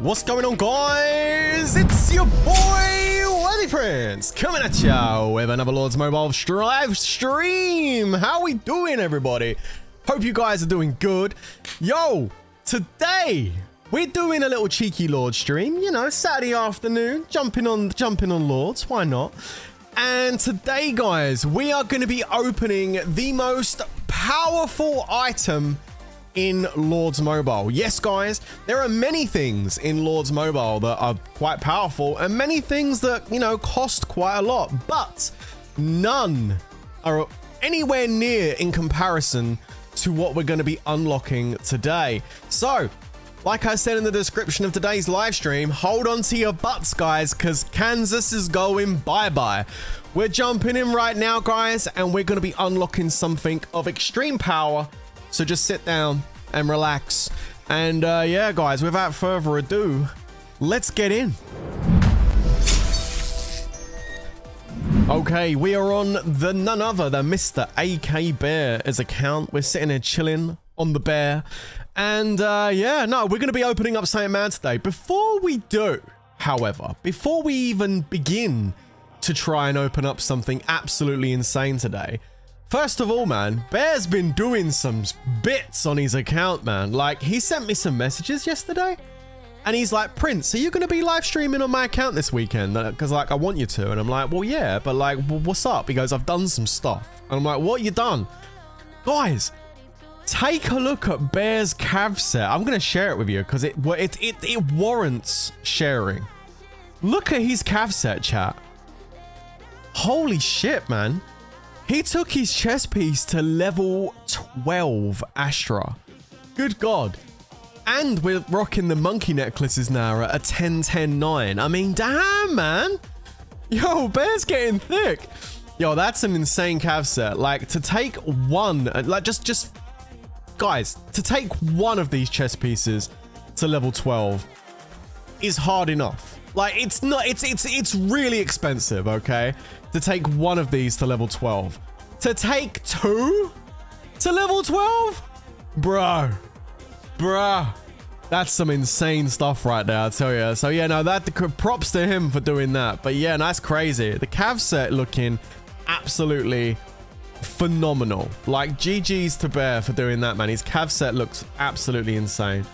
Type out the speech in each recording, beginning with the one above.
What's going on, guys? It's your boy Worthy Prince coming at ya with another Lords Mobile live stream. How we doing, everybody? Hope you guys are doing good. Yo, today we're doing a little cheeky Lord stream. You know, Saturday afternoon, jumping on Lords. Why not? And today, guys, we are going to be opening the most powerful item in Lords Mobile. Yes, guys, there are many things in Lords Mobile that are quite powerful and many things that, you know, cost quite a lot, but none are anywhere near in comparison to what we're going to be unlocking today. So, like I said in the description of today's live stream, hold on to your butts, guys, because Kansas is going bye-bye. We're jumping in right now, guys, and we're going to be unlocking something of extreme power. So just sit down and relax. And yeah, guys, without further ado, let's get in. Okay, we are on the none other than Mr. Capybara's account. We're sitting here chilling on the bear. And yeah, no, we're going to be opening up something mad today. Before we do, however, before we even begin to try and open up something absolutely insane today, first of all, man, Bear's been doing some bits on his account, man. Like, he sent me some messages yesterday, and he's like, Prince, are you going to be live streaming on my account this weekend? Because, like, I want you to. And I'm like, well, yeah, but, like, what's up? He goes, I've done some stuff. And I'm like, what you done? Guys, take a look at Bear's cav set. I'm going to share it with you because it warrants sharing. Look at his cav set, chat. Holy shit, man. He took his chest piece to level 12 Astra. Good God. And we're rocking the monkey necklaces now at a 10-10-9. I mean, damn, man. Yo, Bear's getting thick. Yo, that's an insane cav set. Like, to take one, like, just guys, to take one of these chest pieces to level 12 is hard enough. Like, it's not, it's really expensive, okay? To take one of these to level 12. To take two to level 12? Bro. That's some insane stuff right there, I tell you. So yeah, no, props to him for doing that. But yeah, that's crazy. The cav set looking absolutely phenomenal. Like, GG's to Bear for doing that, man. His cav set looks absolutely insane.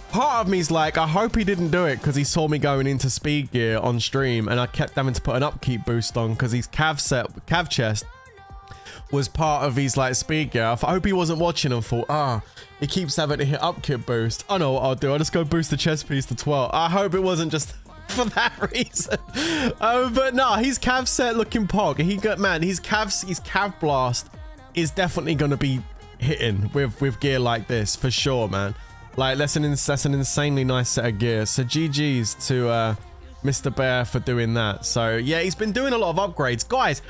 Part of me's like, I hope he didn't do it because he saw me going into speed gear on stream and I kept having to put an upkeep boost on because his cav chest was part of his, like, speed gear. I hope he wasn't watching and thought, he keeps having to hit upkeep boost. I know what I'll do. I'll just go boost the chest piece to 12. I hope it wasn't just for that reason. But no, his cav set looking pog. His cav blast is definitely going to be hitting with gear like this for sure, man. Like, that's an insanely nice set of gear. So GG's to Mr. Bear for doing that. So yeah, he's been doing a lot of upgrades, guys.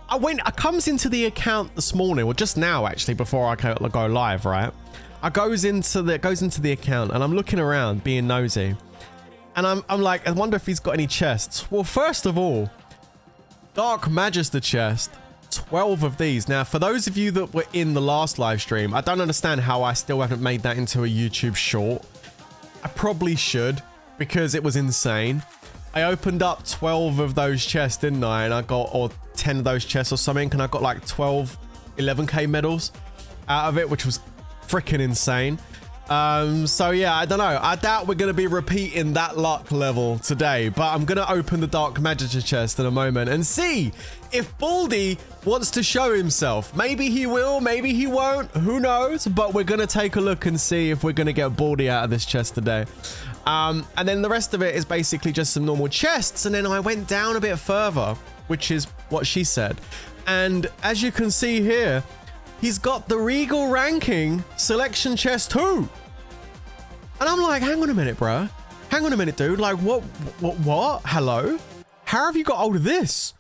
I comes into the account this morning, or just now actually, before I go live, right? I goes into the account and I'm looking around, being nosy, and I'm like, I wonder if he's got any chests. Well, first of all, Dark Magister chest. 12 of these. Now, for those of you that were in the last live stream, I don't understand how I still haven't made that into a YouTube short. I probably should, because it was insane. I opened up 12 of those chests, didn't I? And I got, or 10 of those chests or something, and I got like 11k medals out of it, which was freaking insane. So yeah, I don't know. I doubt we're going to be repeating that luck level today, but I'm going to open the Dark Magister chest in a moment and see if Baldy wants to show himself. Maybe he will, maybe he won't, who knows? But we're going to take a look and see if we're going to get Baldy out of this chest today. And then the rest of it is basically just some normal chests. And then I went down a bit further, which is what she said. And as you can see here, he's got the Regal Ranking Selection Chest 2. And I'm like, hang on a minute, bro. Hang on a minute, dude. Like, what? Hello? How have you got hold of this?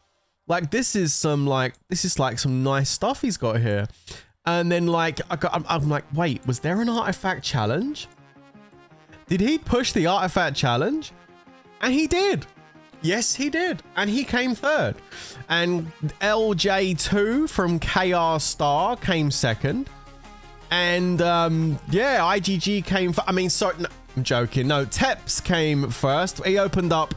Like, this is like some nice stuff he's got here. And then, like, I'm like, wait, was there an artifact challenge? Did he push the artifact challenge? And he did. Yes, he did. And he came third. And LJ2 from KR Star came second. And yeah, IGG came for, I mean, sorry, no, I'm joking. No, Teps came first. He opened up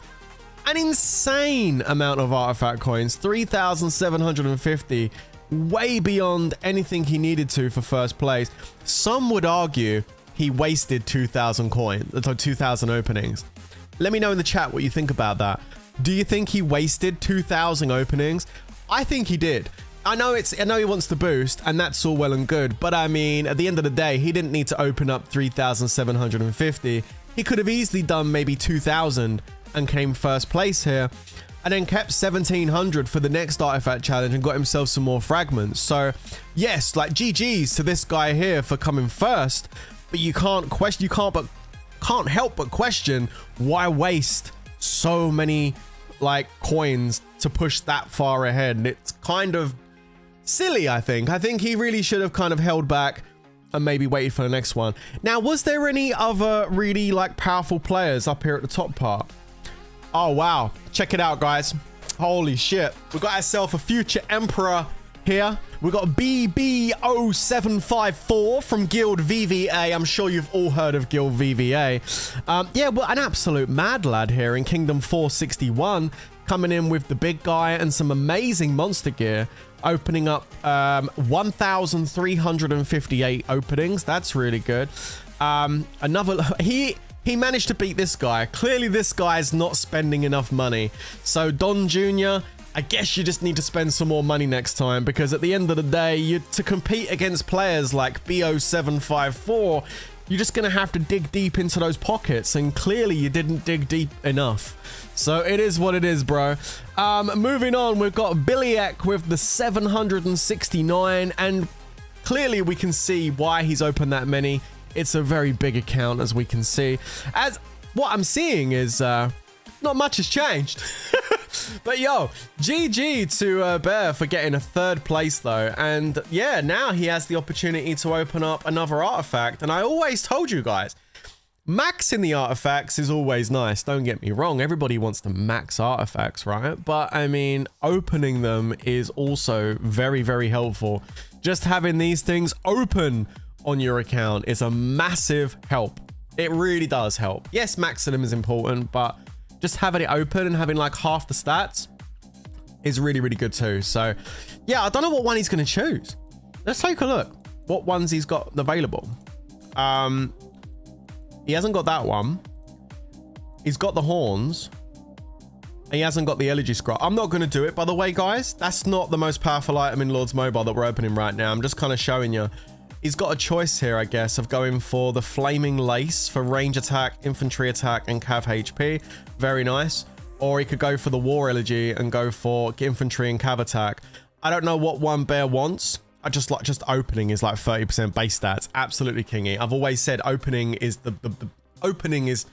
an insane amount of artifact coins, 3,750, way beyond anything he needed to for first place. Some would argue he wasted 2,000 coins, 2,000 openings. Let me know in the chat what you think about that. Do you think he wasted 2,000 openings? I think he did. I know he wants to boost, and that's all well and good, but I mean, at the end of the day, he didn't need to open up 3,750. He could have easily done maybe 2,000 and came first place here, and then kept 1,700 for the next artifact challenge and got himself some more fragments. So yes, like GG's to this guy here for coming first, but you can't help but question why waste so many like coins to push that far ahead. And it's kind of silly, I think. I think he really should have kind of held back and maybe waited for the next one. Now, was there any other really like powerful players up here at the top part? Oh, wow. Check it out, guys. Holy shit. We got ourselves a future emperor here. We got BB0754 from Guild VVA. I'm sure you've all heard of Guild VVA. Yeah, well, an absolute mad lad here in Kingdom 461, coming in with the big guy and some amazing monster gear, opening up 1,358 openings. That's really good. He managed to beat this guy. Clearly, this guy's not spending enough money. So, Don Jr., I guess you just need to spend some more money next time, because at the end of the day, to compete against players like BO754, you're just going to have to dig deep into those pockets, and clearly you didn't dig deep enough. So it is what it is, bro. Moving on, we've got Biliek with the 769, and clearly we can see why he's opened that many. It's a very big account, as we can see. As what I'm seeing is not much has changed. But yo, GG to Bear for getting a third place though. And yeah, now he has the opportunity to open up another artifact. And I always told you guys, maxing the artifacts is always nice. Don't get me wrong. Everybody wants to max artifacts, right? But I mean, opening them is also very, very helpful. Just having these things open on your account is a massive help. It really does help. Yes, maxing them is important, but just having it open and having like half the stats is really, really good too. So yeah, I don't know what one he's going to choose. Let's take a look. What ones he's got available. He hasn't got that one. He's got the horns. And he hasn't got the elegy scroll. I'm not going to do it, by the way, guys. That's not the most powerful item in Lord's Mobile that we're opening right now. I'm just kind of showing you. He's got a choice here, I guess, of going for the Flaming Lace for range attack, infantry attack, and cav HP. Very nice. Or he could go for the War Elegy and go for infantry and cav attack. I don't know what one Bear wants. I just opening is like 30% base stats. Absolutely kingy. I've always said opening is the opening is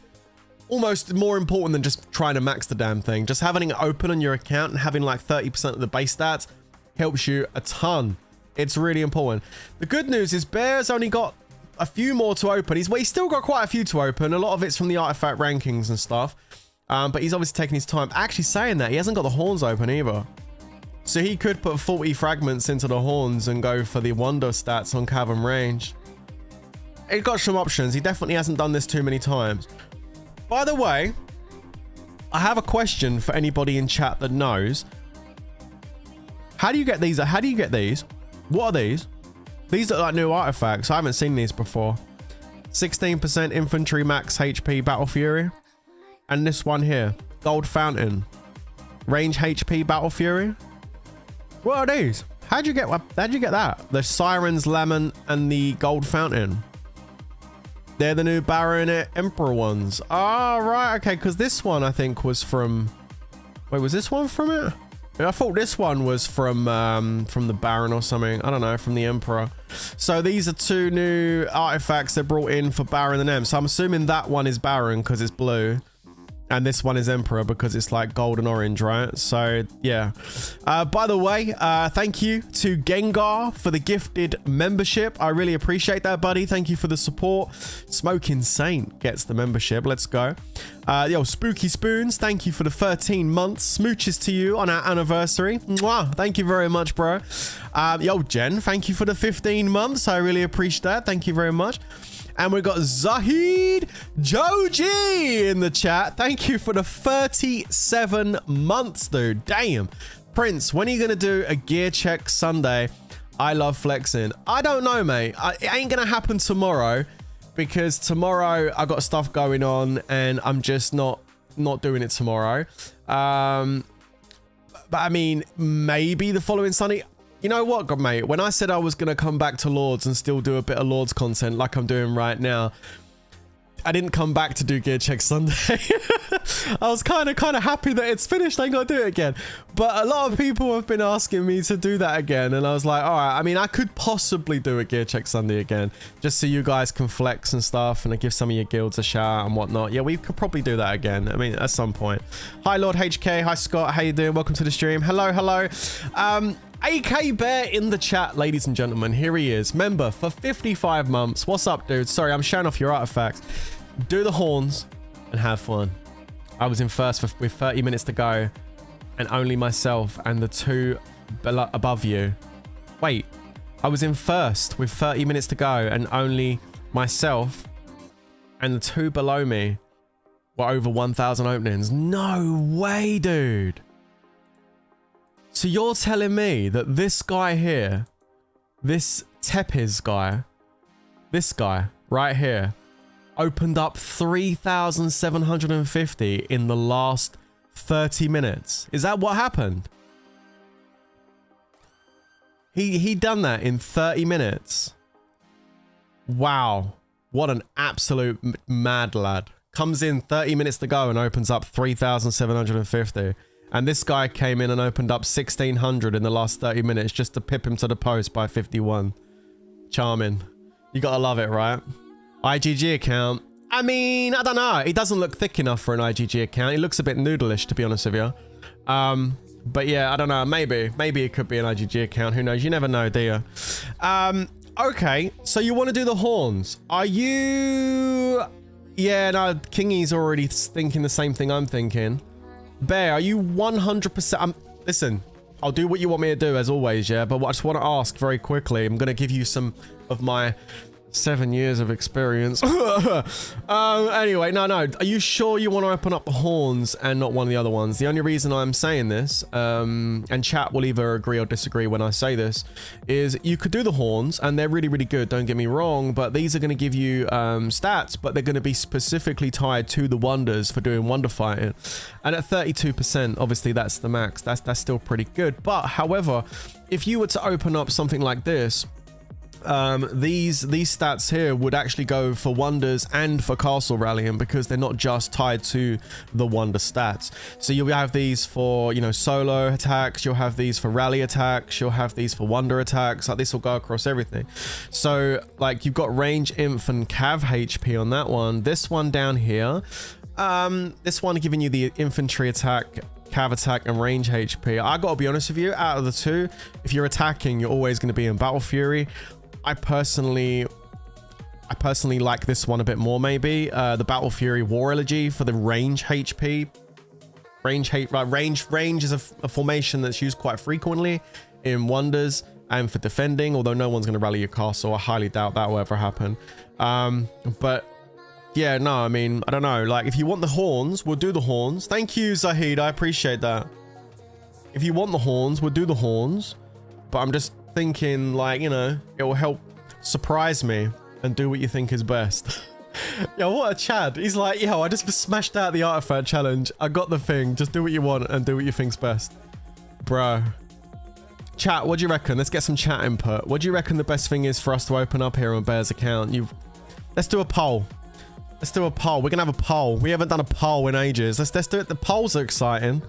almost more important than just trying to max the damn thing. Just having it open on your account and having like 30% of the base stats helps you a ton. It's really important. The good news is Bear's only got a few more to open. He's still got quite a few to open. A lot of it's from the artifact rankings and stuff. But he's obviously taking his time. Actually saying that, he hasn't got the horns open either. So he could put 40 fragments into the horns and go for the wonder stats on cav range. He's got some options. He definitely hasn't done this too many times. By the way, I have a question for anybody in chat that knows. How do you get these? How do you get these? What are these? These are like new artifacts. I haven't seen these before. 16% infantry max HP Battle Fury. And this one here. Gold Fountain. Range HP Battle Fury. What are these? How'd you get that? The Siren's Lemon and the Gold Fountain. They're the new Baronet Emperor ones. Oh, right. Okay, because this one I think was from... Wait, was this one from it? I thought this one was from the Baron or something. I don't know, from the Emperor. So these are two new artifacts they brought in for Baron and M. So I'm assuming that one is Baron because it's blue. And this one is Emperor because it's like gold and orange, right? So, yeah. By the way, thank you to Gengar for the gifted membership. I really appreciate that, buddy. Thank you for the support. Smoking Saint gets the membership. Let's go. Yo, Spooky Spoons, thank you for the 13 months. Smooches to you on our anniversary. Mwah. Thank you very much, bro. Yo, Jen, thank you for the 15 months. I really appreciate that. Thank you very much. And we've got Zahid Joji in the chat. Thank you for the 37 months, dude. Damn. Prince, when are you going to do a gear check Sunday? I love flexing. I don't know, mate. It ain't going to happen tomorrow because tomorrow I got stuff going on and I'm just not doing it tomorrow. But I mean, maybe the following Sunday. You know what, mate? When I said I was going to come back to Lords and still do a bit of Lords content like I'm doing right now, I didn't come back to do Gear Check Sunday. I was kind of happy that it's finished. I ain't got to do it again. But a lot of people have been asking me to do that again. And I was like, all right, I mean, I could possibly do a Gear Check Sunday again. Just so you guys can flex and stuff and give some of your guilds a shout and whatnot. Yeah, we could probably do that again. I mean, at some point. Hi, Lord HK. Hi, Scott. How you doing? Welcome to the stream. Hello, hello. AK Bear in the chat, ladies and gentlemen. Here he is. Member for 55 months. What's up, dude? Sorry, I'm showing off your artifacts. Do the horns and have fun. I was in first with 30 minutes to go and only myself and the two above you. Wait, I was in first with 30 minutes to go and only myself and the two below me were over 1,000 openings. No way, dude. So you're telling me that this guy here, this Tepiz guy, this guy right here, opened up 3,750 in the last 30 minutes. Is that what happened? He done that in 30 minutes. Wow. What an absolute mad lad. Comes in 30 minutes to go and opens up 3,750. And this guy came in and opened up 1,600 in the last 30 minutes just to pip him to the post by 51. Charming. You gotta love it, right? IGG account. I mean, I don't know. He doesn't look thick enough for an IGG account. He looks a bit noodleish, to be honest with you. But yeah, I don't know. Maybe it could be an IGG account. Who knows? You never know, do you? Okay. So you want to do the horns. Are you... Yeah, no, Kingy's already thinking the same thing I'm thinking. Bear, are you 100%... Listen, I'll do what you want me to do as always, yeah? But I just want to ask very quickly. I'm going to give you some of my 7 years of experience. Anyway, no. Are you sure you want to open up the horns and not one of the other ones? The only reason I'm saying this, and chat will either agree or disagree when I say this, is you could do the horns and they're really, really good. Don't get me wrong, but these are going to give you stats, but they're going to be specifically tied to the wonders for doing wonder fighting. And at 32%, obviously that's the max. That's still pretty good. But however, if you were to open up something like this, these stats here would actually go for wonders and for castle rallying because they're not just tied to the wonder stats. So you'll have these for, you know, solo attacks, you'll have these for rally attacks, you'll have these for wonder attacks. Like this will go across everything. So like you've got range, inf and cav HP on that one. This one down here, this one giving you the infantry attack, cav attack and range HP. I gotta be honest with you, out of the two, if you're attacking, you're always going to be in Battle Fury. I personally like this one a bit more, maybe. The Battle Fury War Elegy for the range HP. Range is a formation that's used quite frequently in wonders and for defending, although no one's going to rally your castle. I highly doubt that will ever happen. But yeah, no, I mean, I don't know. Like, if you want the horns, we'll do the horns. Thank you, Zahid. I appreciate that. If you want the horns, we'll do the horns. But I'm just thinking, like, you know, it will help surprise me and do what you think is best. Yo, what a Chad. He's like, yo, I just smashed out the artifact challenge. I got the thing. Just do what you want and do what you think's best. Bro. Chat, what do you reckon? Let's get some chat input. What do you reckon the best thing is for us to open up here on Bear's account? Let's do a poll. Let's do a poll. We're gonna have a poll. We haven't done a poll in ages. Let's do it. The polls are exciting.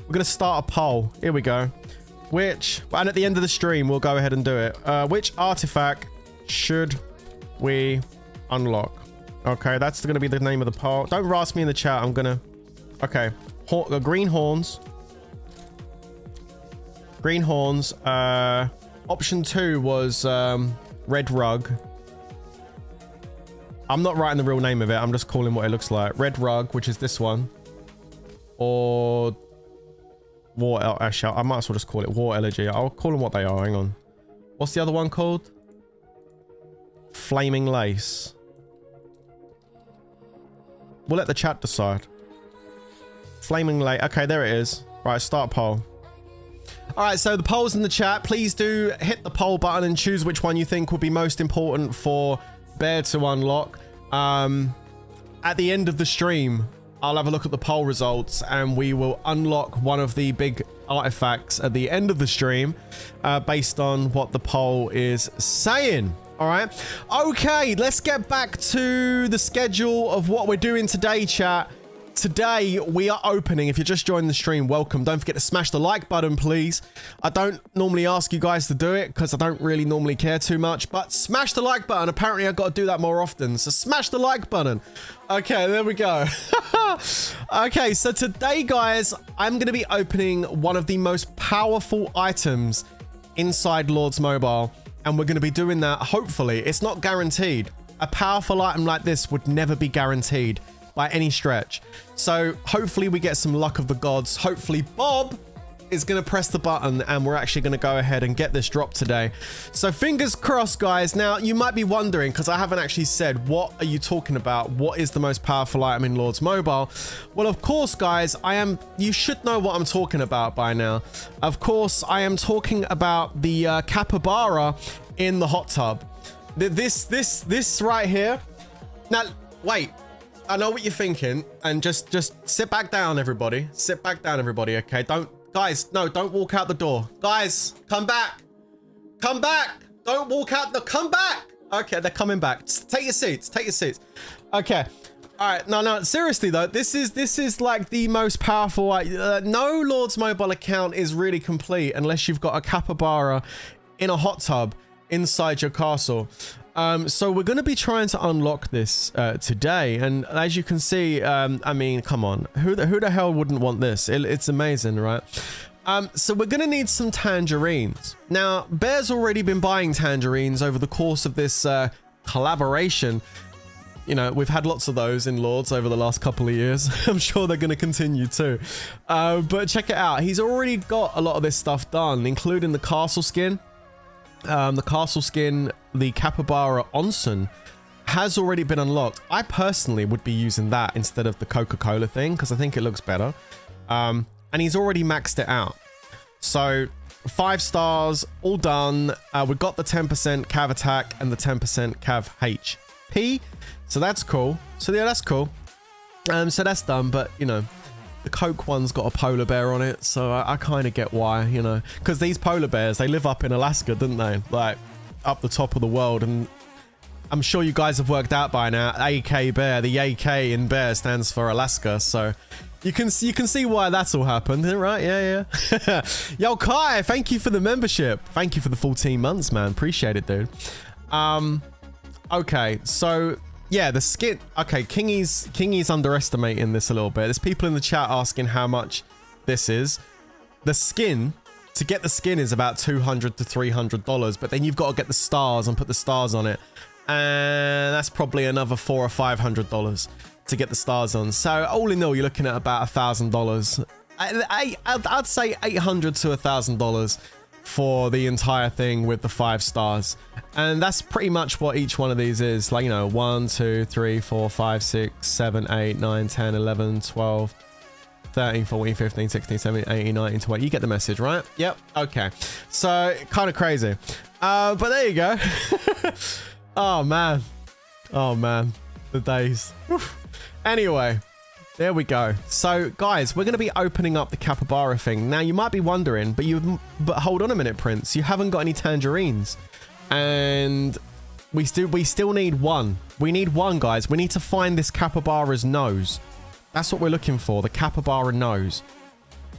We're gonna start a poll. Here we go. And at the end of the stream, we'll go ahead and do it. Which artifact should we unlock? Okay, that's going to be the name of the poll. Don't ask me in the chat. I'm going to... Okay. Green horns. Green horns. Option 2 was red rug. I'm not writing the real name of it. I'm just calling what it looks like. Red rug, which is this one. Or... Actually, I might as well just call it War Elegy. I'll call them what they are. Hang on. What's the other one called? Flaming Lace. let the chat decide. Flaming late. Okay, there it is. Right, start poll. All right, so the poll's in the chat. Please do hit the poll button and choose which one you think will be most important for Bear to unlock. At the end of the stream, I'll have a look at the poll results and we will unlock one of the big artifacts at the end of the stream based on what the poll is saying. All right. Okay, let's get back to the schedule of what we're doing today, chat. Today, we are opening, if you're just joining the stream, welcome. Don't forget to smash the like button, please. I don't normally ask you guys to do it because I don't really normally care too much, but smash the like button. Apparently, I've got to do that more often, so smash the like button. Okay, there we go. Okay, so today, guys, I'm going to be opening one of the most powerful items inside Lords Mobile, and we're going to be doing that, hopefully. It's not guaranteed. A powerful item like this would never be guaranteed by any stretch. So hopefully we get some luck of the gods. Hopefully Bob is going to press the button and we're actually going to go ahead and get this drop today. So fingers crossed, guys. Now you might be wondering, because I haven't actually said, what are you talking about? What is the most powerful item in Lords Mobile? Well, of course, guys, you should know what I'm talking about by now. Of course, I am talking about the Capybara in the hot tub. This right here. Now, wait. I know what you're thinking, and just sit back down, everybody. Sit back down, everybody, okay? Don't walk out the door. Guys, come back. Come back. Don't walk out the, come back. Okay, they're coming back. Take your seats, take your seats. Okay. All right, no, seriously though, this is like the most powerful, no Lords Mobile account is really complete unless you've got a Capybara in a hot tub inside your castle. So we're going to be trying to unlock this today, and as you can see, I mean, come on, who the hell wouldn't want this? It's amazing, right? So we're going to need some tangerines. Now, Bear's already been buying tangerines over the course of this collaboration. You know, we've had lots of those in Lords over the last couple of years. I'm sure they're going to continue too. But check it out. He's already got a lot of this stuff done, including the castle skin. The Capybara Onsen has already been unlocked. I personally would be using that instead of the Coca-Cola thing because I think it looks better. And he's already maxed it out. So 5 stars, all done. We've got the 10% cav attack and the 10% cav HP. So that's cool. So yeah, that's cool. So that's done, but you know, the Coke one's got a polar bear on it, so I kind of get why, you know, because these polar bears, they live up in Alaska, don't they? Like up the top of the world, and I'm sure you guys have worked out by now. AK Bear, the AK in Bear stands for Alaska, so you can see why that's all happened, right? Yeah. Yo, Kai, thank you for the membership. Thank you for the 14 months, man. Appreciate it, dude. Okay, so yeah, the skin. Okay, Kingy's underestimating this a little bit. There's people in the chat asking how much this is. The skin, to get the skin is about $200 to $300, but then you've got to get the stars and put the stars on it. And that's probably another $400 or $500 to get the stars on. So all in all, you're looking at about $1,000. I'd say $800 to $1,000 for the entire thing with the 5 stars. And that's pretty much what each one of these is. Like, you know, 1, 2, 3, 4, 5, 6, 7, 8, 9, 10, 11, 12, 13, 14, 15, 16, 17, 18, 19, 20. You get the message, right? Yep. Okay. So kind of crazy. But there you go. Oh man. The days. Anyway, there we go. So guys, we're going to be opening up the Capybara thing. Now you might be wondering, but hold on a minute, Prince. You haven't got any tangerines. And we still need one. We need one, guys. We need to find this Capybara's nose. That's what we're looking for, the Capybara nose.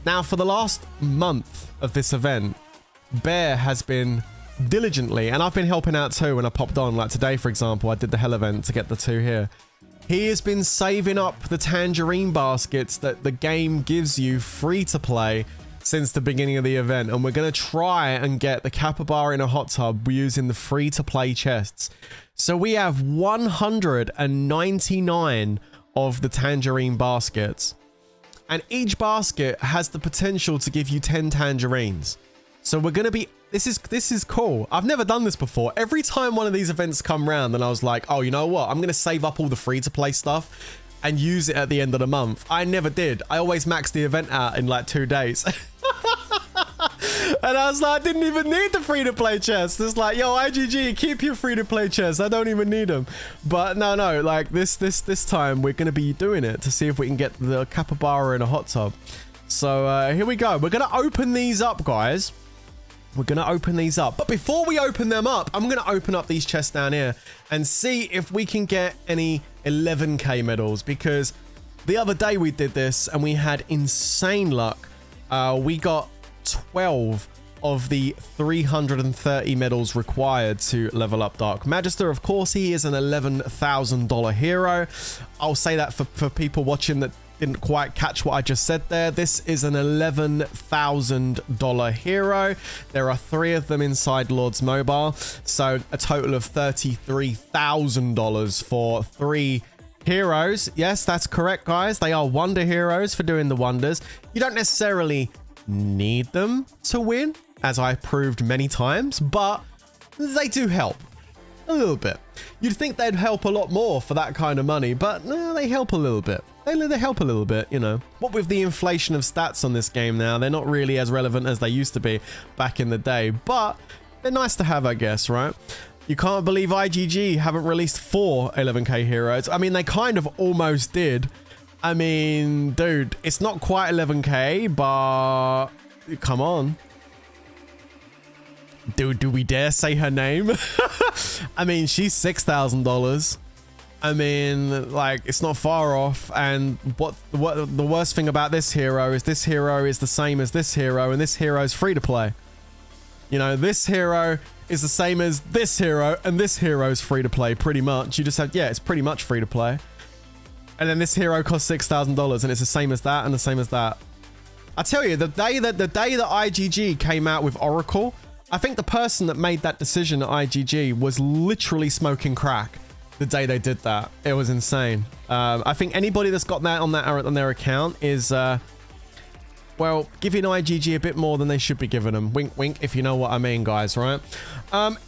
Now, for the last month of this event, Bear has been diligently, and I've been helping out too when I popped on. Like today, for example, I did the hell event to get the 2 here. He has been saving up the tangerine baskets that the game gives you free to play since the beginning of the event, and we're going to try and get the Capybara in a hot tub using the free to play chests. So we have 199 of the tangerine baskets, and each basket has the potential to give you 10 tangerines. So we're going to be, this is cool. I've never done this before. Every time one of these events come around, and I was like, oh, you know what? I'm going to save up all the free to play stuff and use it at the end of the month. I never did. I always maxed the event out in like 2 days. And I was like, I didn't even need the free-to-play chests. It's like, yo, IGG, keep your free-to-play chests. I don't even need them. But no, like this time we're going to be doing it to see if we can get the Capybara in a hot tub. So here we go. We're going to open these up, guys. We're going to open these up. But before we open them up, I'm going to open up these chests down here and see if we can get any 11k medals, because the other day we did this and we had insane luck. We got 12 of the 330 medals required to level up Dark Magister. Of course, he is an $11,000 hero. I'll say that for people watching that didn't quite catch what I just said there. This is an $11,000 hero. There are 3 of them inside Lords Mobile, so a total of $33,000 for 3 heroes. Yes, that's correct, guys. They are wonder heroes for doing the wonders. You don't necessarily need them to win, as I proved many times, but they do help a little bit. You'd think they'd help a lot more for that kind of money, but no, they help a little bit. They help a little bit, you know. What with the inflation of stats on this game now, they're not really as relevant as they used to be back in the day, but they're nice to have, I guess, right? You can't believe IGG haven't released 4 11k heroes. I mean, they kind of almost did. I mean, dude, it's not quite 11k, but come on. Dude, do we dare say her name? I mean, she's $6,000. I mean, like, it's not far off. And what the worst thing about this hero is the same as this hero, and this hero is free to play. You know, this hero is the same as this hero, and this hero is free to play pretty much. You just have, yeah, it's pretty much free to play. And then this hero costs $6,000, and it's the same as that and the same as that. I tell you, the day that IGG came out with Oracle, I think the person that made that decision at IGG was literally smoking crack the day they did that. It was insane. I think anybody that's got that on their account is, well, giving IGG a bit more than they should be giving them. Wink, wink, if you know what I mean, guys, right?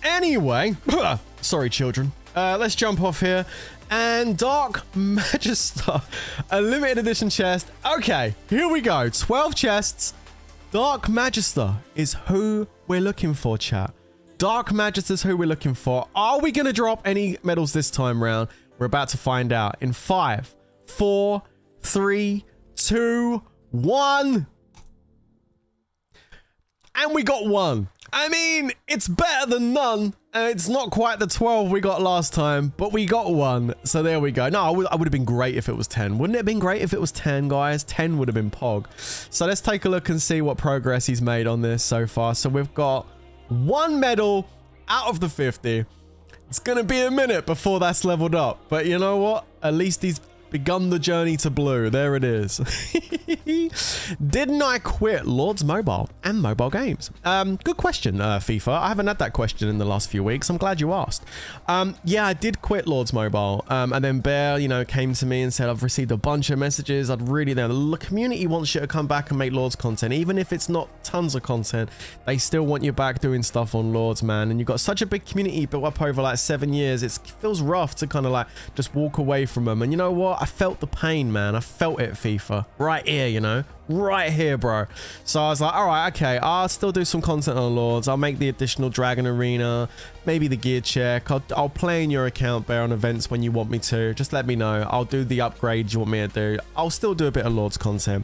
Anyway, sorry, children. Let's jump off here. And Dark Magister, a limited edition chest. Okay, here we go. 12 chests. Dark Magister is who we're looking for, chat. Dark Magister is who we're looking for. Are we going to drop any medals this time round? We're about to find out in 5, 4, 3, 2, 1. And we got 1. I mean, it's better than none. It's not quite the 12 we got last time, but we got 1. So there we go. No, I would have been great if it was 10. Wouldn't it have been great if it was 10, guys? 10 would have been pog. So let's take a look and see what progress he's made on this so far. So we've got 1 medal out of the 50. It's going to be a minute before that's leveled up. But you know what? At least he's begun the journey to blue. There it is. Didn't I quit Lords Mobile and mobile games? Good question, FIFA. I haven't had that question in the last few weeks. I'm glad you asked. Yeah, I did quit Lords Mobile. And then Bear, you know, came to me and said, I've received a bunch of messages. The community wants you to come back and make Lords content. Even if it's not tons of content, they still want you back doing stuff on Lords, man. And you've got such a big community built up over like 7 years. It feels rough to kind of like just walk away from them. And you know what? I felt the pain, man. I felt it, FIFA. Right here, you know? Right here, bro. So I was like, all right, okay, I'll still do some content on Lords. I'll make the additional Dragon Arena, maybe the gear check. I'll play in your account, Bear, on events when you want me to. Just let me know. I'll do the upgrades you want me to do. I'll still do a bit of Lords content.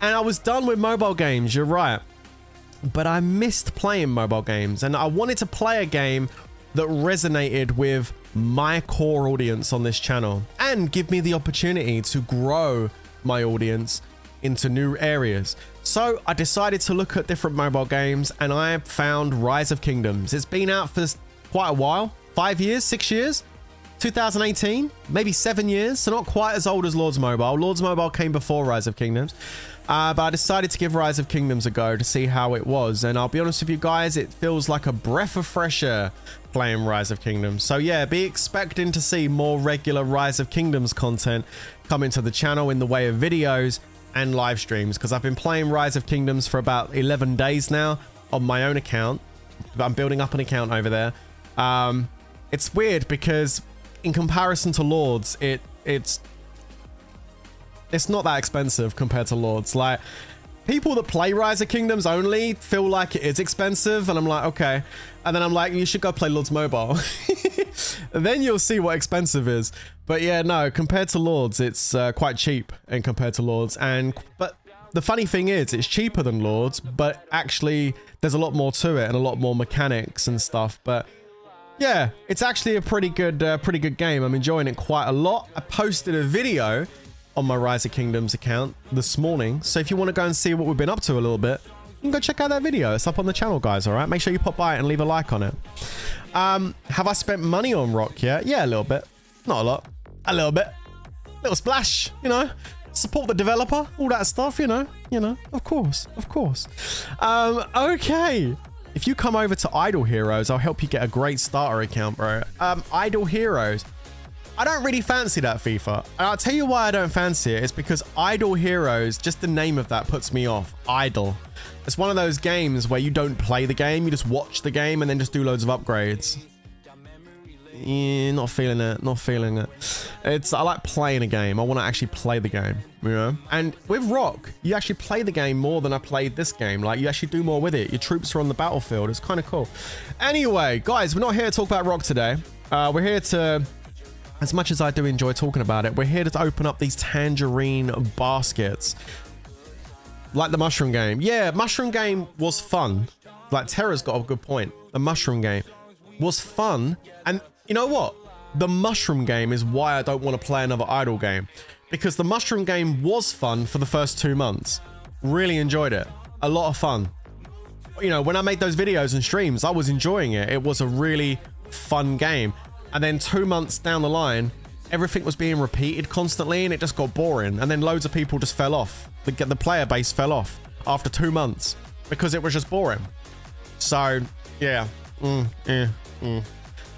And I was done with mobile games, you're right. But I missed playing mobile games. And I wanted to play a game that resonated with my core audience on this channel and give me the opportunity to grow my audience into new areas. So I decided to look at different mobile games, and I found Rise of Kingdoms. It's been out for quite a while, 5 years, 6 years, 2018, maybe 7 years. So not quite as old as Lords Mobile. Lords Mobile came before Rise of Kingdoms. But I decided to give Rise of Kingdoms a go to see how it was. And I'll be honest with you guys, it feels like a breath of fresh air playing Rise of Kingdoms. So yeah, be expecting to see more regular Rise of Kingdoms content coming to the channel in the way of videos and live streams. Because I've been playing Rise of Kingdoms for about 11 days now on my own account. I'm building up an account over there. It's weird because in comparison to Lords, it's it's not that expensive compared to Lords. Like, people that play Rise of Kingdoms only feel like it is expensive, and I'm like, okay. And then I'm like, you should go play Lords Mobile. And then you'll see what expensive is. But yeah, no, compared to Lords, it's quite cheap and compared to Lords. But the funny thing is, it's cheaper than Lords, but actually there's a lot more to it and a lot more mechanics and stuff. But yeah, it's actually a pretty good game. I'm enjoying it quite a lot. I posted a video on my Rise of Kingdoms account this morning. So if you want to go and see what we've been up to a little bit, you can go check out that video. It's up on the channel, guys, all right? Make sure you pop by it and leave a like on it. Have I spent money on Rock yet? Yeah, a little bit. Not a lot. A little bit. Little splash, you know? Support the developer, all that stuff, you know, of course. Okay. If you come over to Idle Heroes, I'll help you get a great starter account, bro. Idle Heroes. I don't really fancy that FIFA. And I'll tell you why I don't fancy it. It's because Idle Heroes, just the name of that puts me off. Idle. It's one of those games where you don't play the game, you just watch the game and then just do loads of upgrades. Yeah, not feeling it. Not feeling it. I like playing a game. I want to actually play the game, you know? And with Rock, you actually play the game more than I played this game. Like, you actually do more with it. Your troops are on the battlefield. It's kind of cool. Anyway, guys, we're not here to talk about Rock today. We're here to... As much as I do enjoy talking about it, we're here to open up these Tangerine baskets. Like the mushroom game. Yeah, mushroom game was fun. Like, Terra's got a good point. The mushroom game was fun. And you know what? The mushroom game is why I don't want to play another Idle game. Because the mushroom game was fun for the first 2 months. Really enjoyed it. A lot of fun. You know, when I made those videos and streams, I was enjoying it. It was a really fun game. And then 2 months down the line, everything was being repeated constantly and it just got boring. And then loads of people just fell off. The player base fell off after 2 months because it was just boring. So, yeah.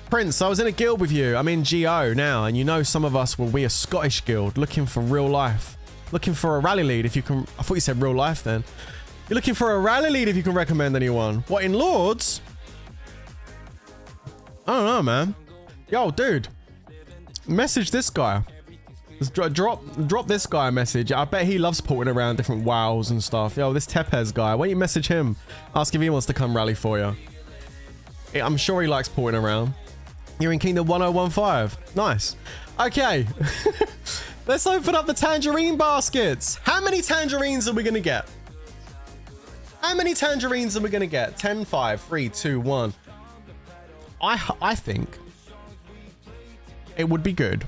Prince, I was in a guild with you. I'm in GO now. And you know some of us will be a Scottish guild looking for real life. Looking for a rally lead if you can... I thought you said real life then. You're looking for a rally lead if you can recommend anyone. What, in Lords? I don't know, man. Yo, dude, message this guy. Just drop this guy a message. I bet he loves porting around different wows and stuff. Yo, this Tepes guy, why don't you message him? Ask if he wants to come rally for you. I'm sure he likes porting around. You're in Kingdom 1015. Nice. Okay. Let's open up the Tangerine baskets. How many Tangerines are we going to get? How many Tangerines are we going to get? 10, 5, 3, 2, 1. I think... it would be good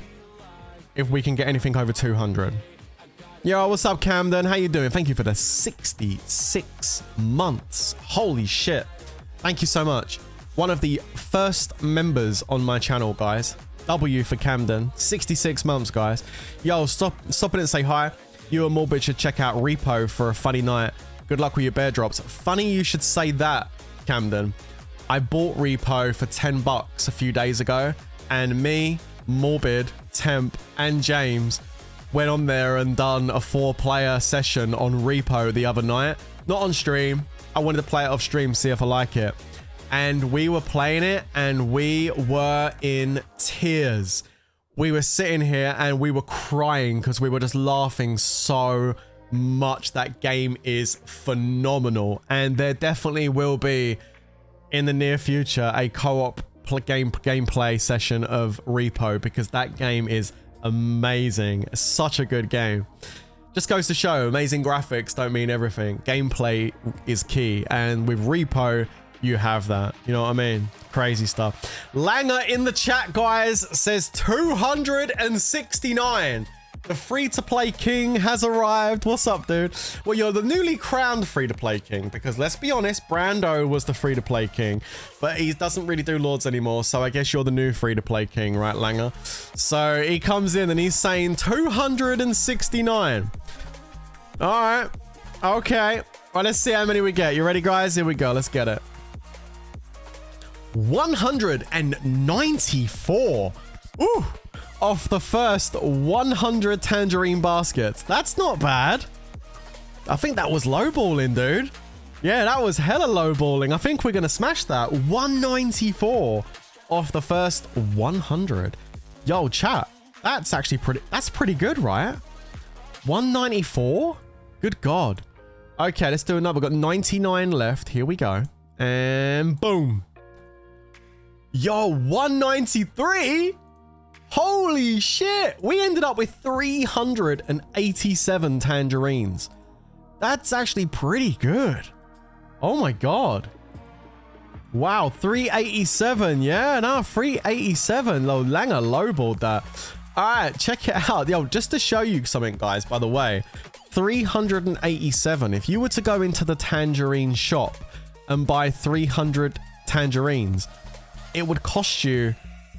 if we can get anything over 200. Yo, what's up, Camden? How you doing? Thank you for the 66 months. Holy shit. Thank you so much. One of the first members on my channel, guys. W for Camden. 66 months, guys. Yo, stop in and say hi. You and Morbid should check out Repo for a funny night. Good luck with your bear drops. Funny you should say that, Camden. I bought Repo for 10 bucks a few days ago, and me, Morbid, Temp, and James went on there and done a 4-player session on Repo the other night. Not on stream. I wanted to play it off stream, see if I like it. And we were playing it, and we were in tears. We were sitting here, and we were crying because we were just laughing so much. That game is phenomenal. And there definitely will be, in the near future, a co-op gameplay session of Repo, because that game is amazing. It's such a good game. Just goes to show, amazing graphics don't mean everything. Gameplay is key, and with Repo, you have that. You know what I mean? Crazy stuff. Langer in the chat, guys, says 269. The free-to-play king has arrived. What's up, dude? Well, you're the newly crowned free-to-play king, because let's be honest, Brando was the free-to-play king, but he doesn't really do Lords anymore, so I guess you're the new free-to-play king, right, Langer? So he comes in and he's saying 269. All right. Okay. Well, let's see how many we get. You ready, guys? Here we go. Let's get it. 194. Ooh. Off the first 100 Tangerine baskets. That's not bad. I think that was lowballing, dude. Yeah, that was hella lowballing. I think we're going to smash that. 194 off the first 100. Yo, chat. That's actually pretty good, right? 194? Good God. Okay, let's do another. We've got 99 left. Here we go. And boom. Yo, 193? Holy shit. We ended up with 387 tangerines. That's actually pretty good. Oh my God. Wow, 387. Yeah, no, 387. Langer lowballed that. All right, check it out. Yo, just to show you something, guys, by the way, 387. If you were to go into the tangerine shop and buy 300 tangerines, it would cost you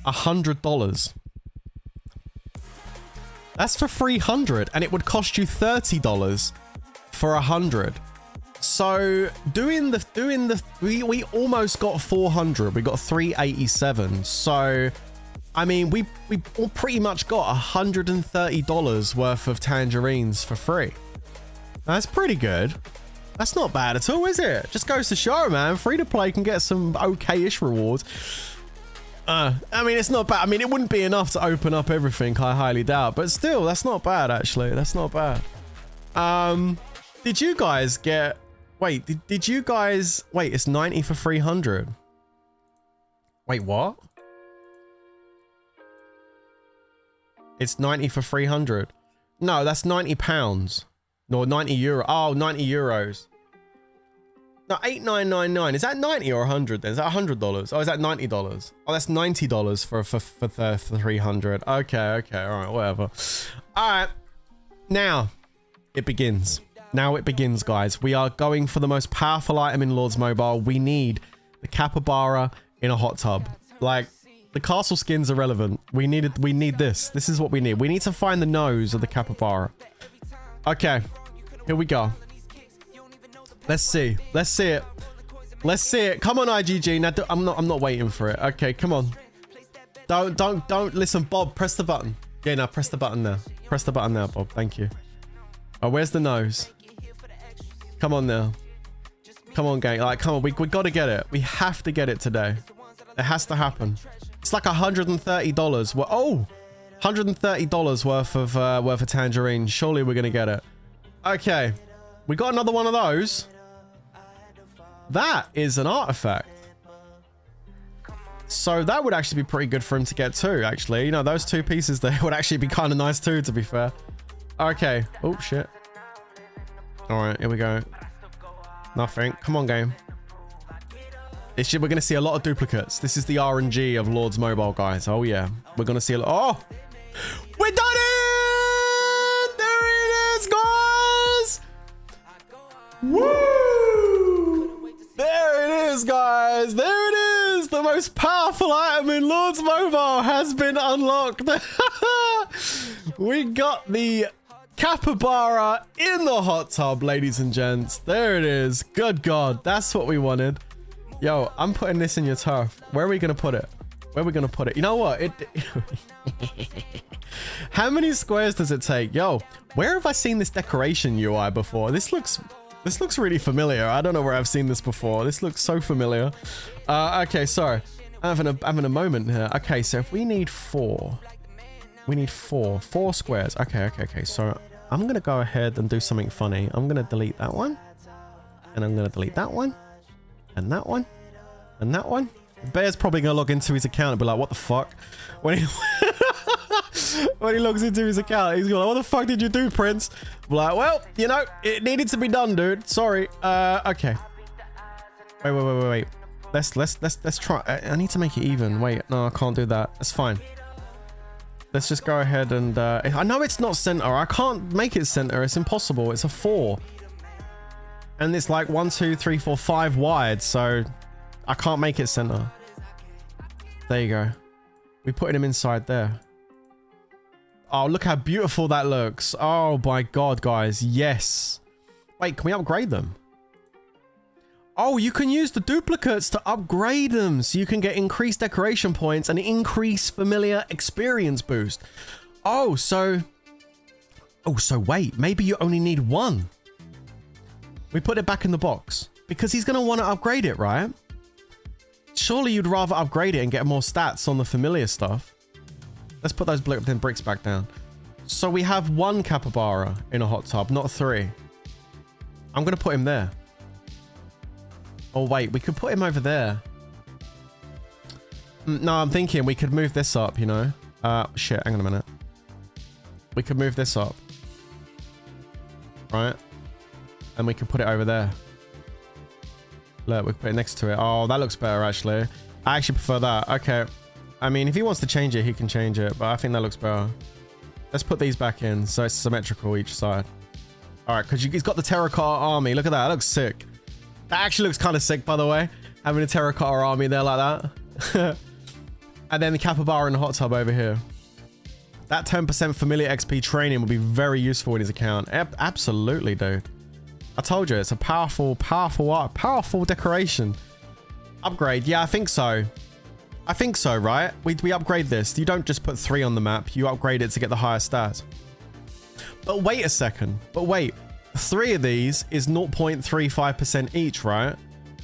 $100. That's for 300, and it would cost you $30 for 100. So we almost got 400. We got 387. So I mean, we pretty much got $130 worth of tangerines for free. That's pretty good. That's not bad at all, is it? Just goes to show, man. Free to play can get some okay-ish rewards. I mean, it's not bad. I mean, it wouldn't be enough to open up everything, I highly doubt. But still, that's not bad, actually. That's not bad. Did you guys get... Wait, did you guys... Wait, it's 90 for 300. Wait, what? It's 90 for 300. No, that's 90 pounds. No, 90 euro. Oh, 90 euros. No, 8999. Is that 90 or 100 then? Is that $100? Oh, is that $90? Oh, that's $90 for 300. Okay, all right, whatever. All right. Now, it begins. Now it begins, guys. We are going for the most powerful item in Lords Mobile. We need the Capybara in a hot tub. Like, the castle skin's irrelevant. We need this. This is what we need. We need to find the nose of the Capybara. Okay, here we go. Let's see. Let's see it. Let's see it. Come on, IGG. Now, I'm not waiting for it. Okay, come on. Don't listen, Bob. Press the button. Yeah, now press the button now. Press the button now, Bob. Thank you. Oh, where's the nose? Come on now. Come on, gang. Like, come on. We got to get it. We have to get it today. It has to happen. It's like $130. Well, oh, $130 worth of tangerine. Surely we're gonna get it. Okay, we got another one of those. That is an artifact. So that would actually be pretty good for him to get too. Actually, you know, those two pieces there would actually be kind of nice too, to be fair. Okay. Oh shit. All right, here we go. Nothing. Come on, game. We're going to see a lot of duplicates. This is the RNG of Lords Mobile, guys. Oh, yeah. We're going to see a lot. Oh! We done it! There it is, guys! Woo! There it is, guys. There it is. The most powerful item in Lords Mobile has been unlocked. We got the Capybara in the hot tub, ladies and gents. There it is. Good God. That's what we wanted. Yo, I'm putting this in your turf. Where are we going to put it? Where are we going to put it? You know what? How many squares does it take? Yo, where have I seen this decoration UI before? This looks really familiar. I don't know where I've seen this before. This looks so familiar. Okay, sorry. I'm having a moment here. Okay, so if we need 4. We need 4 squares. Okay. So I'm going to go ahead and do something funny. I'm going to delete that one. And I'm going to delete that one. And that one. And that one. Bear's probably going to log into his account and be like, what the fuck? When he, when he logs into his account, he's going like, what the fuck did you do, Prince? I'm like, well, you know, it needed to be done, dude. Sorry. Okay. Wait. Let's try. I need to make it even. Wait, no, I can't do that. That's fine. Let's just go ahead and... I know it's not center. I can't make it center. It's impossible. It's a 4. And it's like 1, 2, 3, 4, 5 wide. So I can't make it center. There you go. We're putting him inside there. Oh, look how beautiful that looks. Oh my God, guys. Yes. Wait, can we upgrade them? Oh, you can use the duplicates to upgrade them. So you can get increased decoration points and increase familiar experience boost. Oh, so wait, maybe you only need 1. We put it back in the box because he's going to want to upgrade it, right? Surely you'd rather upgrade it and get more stats on the familiar stuff. Let's put those bricks back down. So we have one capybara in a hot tub, not 3. I'm going to put him there. Oh, wait. We could put him over there. No, I'm thinking we could move this up, you know. Shit. Hang on a minute. We could move this up. Right? And we could put it over there. Look, we can put it next to it. Oh, that looks better, actually. I actually prefer that. Okay. I mean, if he wants to change it, he can change it. But I think that looks better. Let's put these back in so it's symmetrical each side. All right, because he's got the terracotta army. Look at that. That looks sick. That actually looks kind of sick, by the way. Having a terracotta army there like that. And then the capybara in the hot tub over here. That 10% familiar XP training will be very useful in his account. Absolutely, dude. I told you, it's a powerful, powerful art, powerful decoration. Upgrade. Yeah, I think so. I think so, right? We upgrade this. You don't just put 3 on the map. You upgrade it to get the higher stats. But wait a second. But wait. 3 of these is 0.35% each, right?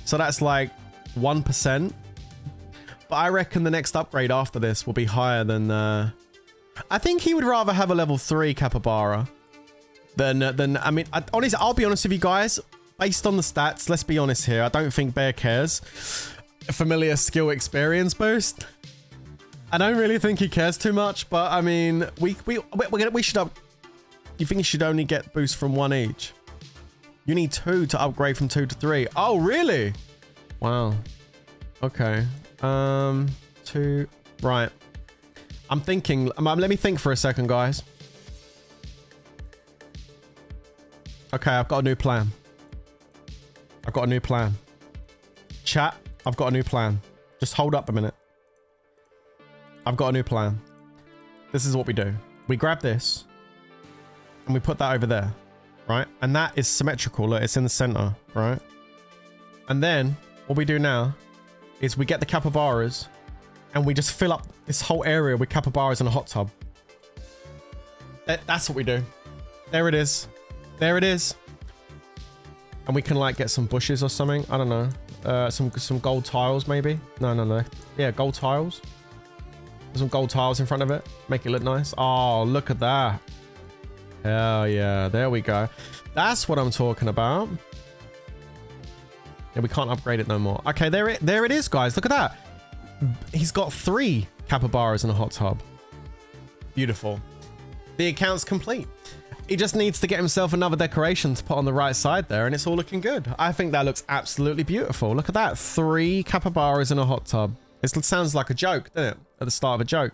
So that's like 1%. But I reckon the next upgrade after this will be higher than... I think he would rather have a level 3 capybara than I mean, honestly, I'll be honest with you guys. Based on the stats, let's be honest here. I don't think Bear cares. A familiar skill experience boost. I don't really think he cares too much, but I mean, we should up. You think you should only get boost from 1 each? You need 2 to upgrade from 2 to 3. Oh, really? Wow. Okay. 2. Right. I'm thinking. Let me think for a second, guys. Okay, I've got a new plan. I've got a new plan. Chat, I've got a new plan. Just hold up a minute. I've got a new plan. This is what we do. We grab this and we put that over there, right? And that is symmetrical. Look, it's in the center, right? And then what we do now is we get the capybaras and we just fill up this whole area with capybaras in a hot tub. That's what we do. There it is. There it is. And we can like get some bushes or something. I don't know. Some gold tiles maybe. No. Yeah, gold tiles. Some gold tiles in front of it. Make it look nice. Oh, look at that. Hell yeah. There we go. That's what I'm talking about. Yeah, we can't upgrade it no more. Okay, there it is, guys. Look at that. He's got 3 capybaras in a hot tub. Beautiful. The account's complete. He just needs to get himself another decoration to put on the right side there, and it's all looking good. I think that looks absolutely beautiful. Look at that. 3 capybaras in a hot tub. It sounds like a joke, doesn't it? At the start of a joke.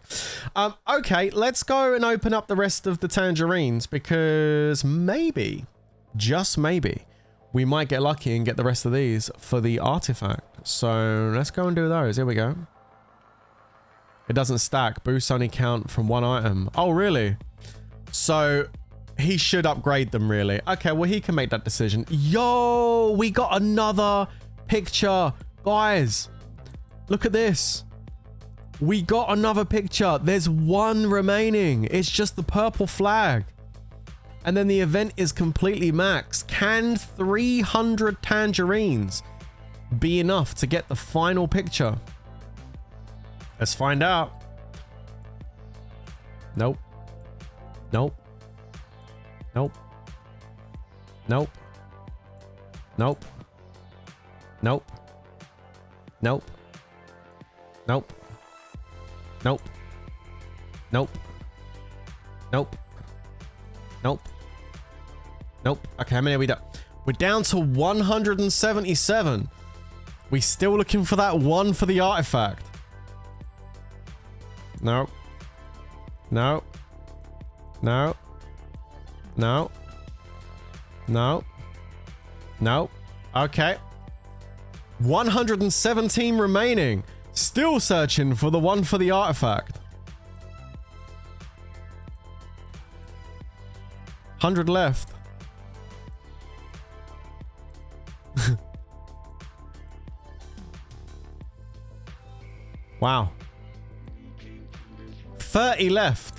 Okay, let's go and open up the rest of the tangerines, because maybe, just maybe, we might get lucky and get the rest of these for the artifact. So let's go and do those. Here we go. It doesn't stack. Boosts only count from 1 item. Oh, really? So he should upgrade them, really. Okay, well, he can make that decision. Yo, we got another picture. Guys, look at this. We got another picture. There's 1 remaining. It's just the purple flag. And then the event is completely maxed. Can 300 tangerines be enough to get the final picture? Let's find out. Nope. Nope. Nope. Nope. Nope. Nope. Nope. Nope. Nope. Nope. Nope. Nope. Nope. Okay, how many are we done? We're down to 177. We still looking for that 1 for the artifact. No. No. No. No. No. No. Okay. 117 remaining. Still searching for the 1 for the artifact. 100 left. Wow. 30 left.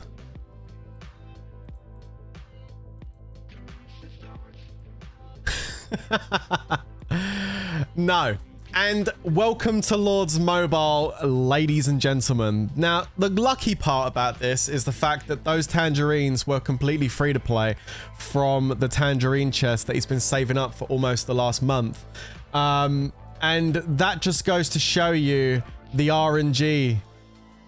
No, And welcome to Lords Mobile, ladies and gentlemen. Now, the lucky part about this is the fact that those tangerines were completely free to play from the tangerine chest that he's been saving up for almost the last month. And that just goes to show you the RNG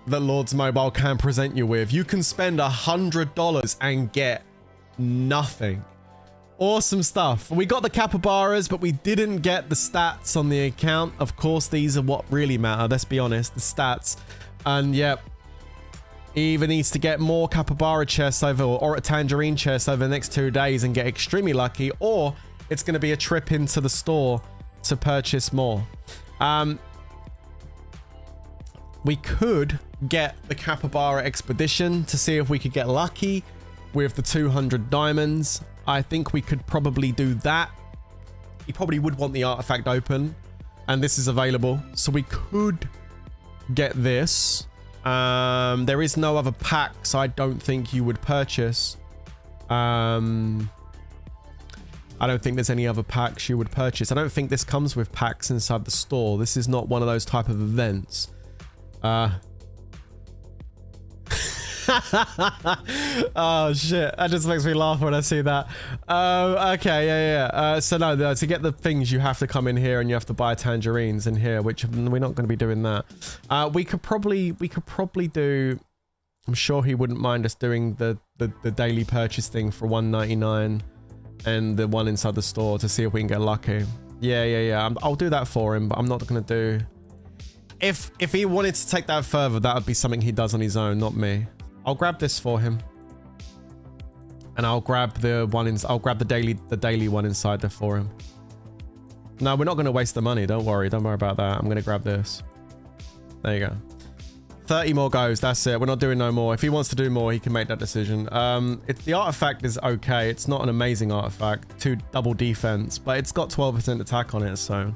that Lords Mobile can present you with. You can spend $100 and get nothing. Awesome stuff. We got the capybaras, but we didn't get the stats on the account. Of course, these are what really matter. Let's be honest, the stats. And yep, he either needs to get more capybara chests over or a tangerine chest over the next 2 days and get extremely lucky, or it's going to be a trip into the store to purchase more. We could get the capybara expedition to see if we could get lucky with the 200 diamonds. I think we could probably do that. He probably would want the artifact open, and this is available, so we could get this. There is no other packs I don't think you would purchase. I don't think there's any other packs you would purchase. I don't think this comes with packs inside the store. This is not one of those type of events. Oh shit, that just makes me laugh when I see that. Okay, yeah. So no, to get the things you have to come in here and you have to buy tangerines in here, which we're not going to be doing that. We could probably do, I'm sure he wouldn't mind us doing the daily purchase thing for $1.99 and the one inside the store to see if we can get lucky. Yeah. I'll do that for him, but I'm not going to do, if he wanted to take that further, that would be something he does on his own, not me. I'll grab this for him, and I'll grab the one in. I'll grab the daily one inside there for him. No, we're not going to waste the money. Don't worry about that. I'm going to grab this. There you go. 30 more goes. That's it. We're not doing no more. If he wants to do more, he can make that decision. The artifact is okay. It's not an amazing artifact. 2 double defense, but it's got 12% attack on it. So,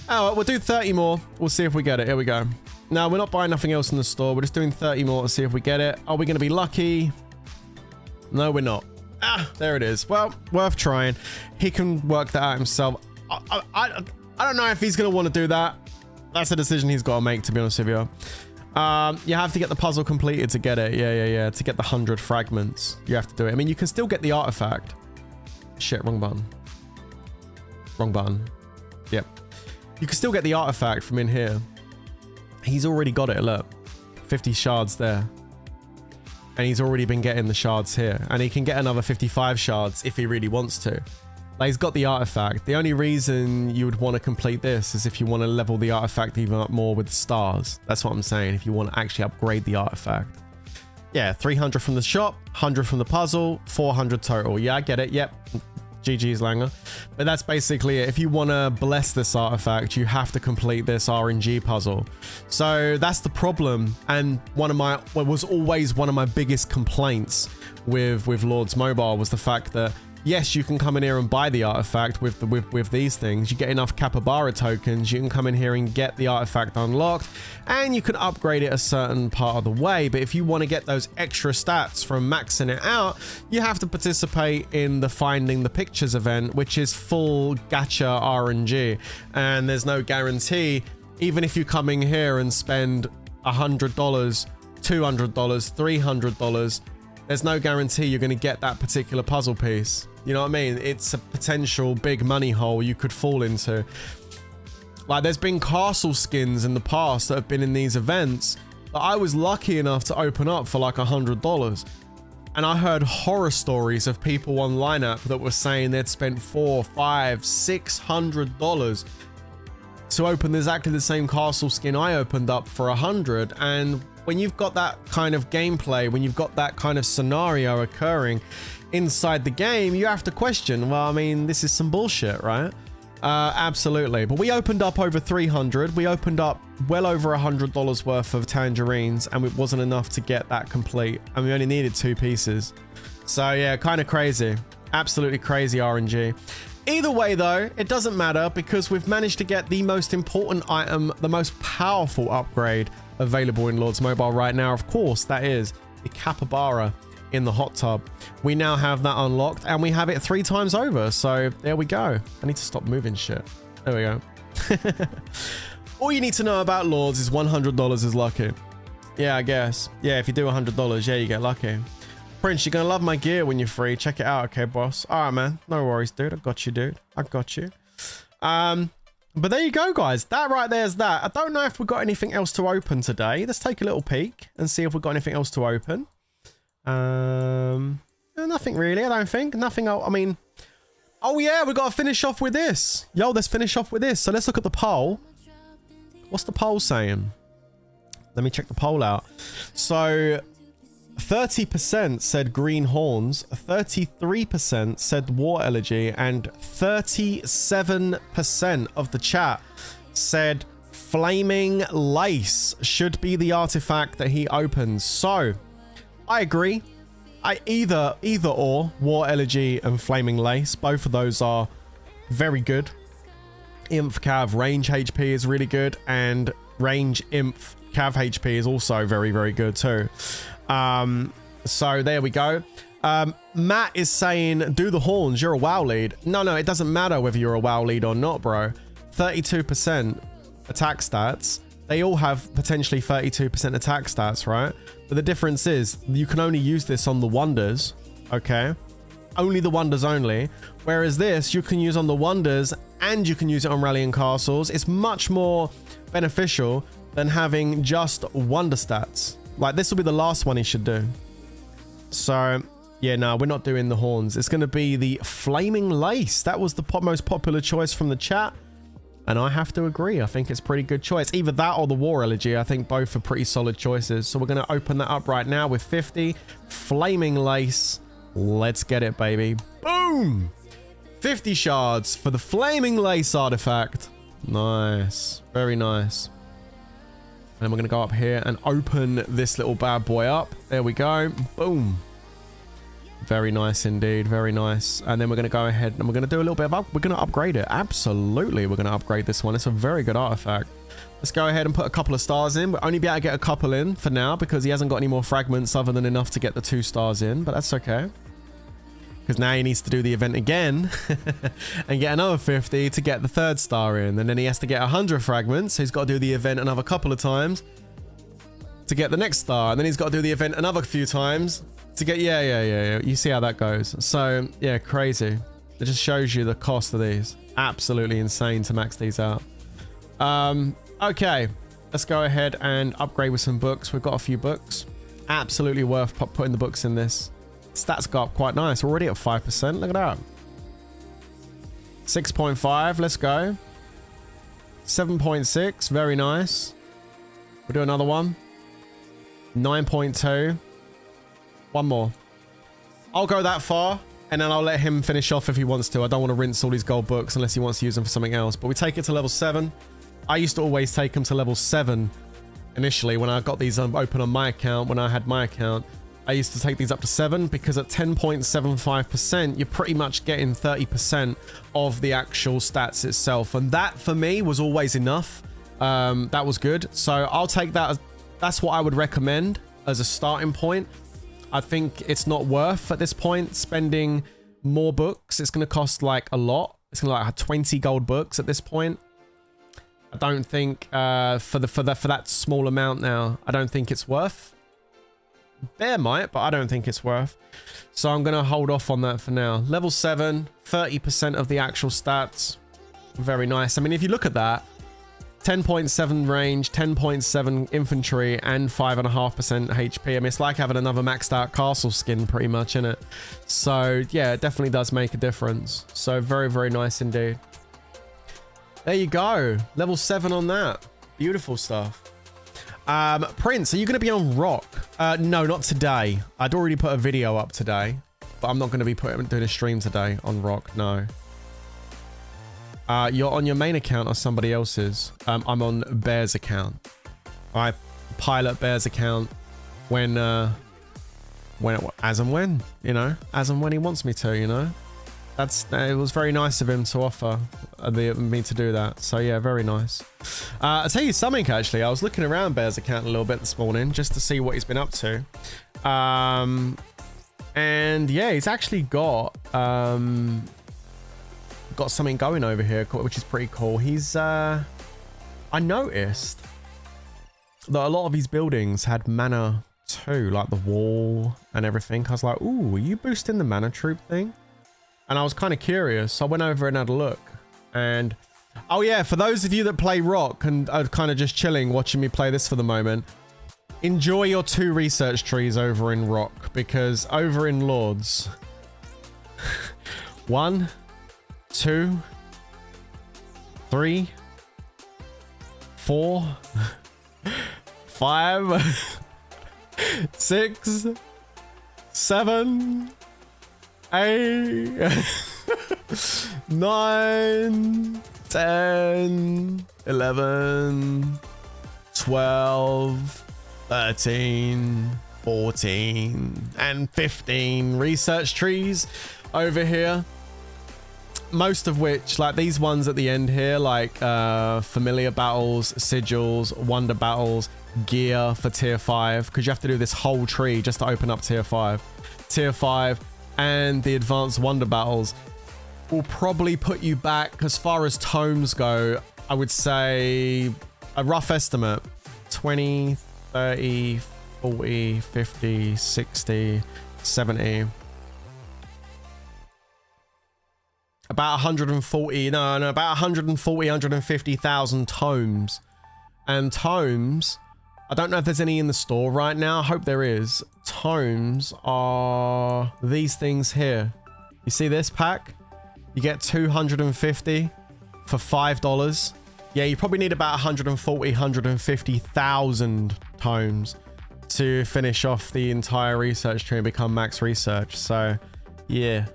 oh, we'll do 30 more. We'll see if we get it. Here we go. Now, we're not buying nothing else in the store. We're just doing 30 more to see if we get it. Are we going to be lucky? No, we're not. Ah, there it is. Well, worth trying. He can work that out himself. I don't know if he's going to want to do that. That's a decision he's got to make, to be honest with you. You have to get the puzzle completed to get it. Yeah. To get the 100 fragments, you have to do it. I mean, you can still get the artifact. Shit, wrong button. Wrong button. Yep. You can still get the artifact from in here. He's already got it, look. 50 shards there. And he's already been getting the shards here. And he can get another 55 shards if he really wants to. Like, he's got the artifact. The only reason you would want to complete this is if you want to level the artifact even up more with the stars. That's what I'm saying, if you want to actually upgrade the artifact. Yeah, 300 from the shop, 100 from the puzzle, 400 total. Yeah, I get it. Yep. GG's Langer. But that's basically it. If you want to bless this artifact, you have to complete this RNG puzzle. So that's the problem. And what was always one of my biggest complaints with Lords Mobile was the fact that, yes, you can come in here and buy the artifact with these things. You get enough capybara tokens, you can come in here and get the artifact unlocked, and you can upgrade it a certain part of the way. But if you want to get those extra stats from maxing it out, you have to participate in the Finding the Pictures event, which is full gacha RNG. And there's no guarantee, even if you come in here and spend $100, $200, $300, there's no guarantee you're going to get that particular puzzle piece. You know what I mean? It's a potential big money hole you could fall into. Like, there's been castle skins in the past that have been in these events that I was lucky enough to open up for like $100. And I heard horror stories of people on lineup that were saying they'd spent $400, $500, $600 to open exactly the same castle skin I opened up for $100. And when you've got that kind of gameplay, when you've got that kind of scenario occurring inside the game, you have to question, well, I mean, this is some bullshit, right? Absolutely. But we opened up over 300. We opened up well over $100 worth of tangerines, and it wasn't enough to get that complete. And we only needed 2 pieces. So yeah, kind of crazy. Absolutely crazy RNG. Either way, though, it doesn't matter because we've managed to get the most important item, the most powerful upgrade available in Lords Mobile right now. Of course, that is the capybara in the hot tub. We now have that unlocked, and we have it 3 times over. So there we go. I need to stop moving shit. There we go. All you need to know about Lords is $100 is lucky. Yeah, I guess. Yeah, if you do $100, yeah, you get lucky. Prince, you're gonna love my gear when you're free. Check it out, okay, boss? All right, man. No worries, dude. I got you, dude. I got you. But there you go, guys. That right there is that. I don't know if we've got anything else to open today. Let's take a little peek and see if we've got anything else to open. Nothing really, I don't think. Nothing, I mean... Oh, yeah, we've got to finish off with this. Yo, let's finish off with this. So let's look at the poll. What's the poll saying? Let me check the poll out. So 30% said green horns, 33% said war elegy, and 37% of the chat said flaming lace should be the artifact that he opens. So I agree. Either or, war elegy and flaming lace, both of those are very good. Imp Cav range HP is really good, and range Imp Cav HP is also very, very good too. So there we go. Matt is saying, do the horns, you're a WoW lead. No, it doesn't matter whether you're a WoW lead or not, bro. 32% attack stats. They all have potentially 32% attack stats, right? But the difference is you can only use this on the wonders, okay? Only the wonders only. Whereas this, you can use on the wonders and you can use it on rallying castles. It's much more beneficial than having just wonder stats. Like, this will be the last one he should do. So, yeah, no, we're not doing the horns. It's going to be the flaming lace. That was the most popular choice from the chat. And I have to agree. I think it's a pretty good choice. Either that or the war elegy. I think both are pretty solid choices. So we're going to open that up right now with 50. Flaming lace. Let's get it, baby. Boom! 50 shards for the flaming lace artifact. Nice. Very nice. And we're going to go up here and open this little bad boy up. There we go. Boom. Very nice indeed. Very nice. And then we're going to go ahead and we're going to do a little bit of we're going to upgrade it. Absolutely. We're going to upgrade this one. It's a very good artifact. Let's go ahead and put a couple of stars in. We'll only be able to get a couple in for now because he hasn't got any more fragments other than enough to get the 2 stars in. But that's okay. Because now he needs to do the event again and get another 50 to get the 3rd star in. And then he has to get 100 fragments. So he's got to do the event another couple of times to get the next star. And then he's got to do the event another few times to get... Yeah. You see how that goes. So, yeah, crazy. It just shows you the cost of these. Absolutely insane to max these out. Okay. Let's go ahead and upgrade with some books. We've got a few books. Absolutely worth putting the books in this. Stats go up quite nice. We're already at 5%. Look at that. 6.5. Let's go. 7.6. Very nice. We'll do another one. 9.2. One more. I'll go that far, and then I'll let him finish off if he wants to. I don't want to rinse all these gold books unless he wants to use them for something else. But we take it to level 7. I used to always take them to level 7 initially when I got these open on my account, when I had my account. I used to take these up to 7 because at 10.75%, you're pretty much getting 30% of the actual stats itself. And that, for me, was always enough. That was good. So I'll take that as... That's what I would recommend as a starting point. I think it's not worth, at this point, spending more books. It's going to cost, like, a lot. It's going to like 20 gold books at this point. I don't think, for that small amount now, I don't think it's worth. Bear might, but I don't think it's worth. So I'm going to hold off on that for now. Level 7, 30% of the actual stats. Very nice. I mean, if you look at that, 10.7 range, 10.7 infantry, and 5.5% HP. I mean, it's like having another maxed out castle skin pretty much, isn't it? So, yeah, it definitely does make a difference. So, very, very nice indeed. There you go. Level 7 on that. Beautiful stuff. Prince, are you going to be on Rock? No, not today. I'd already put a video up today, but I'm not going to be doing a stream today on Rock. No. You're on your main account or somebody else's? I'm on Bear's account. I pilot Bear's account when as and when, you know, as and when he wants me to, you know. It was very nice of him to offer me to do that. So yeah, very nice. I'll tell you something actually. I was looking around Bear's account a little bit this morning just to see what he's been up to. And yeah, he's actually got got something going over here, which is pretty cool. He's, I noticed that a lot of these buildings had mana too, like the wall and everything. I was like, ooh, are you boosting the mana troop thing? And I was kind of curious. So I went over and had a look. And, oh yeah, for those of you that play Rock and are kind of just chilling, watching me play this for the moment, enjoy your 2 research trees over in Rock, because over in Lords, 1, 2, 3, 4, 5, 6, 7, 8, 9, 10, 11, 12, 13, 14, and 15 research trees over here. Most of which, like these ones at the end here, like familiar battles, sigils, wonder battles, gear for tier 5, because you have to do this whole tree just to open up tier 5. Tier 5 and the advanced wonder battles will probably put you back, as far as tomes go, I would say a rough estimate, 20, 30, 40, 50, 60, 70. About 140, about 140, 150,000 tomes. And tomes, I don't know if there's any in the store right now. I hope there is. Tomes are these things here. You see this pack? You get 250 for $5. Yeah, you probably need about 140, 150,000 tomes to finish off the entire research tree and become max research. So, yeah.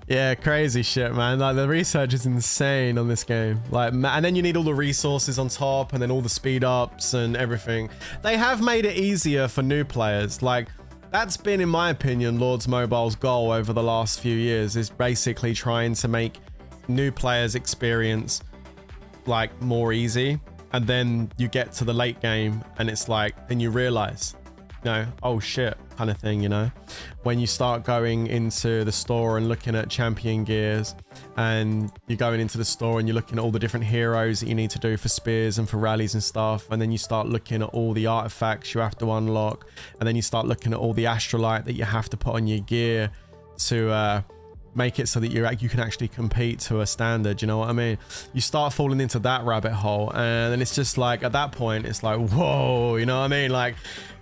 Yeah, crazy shit, man. Like, the research is insane on this game. Like, and then you need all the resources on top, and then all the speed ups and everything. They have made it easier for new players. Like, that's been, in my opinion, Lords Mobile's goal over the last few years, is basically trying to make new players' experience like more easy. And then you get to the late game and it's like, then you realize, you know, oh shit, kind of thing, you know, when you start going into the store and looking at champion gears, and you're going into the store and you're looking at all the different heroes that you need to do for spears and for rallies and stuff, and then you start looking at all the artifacts you have to unlock, and then you start looking at all the astrolite that you have to put on your gear to make it so that you can actually compete to a standard, you know what I mean? You start falling into that rabbit hole, and then it's just like, at that point it's like, whoa, you know what I mean? Like,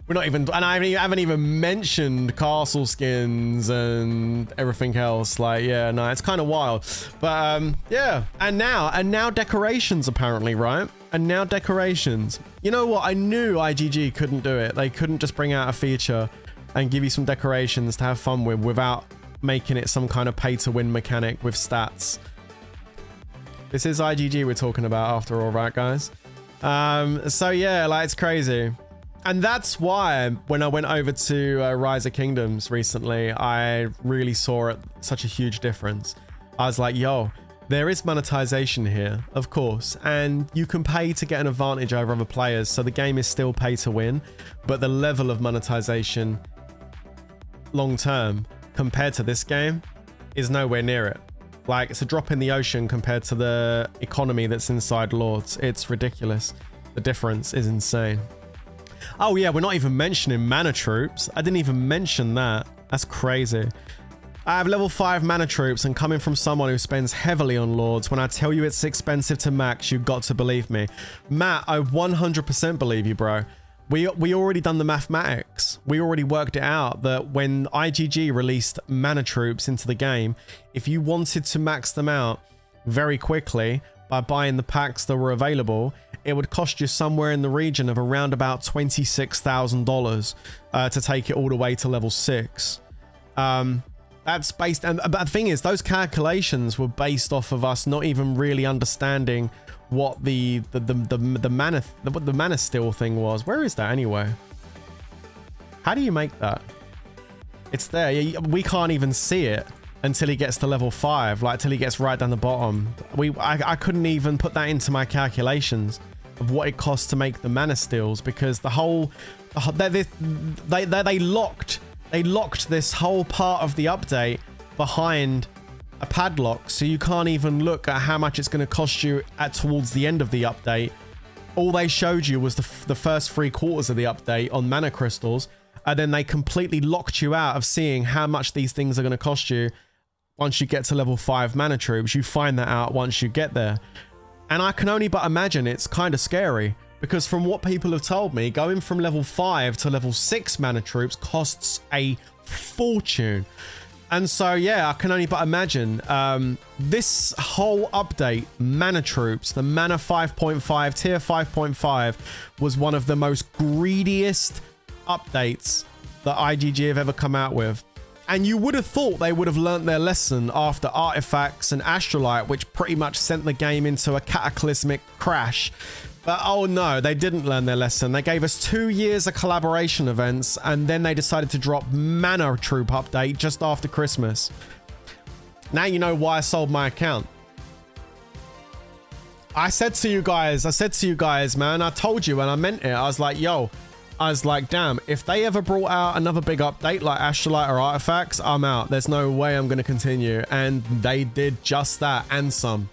we're not even, and I haven't even mentioned castle skins and everything else. Like, yeah, no, it's kind of wild. But yeah, and now decorations, apparently, right? And now decorations. You know what? I knew IGG couldn't do it. They couldn't just bring out a feature and give you some decorations to have fun with without making it some kind of pay to win mechanic with stats. This is IGG we're talking about after all, right, guys? So yeah, like, it's crazy. And that's why when I went over to Rise of Kingdoms recently, I really saw such a huge difference. I was like, yo, there is monetization here, of course, and you can pay to get an advantage over other players, so the game is still pay to win, but the level of monetization long term compared to this game is nowhere near it. Like, it's a drop in the ocean compared to the economy that's inside Lords. It's ridiculous. The difference is insane. Oh yeah, we're not even mentioning mana troops. I didn't even mention that. That's crazy. I have level 5 mana troops, and coming from someone who spends heavily on Lords, when I tell you it's expensive to max, you've got to believe me. Matt, I 100% believe you, bro. We already done the mathematics. We already worked it out that when IGG released mana troops into the game, if you wanted to max them out very quickly by buying the packs that were available, it would cost you somewhere in the region of around about $26,000 to take it all the way to level 6. That's based, and but the thing is, those calculations were based off of us not even really understanding what the mana steal thing was. Where is that anyway? How do you make that? It's there. We can't even see it until he gets to level 5, like till he gets right down the bottom. I couldn't even put that into my calculations of what it costs to make the mana steals, because they locked this whole part of the update behind a padlock, so you can't even look at how much it's going to cost you towards the end of the update. All they showed you was the first 3/4 of the update on mana crystals, and then they completely locked you out of seeing how much these things are going to cost you once you get to level 5 mana troops. You find that out once you get there. And I can only but imagine it's kind of scary, because from what people have told me, going from level 5 to level 6 mana troops costs a fortune. And so, yeah, I can only but imagine this whole update, mana troops, the mana 5.5, tier 5.5, was one of the most greediest updates that IGG have ever come out with. And you would have thought they would have learnt their lesson after Artifacts and Astrolite, which pretty much sent the game into a cataclysmic crash. But oh no, they didn't learn their lesson. They gave us 2 years of collaboration events, and then they decided to drop Mana Troop update just after Christmas. Now you know why I sold my account. I said to you guys, man, I told you and I meant it. I was like, yo, damn, if they ever brought out another big update like Astrolite or Artifacts, I'm out. There's no way I'm going to continue. And they did just that and some.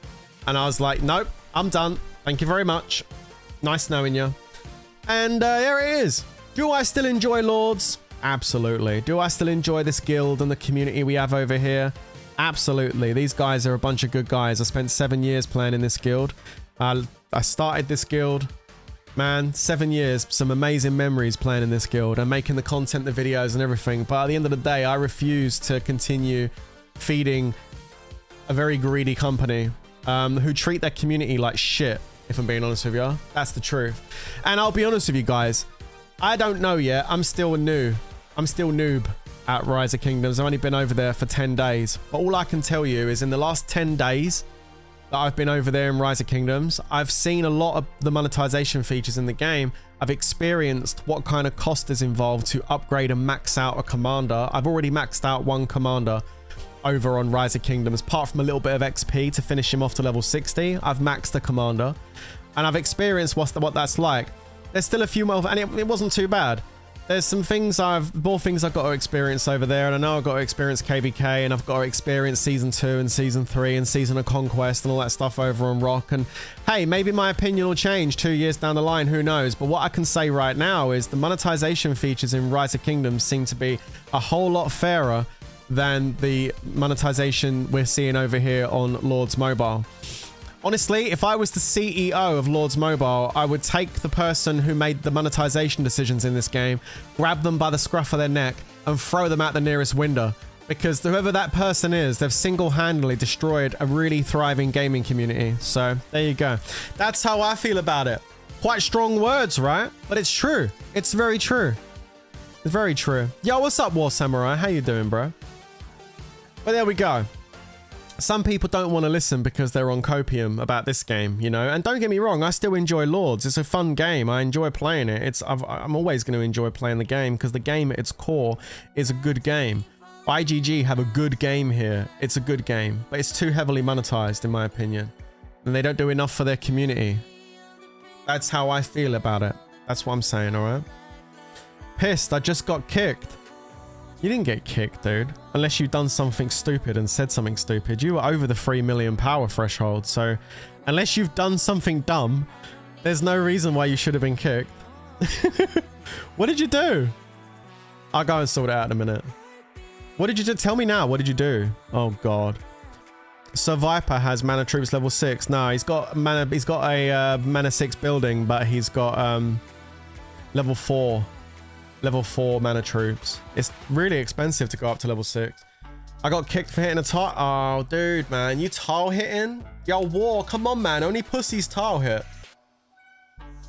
And I was like, nope, I'm done. Thank you very much. Nice knowing you. And there it is. Do I still enjoy Lords? Absolutely. Do I still enjoy this guild and the community we have over here? Absolutely. These guys are a bunch of good guys. I spent 7 years playing in this guild. I started this guild. Man, 7 years, some amazing memories playing in this guild and making the content, the videos and everything. But at the end of the day, I refuse to continue feeding a very greedy company who treat their community like shit, if I'm being honest with you. That's the truth. And I'll be honest with you guys, I don't know yet. I'm still noob at Rise of Kingdoms. I've only been over there for 10 days. But all I can tell you is in the last 10 days that I've been over there in Rise of Kingdoms, I've seen a lot of the monetization features in the game. I've experienced what kind of cost is involved to upgrade and max out a commander. I've already maxed out one commander over on Rise of Kingdoms, apart from a little bit of XP to finish him off to level 60. I've maxed the commander and I've experienced what that's like. There's still a few more, and it wasn't too bad. There's some things more things I've got to experience over there, and I know I've got to experience KVK, and I've got to experience Season 2 and Season 3 and Season of Conquest and all that stuff over on Rock. And hey, maybe my opinion will change 2 years down the line, who knows? But what I can say right now is the monetization features in Rise of Kingdoms seem to be a whole lot fairer than the monetization we're seeing over here on Lords Mobile. Honestly, if I was the CEO of Lords Mobile, I would take the person who made the monetization decisions in this game, grab them by the scruff of their neck, and throw them out the nearest window. Because whoever that person is, they've single-handedly destroyed a really thriving gaming community. So, there you go. That's how I feel about it. Quite strong words, right? But it's true. It's very true. It's very true. Yo, what's up, War Samurai? How you doing, bro? But there we go. Some people don't want to listen because they're on copium about this game, you know. And don't get me wrong, I still enjoy Lords. It's a fun game. I enjoy playing it. I'm always going to enjoy playing the game because the game at its core is a good game. IGG have a good game here. It's a good game, but it's too heavily monetized in my opinion. And they don't do enough for their community. That's how I feel about it. That's what I'm saying, alright? Pissed, I just got kicked. You didn't get kicked, dude. Unless you've done something stupid and said something stupid. You were over the 3 million power threshold, so unless you've done something dumb, there's no reason why you should have been kicked. What did you do? I'll go and sort it out in a minute. What did you do? Tell me now. What did you do? Oh, God. So Viper has mana troops level 6. No, he's got a mana 6 building, but he's got level 4 mana troops. It's really expensive to go up to level 6. I got kicked for hitting a tile. Oh, dude, man. You tile hitting? Yo, War, come on, man. Only pussies tile hit.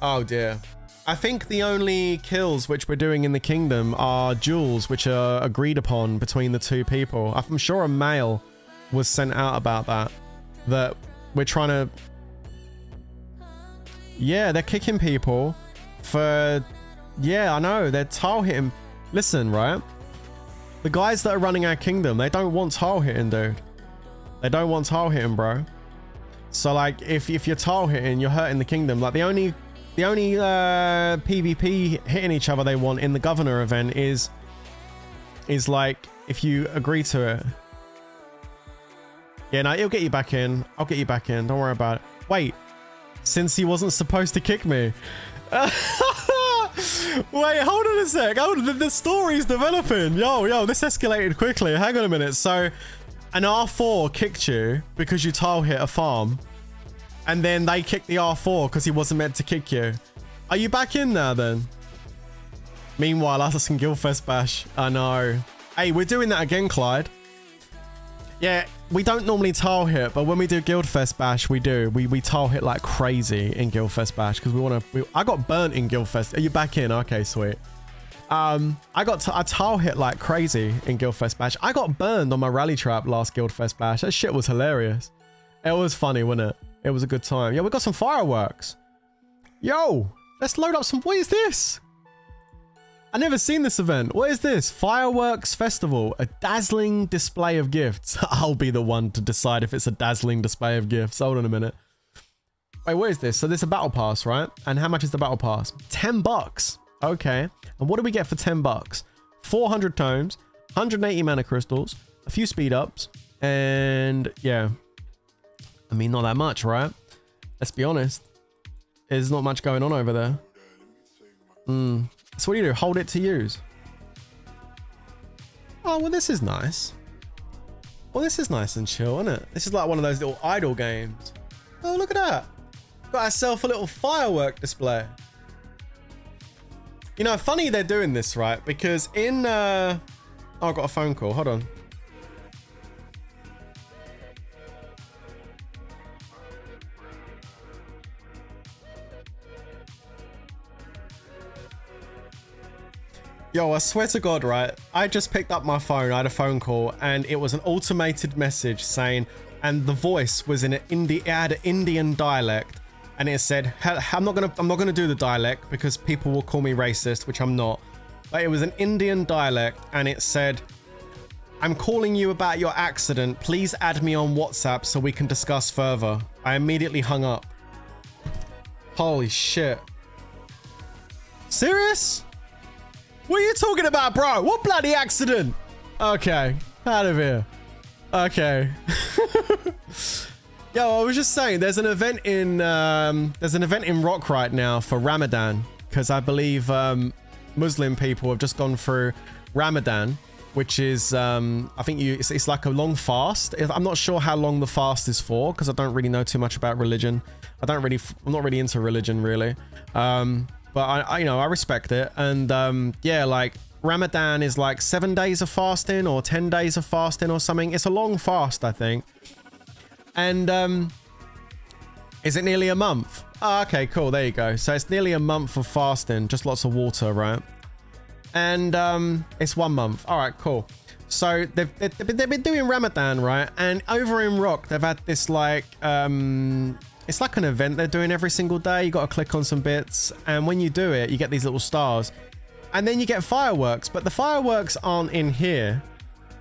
Oh, dear. I think the only kills which we're doing in the kingdom are duels, which are agreed upon between the two people. I'm sure a mail was sent out about that we're trying to... Yeah, they're kicking people for... Yeah, I know. They're tile hitting. Listen, right? The guys that are running our kingdom, they don't want tile hitting, dude. They don't want tile hitting, bro. So, like, if you're tile hitting, you're hurting the kingdom. Like, the only PvP hitting each other they want in the governor event is like, if you agree to it. Yeah, no, he'll get you back in. I'll get you back in. Don't worry about it. Wait, since he wasn't supposed to kick me. Wait, hold on a sec. The story's developing. Yo, this escalated quickly. Hang on a minute. So, an R4 kicked you because you tile hit a farm. And then they kicked the R4 because he wasn't meant to kick you. Are you back in now then? Meanwhile, us in Guildfest Bash. I know. Hey, we're doing that again, Clyde. Yeah, we don't normally tile hit, but when we do Guildfest Bash, we do. We tile hit like crazy in Guildfest Bash because we want to. I got burnt in Guildfest. Are you back in? Okay, sweet. I tile hit like crazy in Guildfest Bash. I got burned on my rally trap last Guildfest Bash. That shit was hilarious. It was funny, wasn't it? It was a good time. Yeah, we got some fireworks. Yo, let's load up some. What is this? I never seen this event. What is this? Fireworks Festival. A dazzling display of gifts. I'll be the one to decide if it's a dazzling display of gifts. Hold on a minute. Wait, what is this? So this is a battle pass, right? And how much is the battle pass? 10 bucks. Okay. And what do we get for 10 bucks? 400 tomes, 180 mana crystals, a few speed ups, and yeah. I mean, not that much, right? Let's be honest. There's not much going on over there. So what do you do? Hold it to use. Oh, well, this is nice. Well, this is nice and chill, isn't it? This is like one of those little idle games. Oh, look at that. Got ourselves a little firework display. You know, funny they're doing this, right? Because in... Oh, I got a phone call. Hold on. Yo, I swear to God, right? I just picked up my phone. I had a phone call and it was an automated message saying, and the voice was in it had an Indian dialect, and it said, I'm not gonna do the dialect because people will call me racist, which I'm not. But it was an Indian dialect and it said, I'm calling you about your accident. Please add me on WhatsApp so we can discuss further. I immediately hung up. Holy shit. Serious? What are you talking about, bro? What bloody accident? Okay, out of here. Okay. Yo, I was just saying, there's an event in Rock right now for Ramadan, because I believe Muslim people have just gone through Ramadan, which is I think it's like a long fast. I'm not sure how long the fast is for because I don't really know too much about religion. I'm not really into religion really. But I respect it. And yeah, like Ramadan is like 7 days of fasting or 10 days of fasting or something. It's a long fast, I think. And is it nearly a month? Oh, okay, cool. There you go. So it's nearly a month of fasting, just lots of water, right? And it's 1 month. All right, cool. So they've been doing Ramadan, right? And over in Rock, they've had this like it's like an event they're doing every single day. You got to click on some bits, and when you do it, you get these little stars, and then you get fireworks. But the fireworks aren't in here.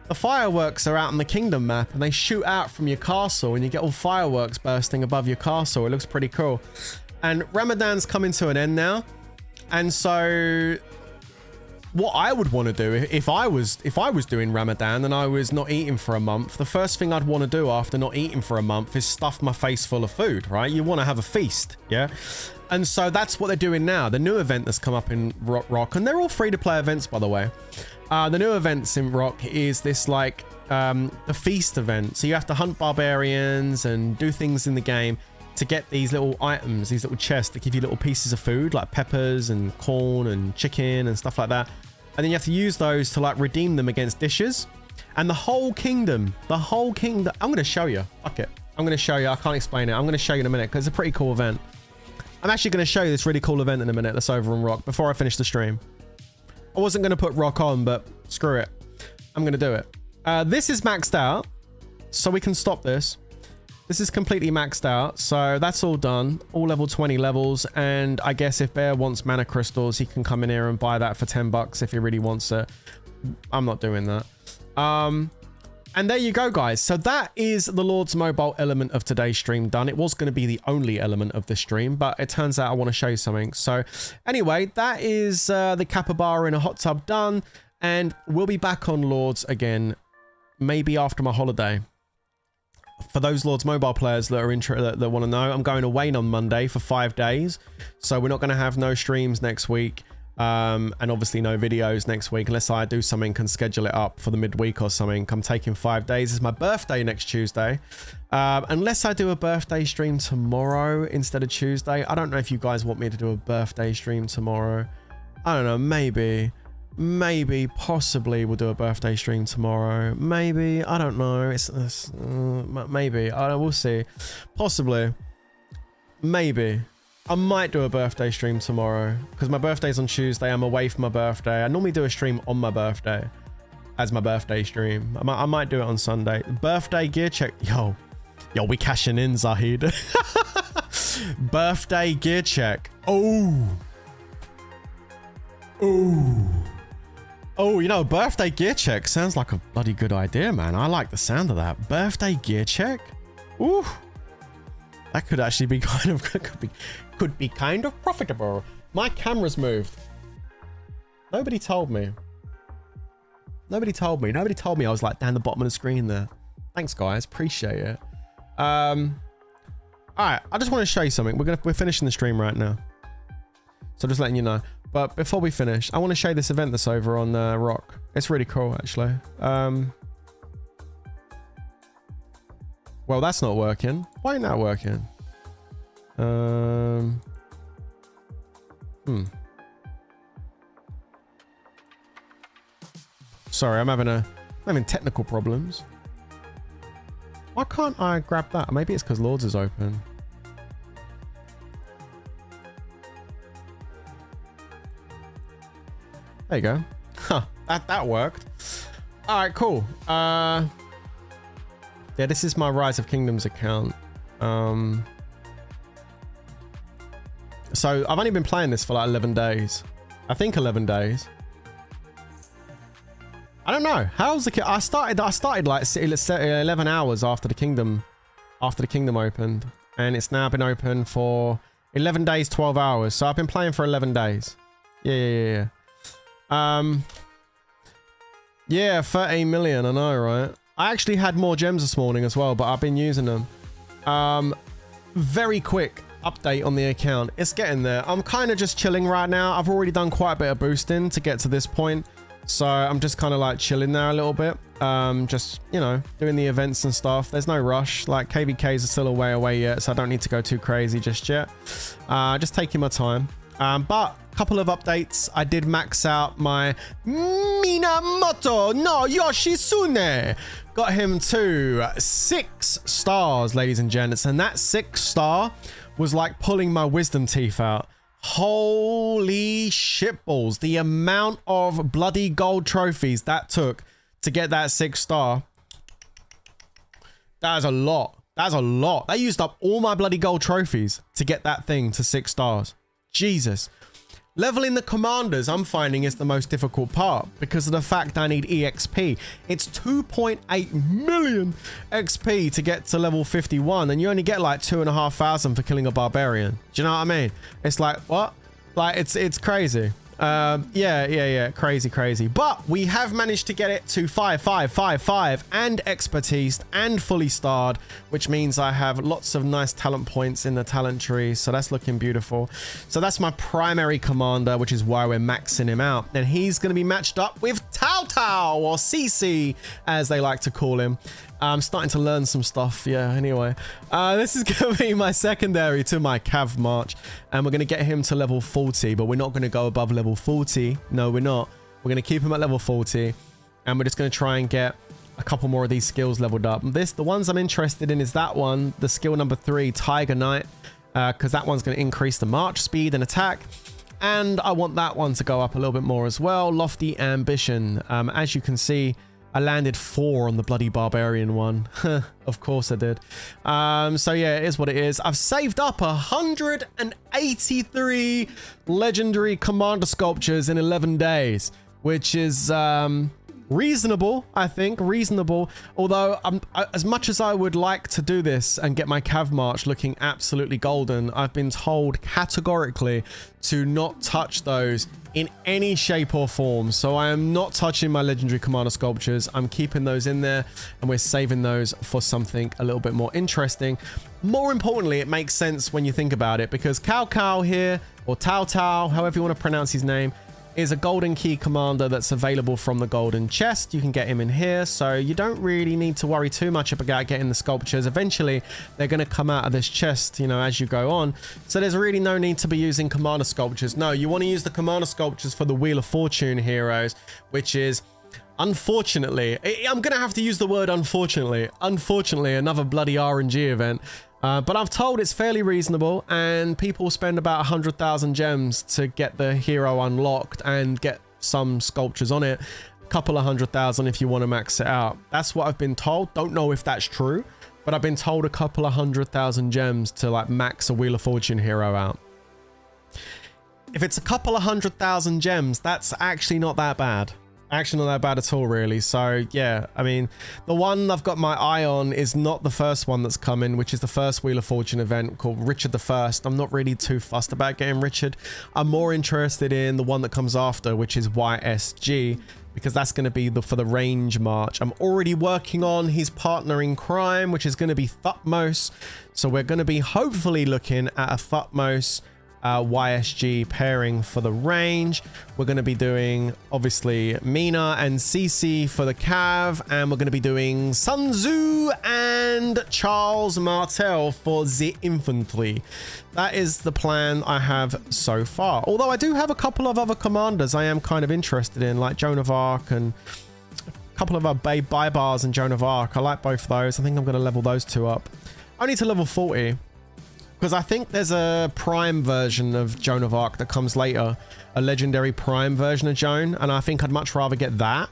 The fireworks are out on the kingdom map, and they shoot out from your castle, and you get all fireworks bursting above your castle. It looks pretty cool. And Ramadan's coming to an end now, and so what I would want to do if I was doing Ramadan and I was not eating for a month, the first thing I'd want to do after not eating for a month is stuff my face full of food, right? You want to have a feast, yeah? And so that's what they're doing now. The new event that's come up in Rock, and they're all free-to-play events, by the way. The new events in Rock is this like the feast event. So you have to hunt barbarians and do things in the game to get these little items, these little chests that give you little pieces of food like peppers and corn and chicken and stuff like that. And then you have to use those to like redeem them against dishes. And the whole kingdom, I'm going to show you. Fuck it. I'm going to show you. I can't explain it. I'm going to show you in a minute because it's a pretty cool event. I'm actually going to show you this really cool event in a minute that's over in Rock before I finish the stream. I wasn't going to put Rock on, but screw it. I'm going to do it. This is maxed out, so we can stop this. This is completely maxed out, so that's all done. All level 20 levels, and I guess if Bear wants mana crystals, he can come in here and buy that for 10 bucks if he really wants it. I'm not doing that. And there you go, guys. So that is the Lord's Mobile element of today's stream done. It was going to be the only element of the stream, but it turns out I want to show you something. So anyway, that is the Capybara in a hot tub done, and we'll be back on Lords again, maybe after my holiday. for those Lords Mobile players that are interested, that want to know, I'm going away on Monday for 5 days. So we're not going to have no streams next week. And obviously no videos next week unless I do something and schedule it up for the midweek or something. I'm taking 5 days. It's my birthday next Tuesday. Unless I do a birthday stream tomorrow instead of Tuesday. I don't know if you guys want me to do a birthday stream tomorrow. I don't know. Maybe, possibly we'll do a birthday stream tomorrow. Maybe, I don't know. Maybe. We'll see. Possibly. Maybe. I might do a birthday stream tomorrow because my birthday's on Tuesday. I'm away for my birthday. I normally do a stream on my birthday as my birthday stream. I might do it on Sunday. Birthday gear check. Yo, we cashing in, Zahid. Birthday gear check. Oh, you know, birthday gear check sounds like a bloody good idea, man. I like the sound of that. Birthday gear check. Ooh. That could actually be kind of could be kind of profitable. My camera's moved. Nobody told me. Nobody told me I was like down the bottom of the screen there. Thanks, guys. Appreciate it. All right. I just want to show you something. We're finishing the stream right now. So just letting you know. But before we finish, I want to show you this event that's over on Rock. It's really cool, actually. Well, that's not working. Why ain't that working? Sorry, I'm having technical problems. Why can't I grab that? Maybe it's because Lords is open. There you go. Huh, that worked. All right, cool. Yeah, this is my Rise of Kingdoms account. So I've only been playing this for like 11 days. I think 11 days. I don't know. How's the I started like 11 hours after the kingdom opened, and it's now been open for 11 days, 12 hours. So I've been playing for 11 days. Yeah. Yeah, 13 million. I know, right? I actually had more gems this morning as well, but I've been using them. Very quick update on the account. It's getting there. I'm kind of just chilling right now. I've already done quite a bit of boosting to get to this point. So I'm just kind of like chilling there a little bit. Just, you know, doing the events and stuff. There's no rush. Like KVKs are still a way away yet, so I don't need to go too crazy just yet. Just taking my time. But a couple of updates. I did max out my Minamoto no Yoshitsune. Got him to 6 stars, ladies and gents. And that 6 star was like pulling my wisdom teeth out. Holy shitballs. The amount of bloody gold trophies that took to get that 6 star. That is a lot. That's a lot. They used up all my bloody gold trophies to get that thing to 6 stars. Jesus. Leveling the commanders, I'm finding, is the most difficult part because of the fact I need EXP. It's 2.8 million XP to get to level 51, and you only get like 2,500 for killing a barbarian. Do you know what I mean? It's like, what? Like, it's crazy. Yeah. Crazy. But we have managed to get it to 5 and expertise and fully starred, which means I have lots of nice talent points in the talent tree. So that's looking beautiful. So that's my primary commander, which is why we're maxing him out. And he's going to be matched up with Tao or CC, as they like to call him. I'm starting to learn some stuff. Yeah, anyway. This is going to be my secondary to my Cav March. And we're going to get him to level 40. But we're not going to go above level 40. No, we're not. We're going to keep him at level 40. And we're just going to try and get a couple more of these skills leveled up. The ones I'm interested in is that one. The skill number 3, Tiger Knight. Because that one's going to increase the march speed and attack. And I want that one to go up a little bit more as well. Lofty Ambition. As you can see, I landed 4 on the bloody barbarian one. Of course I did. So yeah, it is what it is. I've saved up 183 legendary commander sculptures in 11 days, which is reasonable, I think, reasonable. Although as much as I would like to do this and get my Cav March looking absolutely golden, I've been told categorically to not touch those in any shape or form. So I am not touching my legendary commander sculptures. I'm keeping those in there, and we're saving those for something a little bit more interesting. More importantly, it makes sense when you think about it, because Cao Cao here, or Tao Tao, however you want to pronounce his name, is a golden key commander that's available from the golden chest. You can get him in here, so you don't really need to worry too much about getting the sculptures. Eventually they're going to come out of this chest, you know, as you go on, so there's really no need to be using commander sculptures. No, you want to use the commander sculptures for the Wheel of Fortune heroes, which is, unfortunately, I'm gonna have to use the word unfortunately, another bloody RNG event. But I've told it's fairly reasonable, and people spend about 100,000 gems to get the hero unlocked and get some sculptures on it. A couple of 100,000 if you want to max it out. That's what I've been told. Don't know if that's true, but I've been told a couple of 100,000 gems to like max a Wheel of Fortune hero out. If it's a couple of 100,000 gems, that's actually not that bad. Actually not that bad at all, really. So yeah, I mean, the one I've got my eye on is not the first one that's coming, which is the first Wheel of Fortune event called Richard I. I'm not really too fussed about getting Richard. I'm more interested in the one that comes after, which is YSG, because that's going to be for the range march. I'm already working on his partner in crime, which is going to be Thutmose. So we're going to be hopefully looking at a Thutmose YSG pairing for the range. We're going to be doing obviously Mina and Cece for the Cav, and we're going to be doing Sun Tzu and Charles Martel for the infantry. That is the plan I have so far, although I do have a couple of other commanders I am kind of interested in, like Joan of Arc and a couple of our Baybars and Joan of Arc. I like both of those. I think I'm going to level those two up only to level 40. Because I think there's a prime version of Joan of Arc that comes later, a legendary prime version of Joan, and I think I'd much rather get that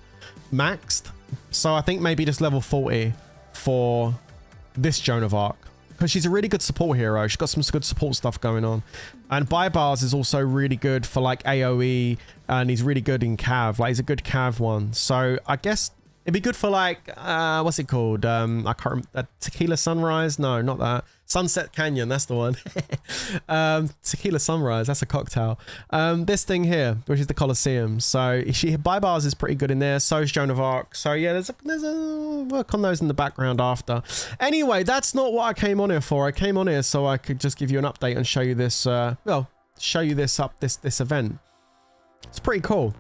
maxed. So I think maybe just level 40 for this Joan of Arc, because she's a really good support hero. She's got some good support stuff going on. And Baybars is also really good for like AoE, and he's really good in Cav. Like, he's a good Cav one. So I guess it'd be good for like, what's it called? I can't remember. Tequila Sunrise? No, not that. Sunset Canyon, that's the one. Tequila Sunrise, that's a cocktail. This thing here, which is the Colosseum. So Baybars is pretty good in there. So is Joan of Arc. So yeah, there's a work on those in the background after. Anyway, that's not what I came on here for. I came on here so I could just give you an update and show you this. Well, show you this event. It's pretty cool.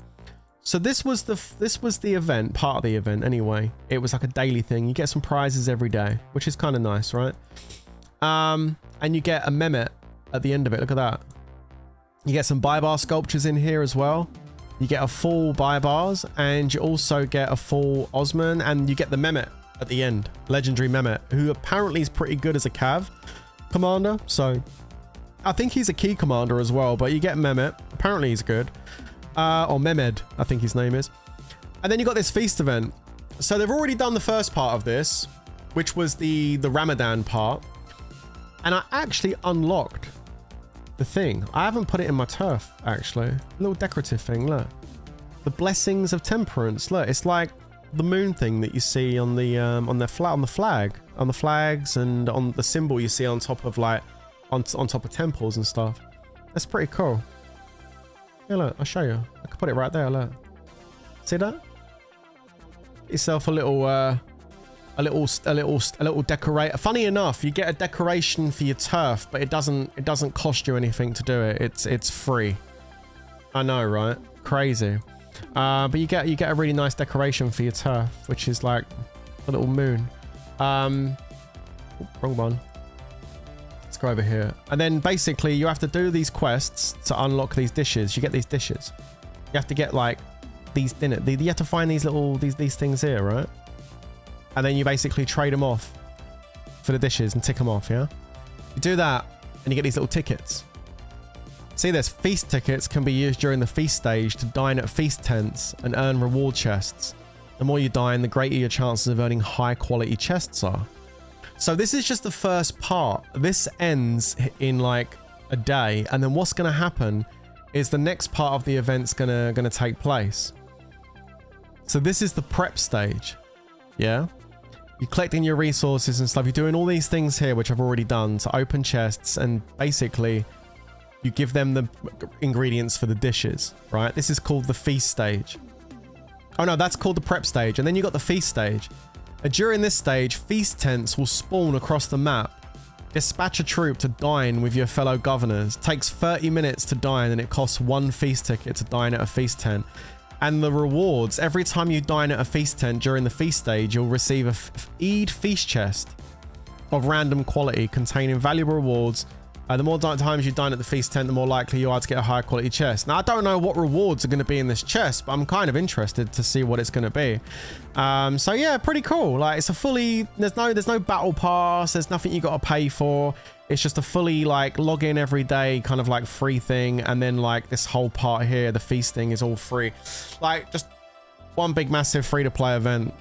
So this was the event, part of the event anyway. It was like a daily thing. You get some prizes every day, which is kind of nice, right? And you get a Mehmet at the end of it. Look at that. You get some Baybar sculptures in here as well. You get a full Baybars, and you also get a full Osman, and you get the Mehmet at the end. Legendary Mehmet, who apparently is pretty good as a Cav commander. So I think he's a key commander as well, but you get Mehmet. Apparently he's good. Or Mehmed, I think his name is. And then you got this feast event. So they've already done the first part of this, which was the Ramadan part. And I actually unlocked the thing. I haven't put it in my turf, actually. A little decorative thing, look. The Blessings of Temperance, look. It's like the moon thing that you see on the flags, and on the symbol you see on top of like on top of temples and stuff. That's pretty cool. Yeah, look, I'll show you. I can put it right there, look. See that? Get yourself a little decorate. Funny enough, you get a decoration for your turf, but it doesn't cost you anything to do it. It's free. I know, right? Crazy. But you get a really nice decoration for your turf, which is like a little moon. Wrong one. Let's go over here. And then basically you have to do these quests to unlock these dishes. You get these dishes. You have to get like these dinner. You have to find these little these things here, right? And then you basically trade them off for the dishes and tick them off, yeah? You do that and you get these little tickets. See this? Feast tickets can be used during the feast stage to dine at feast tents and earn reward chests. The more you dine, the greater your chances of earning high quality chests are. So this is just the first part. This ends in like a day, and then what's going to happen is the next part of the event's gonna take place. So this is the prep stage. Yeah. You're collecting your resources and stuff. You're doing all these things here, which I've already done, to open chests, and basically you give them the ingredients for the dishes, right? This is called the feast stage. Oh no, that's called the prep stage. And then you got the feast stage. And during this stage, feast tents will spawn across the map. Dispatch a troop to dine with your fellow governors. Takes 30 minutes to dine, and it costs 1 feast ticket to dine at a feast tent. And the rewards, every time you dine at a feast tent during the feast stage, you'll receive a Eid feast chest of random quality containing valuable rewards. The more times you dine at the feast tent, the more likely you are to get a higher quality chest. Now, I don't know what rewards are going to be in this chest, but I'm kind of interested to see what it's going to be. So yeah, pretty cool. Like, it's a fully, there's no battle pass. There's nothing you got to pay for. It's just a fully like log in every day kind of like free thing. And then like this whole part here, the feast thing, is all free. Like, just one big massive free to play event.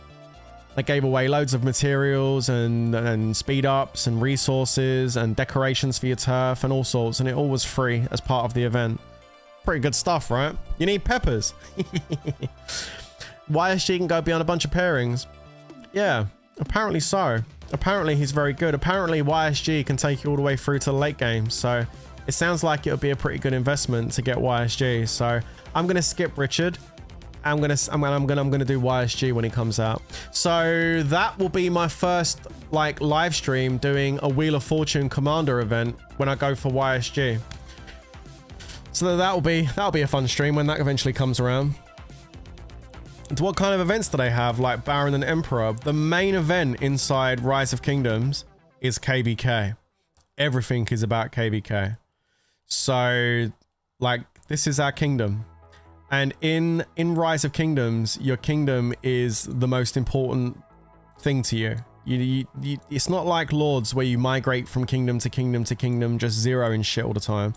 They gave away loads of materials and speed ups and resources and decorations for your turf and all sorts, and it all was free as part of the event. Pretty good stuff, right? You need peppers. YSG can go beyond a bunch of pairings. Yeah, apparently so. Apparently he's very good. Apparently YSG can take you all the way through to the late game, so it sounds like it would be a pretty good investment to get YSG. So I'm gonna skip Richard. I'm gonna do YSG when he comes out. So that will be my first like live stream doing a Wheel of Fortune Commander event when I go for YSG. So that'll be a fun stream when that eventually comes around. What kind of events do they have? Like Baron and Emperor. The main event inside Rise of Kingdoms is KVK. Everything is about KVK. So like, this is our kingdom. And in Rise of Kingdoms, your kingdom is the most important thing to you. It's not like Lords where you migrate from kingdom to kingdom to kingdom, just zeroing shit all the time.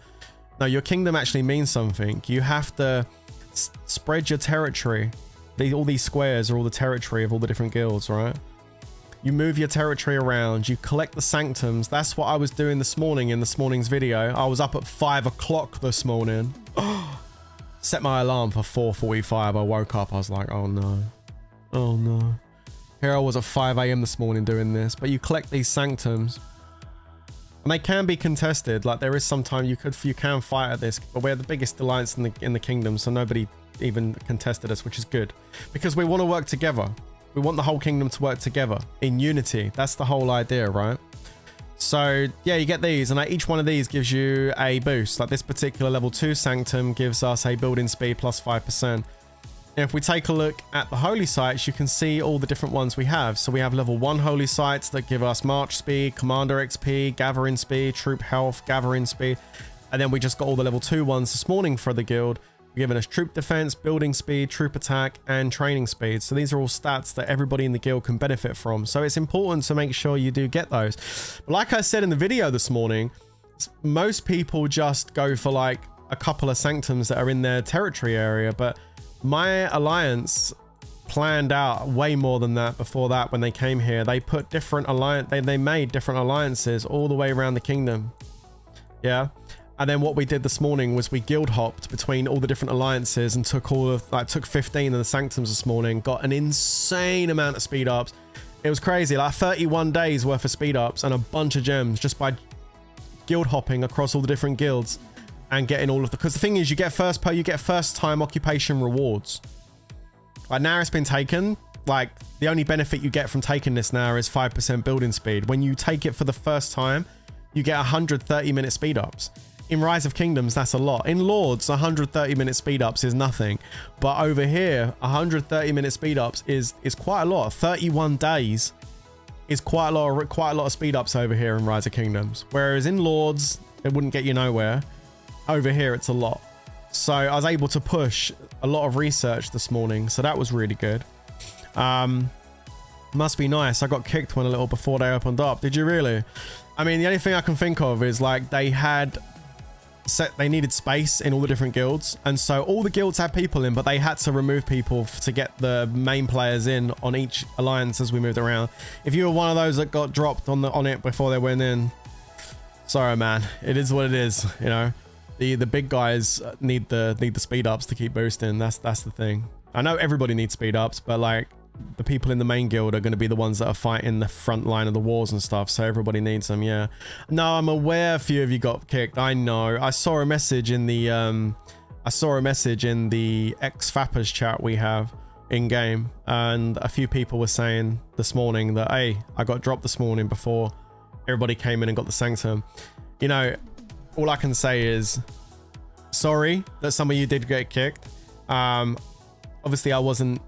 No, your kingdom actually means something. You have to spread your territory. All these squares are all the territory of all the different guilds, right? You move your territory around. You collect the sanctums. That's what I was doing this morning in this morning's video. I was up at 5 o'clock this morning. Set my alarm for 4:45. I woke up. I was like, oh no. Oh no. Here I was at 5 AM this morning doing this. But you collect these sanctums. And they can be contested. Like, there is some time you can fight at this. But we're the biggest alliance in the kingdom. So nobody even contested us, which is good. Because we want to work together. We want the whole kingdom to work together in unity. That's the whole idea, right? So yeah, you get these, and like each one of these gives you a boost. Like this particular level 2 sanctum gives us a building speed plus 5%. And if we take a look at the holy sites, you can see all the different ones we have. So we have level 1 holy sites that give us march speed, commander XP, gathering speed, troop health, gathering speed. And then we just got all the level 2 ones this morning for the guild, giving us troop defense, building speed, troop attack, and training speed. So these are all stats that everybody in the guild can benefit from. So it's important to make sure you do get those. But like I said in the video this morning, most people just go for like a couple of sanctums that are in their territory area. But my alliance planned out way more than that before that. When they came here, they put different they made different alliances all the way around the kingdom. Yeah. And then what we did this morning was we guild hopped between all the different alliances and took 15 of the sanctums this morning, got an insane amount of speed ups. It was crazy, like 31 days worth of speed ups and a bunch of gems just by guild hopping across all the different guilds and getting all of the, because the thing is you get first time occupation rewards. Like now it's been taken, like the only benefit you get from taking this now is 5% building speed. When you take it for the first time, you get 130-minute speed ups. In Rise of Kingdoms, that's a lot. In Lords, 130-minute speed ups is nothing. But over here, 130-minute speed ups is quite a lot. 31 days is quite a lot of speed ups over here in Rise of Kingdoms. Whereas in Lords, it wouldn't get you nowhere. Over here, it's a lot. So I was able to push a lot of research this morning. So that was really good. Must be nice. I got kicked one a little before they opened up. Did you really? I mean, the only thing I can think of is like they needed space in all the different guilds, and so all the guilds had people in, but they had to remove people to get the main players in on each alliance as we moved around. If you were one of those that got dropped on it before they went in, sorry man, it is what it is. You know, the big guys need the speed ups to keep boosting. That's the thing. I know everybody needs speed ups, but like the people in the main guild are going to be the ones that are fighting the front line of the wars and stuff. So everybody needs them. Yeah. No, I'm aware a few of you got kicked. I know. I saw a message in the ex-Fappers chat we have in game, and a few people were saying this morning that, hey, I got dropped this morning before everybody came in and got the sanctum. You know, all I can say is sorry that some of you did get kicked. Obviously I wasn't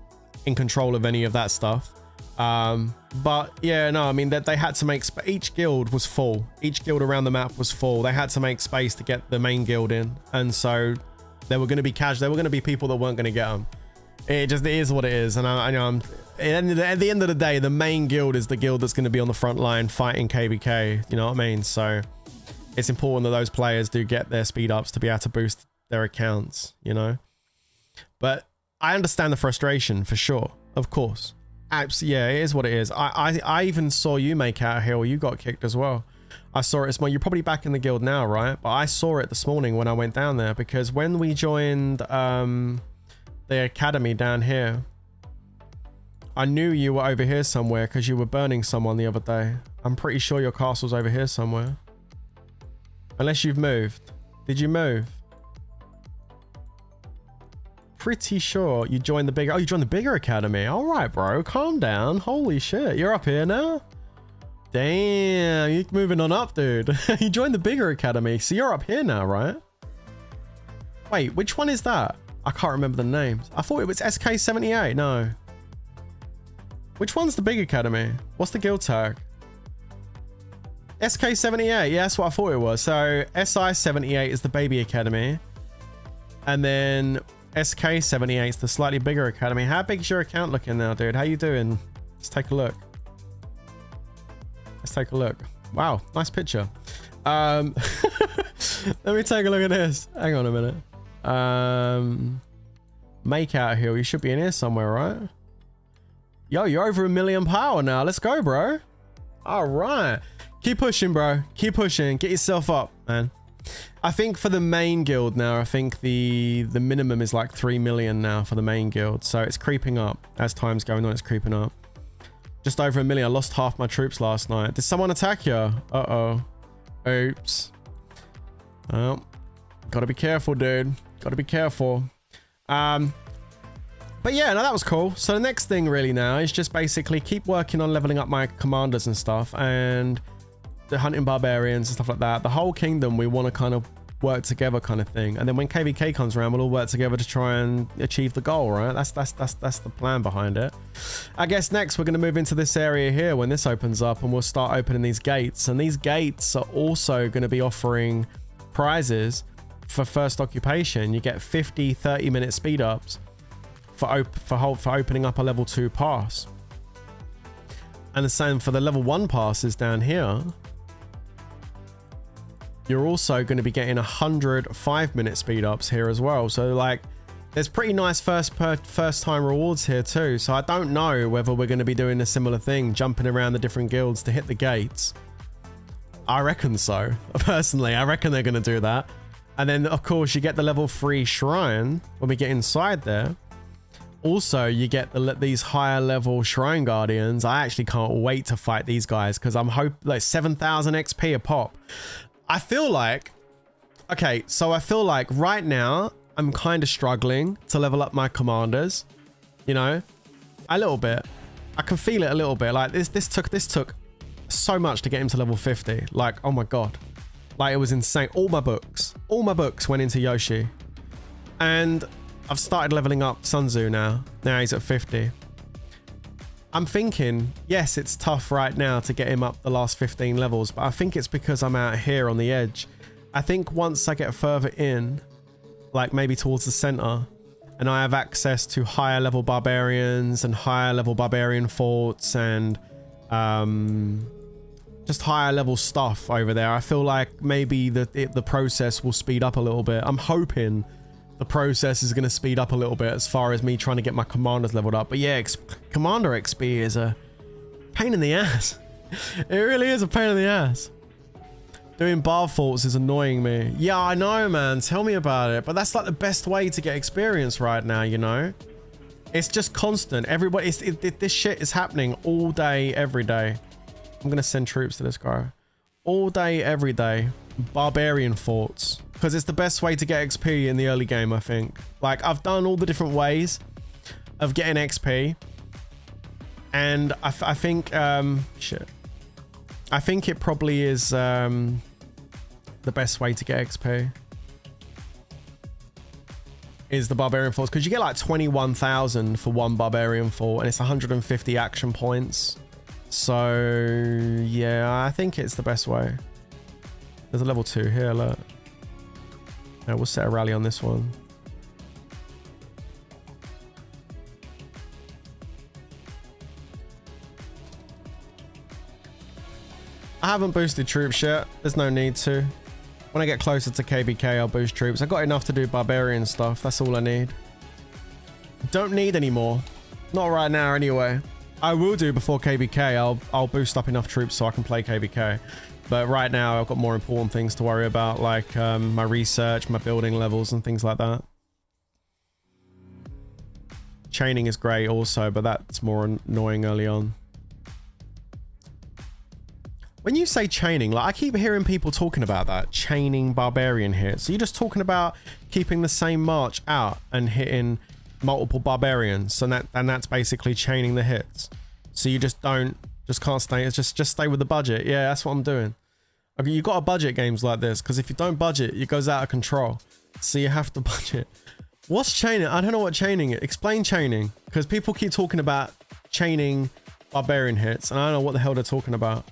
in control of any of that stuff, but yeah, no, I mean that they had to make each guild was full. Each guild around the map was full. They had to make space to get the main guild in, and so there were going to be there were going to be people that weren't going to get them. It is what it is. And I know at the end of the day, the main guild is the guild that's going to be on the front line fighting KVK. You know what I mean? So it's important that those players do get their speed ups to be able to boost their accounts, you know? But I understand the frustration for sure. Of course. Absolutely. Yeah, it is what it is. I even saw you make out here, or you got kicked as well. I saw it this morning. You're probably back in the guild now, right? But I saw it this morning when I went down there, because when we joined the academy down here, I knew you were over here somewhere because you were burning someone the other day. I'm pretty sure your castle's over here somewhere. Unless you've moved. Did you move? Pretty sure you joined the bigger... Oh, you joined the bigger academy. All right, bro. Calm down. Holy shit. You're up here now? Damn. You're moving on up, dude. You joined the bigger academy. So you're up here now, right? Wait, which one is that? I can't remember the names. I thought it was SK78. No. Which one's the big academy? What's the guild tag? SK78. Yeah, that's what I thought it was. So SI78 is the baby academy. And then SK78 is the slightly bigger academy. How big is your account looking now, dude? How you doing? Let's take a look. Let's take a look. Wow, nice picture. Let me take a look at this. Hang on a minute. Make out here. You should be in here somewhere, right? Yo, you're over 1 million power now. Let's go, bro. All right. Keep pushing, bro. Keep pushing. Get yourself up, man. I think for the main guild now, I think the minimum is like 3 million now for the main guild. So it's creeping up. As time's going on, it's creeping up. Just over 1 million. I lost half my troops last night. Did someone attack you? Uh-oh. Oops. Well, gotta be careful, dude. Gotta be careful. But yeah, no, that was cool. So the next thing really now is just basically keep working on leveling up my commanders and stuff, and the hunting barbarians and stuff like that. The whole kingdom, we want to kind of work together kind of thing. And then when KVK comes around, we'll all work together to try and achieve the goal, right? That's the plan behind it. I guess next we're going to move into this area here when this opens up, and we'll start opening these gates. And these gates are also going to be offering prizes for first occupation. You get 50 30-minute speed ups for opening up a level 2 pass. And the same for the level 1 passes down here. You're also going to be getting 100 5-minute speed ups here as well. So like there's pretty nice first time rewards here too. So I don't know whether we're going to be doing a similar thing, jumping around the different guilds to hit the gates. I reckon so. Personally, I reckon they're going to do that. And then of course you get the level 3 shrine when we get inside there. Also, you get these higher level shrine guardians. I actually can't wait to fight these guys because I'm like 7,000 XP a pop. I feel like, okay, so I feel like right now I'm kind of struggling to level up my commanders, you know, a little bit. I can feel it a little bit. Like this took so much to get him to level 50. Like, oh my God, like it was insane. All my books went into Yoshi, and I've started leveling up Sun Tzu now. Now he's at 50. I'm thinking, yes, it's tough right now to get him up the last 15 levels, but I think it's because I'm out here on the edge. I think once I get further in, like maybe towards the center, and I have access to higher level barbarians and higher level barbarian forts and just higher level stuff over there, I feel like maybe the process will speed up a little bit. I'm hoping the process is going to speed up a little bit as far as me trying to get my commanders leveled up. But yeah, commander XP is a pain in the ass. It really is a pain in the ass. Doing bar faults is annoying me. Yeah, I know, man. Tell me about it. But that's like the best way to get experience right now, you know? It's just constant. Everybody, this shit is happening all day, every day. I'm gonna send troops to this guy. All day, every day. Barbarian forts. Because it's the best way to get XP in the early game, I think. Like, I've done all the different ways of getting XP. And I think, shit. I think it probably is the best way to get XP. Is the Barbarian forts. Because you get like 21,000 for one Barbarian fort. And it's 150 action points. So, yeah, I think it's the best way. There's a level 2 here, look. Yeah, we'll set a rally on this one. I haven't boosted troops yet. There's no need to. When I get closer to KBK, I'll boost troops. I got enough to do barbarian stuff. That's all I need. Don't need any more. Not right now, anyway. I will do before KBK. I'll boost up enough troops so I can play KBK. But right now, I've got more important things to worry about, like my research, my building levels, and things like that. Chaining is great also, but that's more annoying early on. When you say chaining, like I keep hearing people talking about that, chaining barbarian hits. So you're just talking about keeping the same march out and hitting multiple barbarians, and that's basically chaining the hits. So you just can't stay. It's just stay with the budget. Yeah, that's what I'm doing. Okay, you got to budget games like this, because if you don't budget, it goes out of control. So you have to budget. What's chaining? I don't know what chaining is. Explain chaining, because people keep talking about chaining barbarian hits, and I don't know what the hell they're talking about.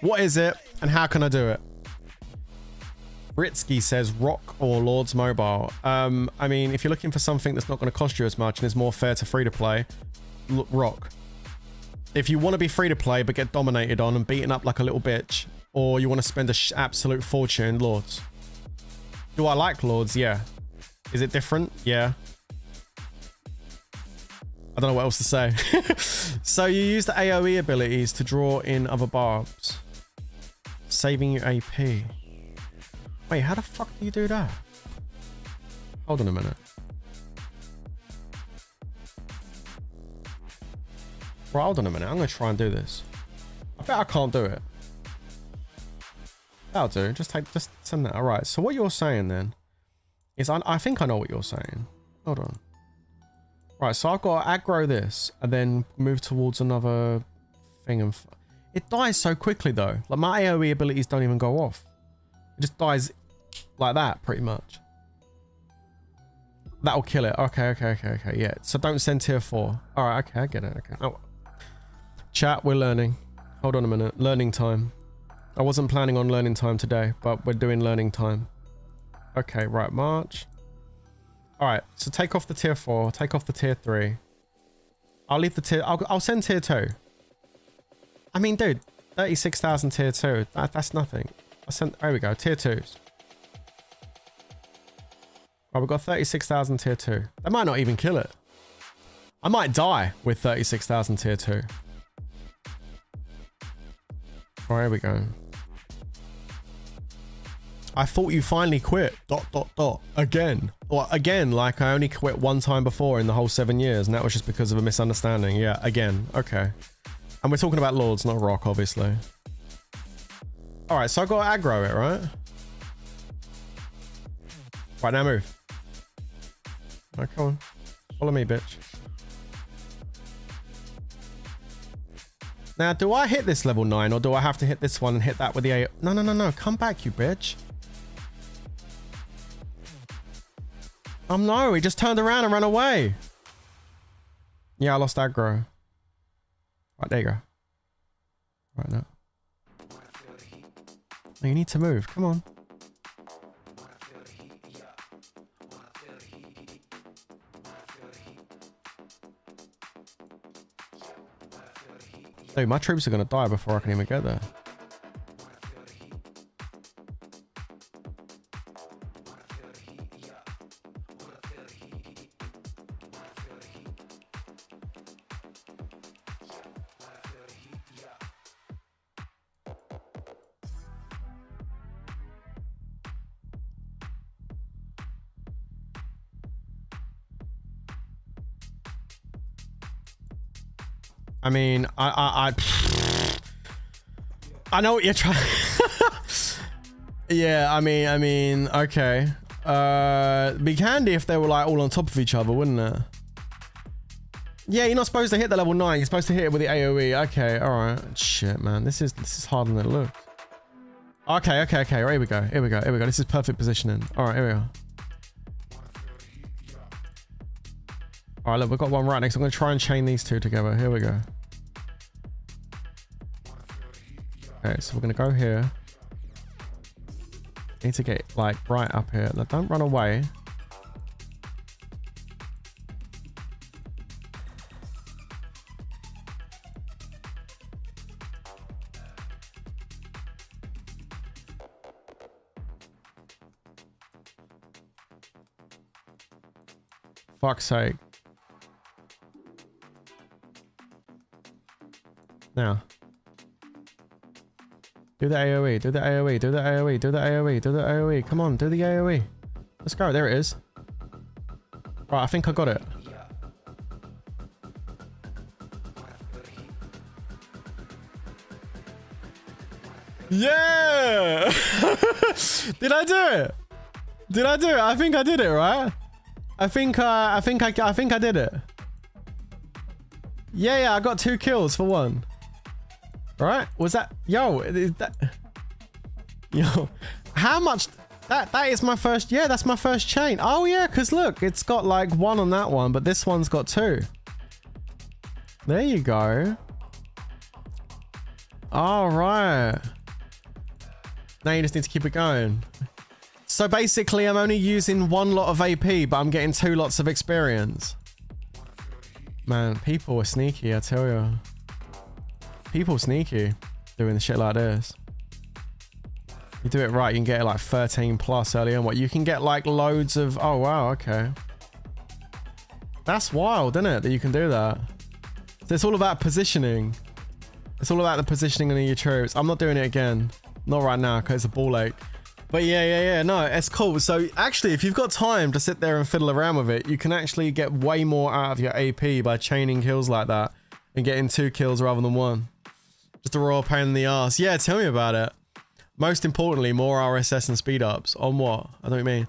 What is it, and how can I do it? Britsky says Rock or Lords Mobile. I mean, if you're looking for something that's not going to cost you as much and is more fair to free to play, Rock. If you want to be free to play but get dominated on and beaten up like a little bitch, or you want to spend an absolute fortune, Lords. Do I like Lords? Yeah. Is it different? Yeah. I don't know what else to say. So you use the AoE abilities to draw in other barbs, saving you AP. Wait, how the fuck do you do that? Hold on a minute. Right, hold on a minute. I'm going to try and do this. I bet I can't do it. That'll do. Just send that. All right. So what you're saying then is I think I know what you're saying. Hold on. Right. So I've got to aggro this and then move towards another thing. And it dies so quickly though. Like my AoE abilities don't even go off. It just dies like that pretty much. That'll kill it. Okay. Yeah. So don't send tier 4. All right. Okay. I get it. Okay. Oh. Chat, we're learning. Hold on a minute. Learning time. I wasn't planning on learning time today, but we're doing learning time. Okay, right, March. All right, so take off the tier 4, take off the tier 3. I'll leave the tier, I'll send tier 2. I mean, dude, 36,000 tier 2, that's nothing. There we go, tier 2s. Right, we've got 36,000 tier 2. That might not even kill it. I might die with 36,000 tier 2. All right, here we go. I thought you finally quit. ... Again. Or again, like I only quit one time before in the whole 7 years, and that was just because of a misunderstanding. Yeah, again. Okay. And we're talking about Lords, not Rock, obviously. All right, so I got to aggro it, right? Right, now move. All right, come on. Follow me, bitch. Now, do I hit this level 9 or do I have to hit this one and hit that with the A? No. Come back, you bitch. No, he just turned around and ran away. Yeah, I lost aggro. Right, there you go. Right now. No, you need to move. Come on. Dude, my troops are going to die before I can even get there. I mean, I know what you're trying. Yeah, I mean, okay. Be handy if they were like all on top of each other, wouldn't it? Yeah, you're not supposed to hit the level 9. You're supposed to hit it with the AoE. Okay, all right. Shit, man, this is harder than it looks. Okay. Here we go. This is perfect positioning. All right, here we go. All right, look, we've got one right next. I'm gonna try and chain these two together. Here we go. Okay, so we're gonna go here. Need to get like right up here. Now, don't run away. Fuck's sake. Now. Do the AoE, do the AoE, do the AoE, do the AoE, do the AoE. Come on, do the AoE. Let's go, there it is. Right, I think I got it. Yeah! Did I do it? Did I do it? I think I did it, right? I think I did it. Yeah, I got 2 kills for 1. Right? Was that, yo, is that, yo, how much, that is my first, yeah, that's my first chain. Oh yeah, because look, it's got like 1 on that one, but this one's got 2. There you go. All right. Now you just need to keep it going. So basically, I'm only using 1 lot of AP, but I'm getting 2 lots of experience. Man, people are sneaky, I tell you. People sneaky doing shit like this. You do it right, you can get like 13 plus early on. What, you can get like loads of... Oh, wow, okay. That's wild, isn't it, that you can do that? So it's all about positioning. It's all about the positioning of your troops. I'm not doing it again. Not right now, because it's a ball ache. But yeah, no, it's cool. So actually, if you've got time to sit there and fiddle around with it, you can actually get way more out of your AP by chaining kills like that and getting 2 kills rather than 1. Just a raw pain in the ass. Yeah, tell me about it. Most importantly, more RSS and speed ups. On what? I don't mean.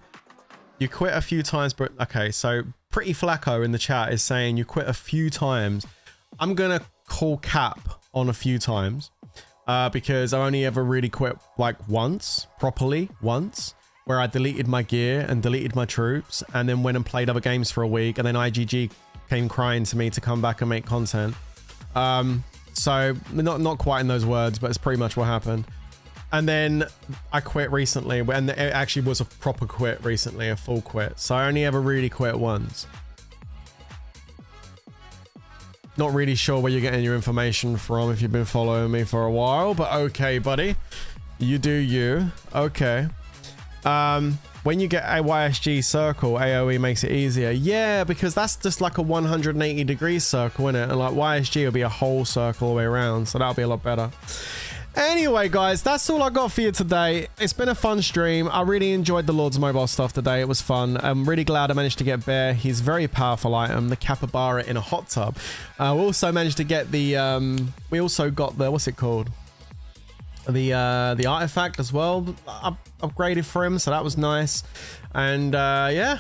You quit a few times, but okay, so Pretty Flacco in the chat is saying you quit a few times. I'm gonna call cap on a few times. Because I only ever really quit like once, properly once, where I deleted my gear and deleted my troops and then went and played other games for a week, and then IGG came crying to me to come back and make content. So not quite in those words, but it's pretty much what happened. And then I quit recently, and it actually was a proper quit recently, a full quit. So I only ever really quit once. Not really sure where you're getting your information from if you've been following me for a while, but okay, buddy. You do you. Okay. When you get a YSG circle, AoE makes it easier. Yeah, because that's just like a 180 degree circle, isn't it? And like YSG will be a whole circle all the way around, so that'll be a lot better. Anyway, guys, that's all I got for you today. It's been a fun stream. I really enjoyed the Lord's Mobile stuff today. It was fun. I'm really glad I managed to get Bear. He's a very powerful item, the Capybara in a hot tub. We also managed to get the, we also got the, what's it called? The artifact as well, upgraded for him, so that was nice. And yeah,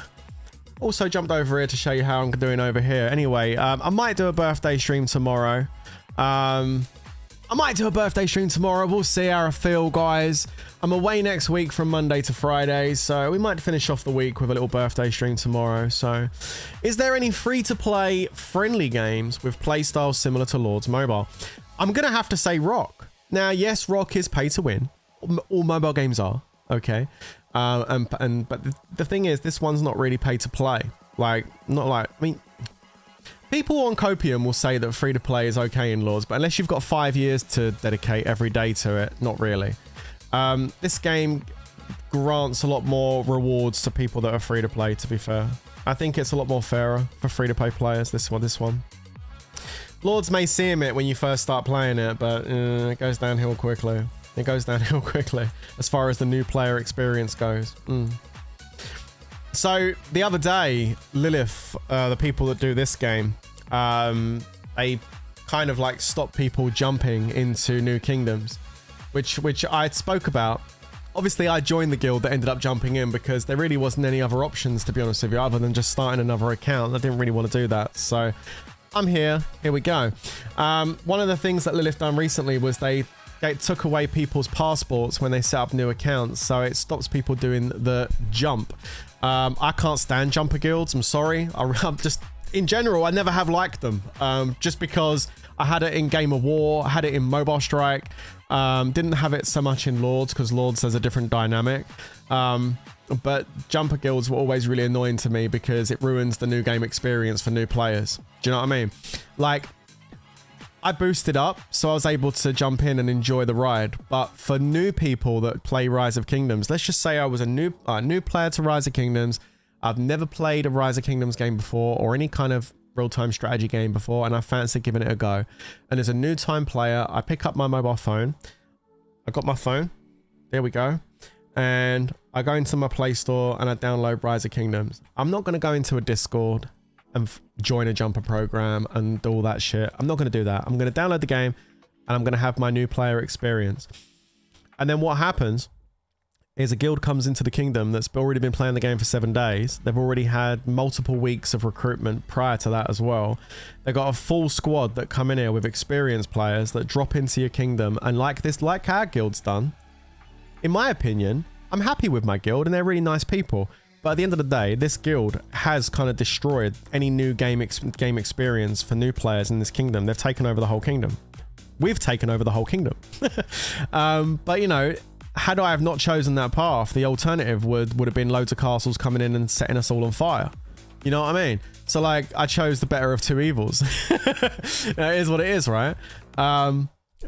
also jumped over here to show you how I'm doing over here. Anyway, I might do a birthday stream tomorrow. We'll see how I feel, guys. I'm away next week from Monday to Friday, so we might finish off the week with a little birthday stream tomorrow. So is there any free-to-play friendly games with playstyles similar to Lord's Mobile? I'm gonna have to say Rock. Now, yes, Rock is pay to win. All mobile games are, okay. But the thing is, this one's not really pay to play. Like, not like, I mean, people on Copium will say that free to play is okay in Lords, but unless you've got 5 years to dedicate every day to it, not really. This game grants a lot more rewards to people that are free to play, to be fair. I think it's a lot more fairer for free to play players, this one. Lords may seem it when you first start playing it, but it goes downhill quickly. It goes downhill quickly as far as the new player experience goes. So the other day, Lilith, the people that do this game, they kind of like stop people jumping into new kingdoms, which I spoke about. Obviously, I joined the guild that ended up jumping in because there really wasn't any other options, to be honest with you, other than just starting another account. I didn't really want to do that. So I'm here. Here we go. One of the things that Lilith done recently was they took away people's passports when they set up new accounts. So it stops people doing the jump. I can't stand jumper guilds. I'm sorry. I'm just, in general, I never have liked them. Just because I had it in Game of War, I had it in Mobile Strike. Didn't have it so much in Lords because Lords has a different dynamic. But jumper guilds were always really annoying to me because it ruins the new game experience for new players. Do you know what I mean? Like, I boosted up, so I was able to jump in and enjoy the ride. But for new people that play Rise of Kingdoms, let's just say I was a new player to Rise of Kingdoms. I've never played a Rise of Kingdoms game before or any kind of real-time strategy game before, and I fancy giving it a go. And as a new time player, I pick up my mobile phone. I got my phone. There we go. And I go into my Play Store and I download Rise of Kingdoms. I'm not going to go into a Discord and join a jumper program and do all that shit. I'm not going to do that. I'm going to download the game and I'm going to have my new player experience. And then what happens is a guild comes into the kingdom that's already been playing the game for 7 days. They've already had multiple weeks of recruitment prior to that as well. They've got a full squad that come in here with experienced players that drop into your kingdom. And like our guild's done, in my opinion, I'm happy with my guild and they're really nice people. But at the end of the day, this guild has kind of destroyed any new game experience for new players in this kingdom. They've taken over the whole kingdom. We've taken over the whole kingdom. But, you know, had I have not chosen that path, the alternative would have been loads of castles coming in and setting us all on fire. You know what I mean? So, like, I chose the better of two evils. It is what it is, right?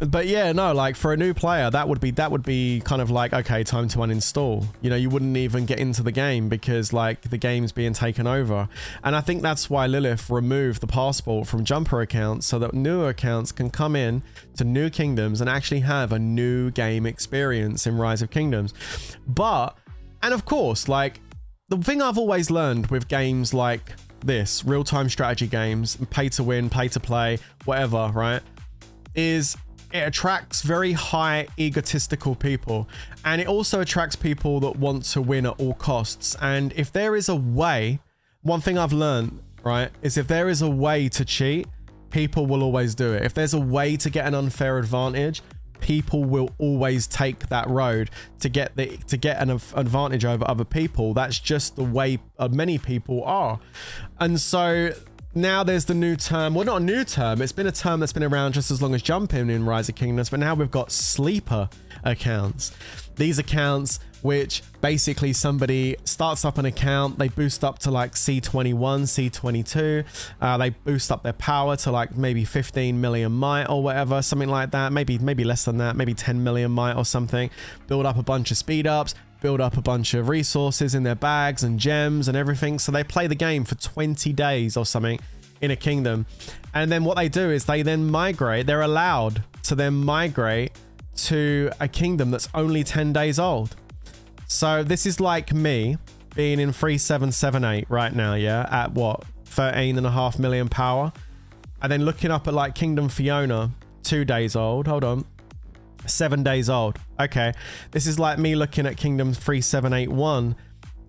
But yeah, no, like for a new player, that would be kind of like, okay, time to uninstall. You know, you wouldn't even get into the game because like the game's being taken over. And I think that's why Lilith removed the passport from jumper accounts so that newer accounts can come in to new kingdoms and actually have a new game experience in Rise of Kingdoms. And of course, like the thing I've always learned with games like this, real-time strategy games, pay to win, pay to play, whatever, right, is it attracts very high egotistical people, and it also attracts people that want to win at all costs. And if there is a way, one thing I've learned, right, is if there is a way to cheat, people will always do it. If there's a way to get an unfair advantage, people will always take that road to get an advantage over other people. That's just the way many people are. And so now there's the new term, well, not a new term, it's been a term that's been around just as long as jumping in Rise of Kingdoms, but now we've got sleeper accounts. These accounts which basically somebody starts up an account, they boost up to like C21, C22, they boost up their power to like maybe 15 million might or whatever, something like that, maybe less than that, maybe 10 million might or something, build up a bunch of speed ups, build up a bunch of resources in their bags and gems and everything. So they play the game for 20 days or something in a kingdom. And then what they do is they then migrate. They're allowed to then migrate to a kingdom that's only 10 days old. So this is like me being in 3778 right now, yeah, at what, 13.5 million power. And then looking up at like Kingdom Fiona, 2 days old. Hold on. 7 days old. Okay, this is like me looking at Kingdom 3781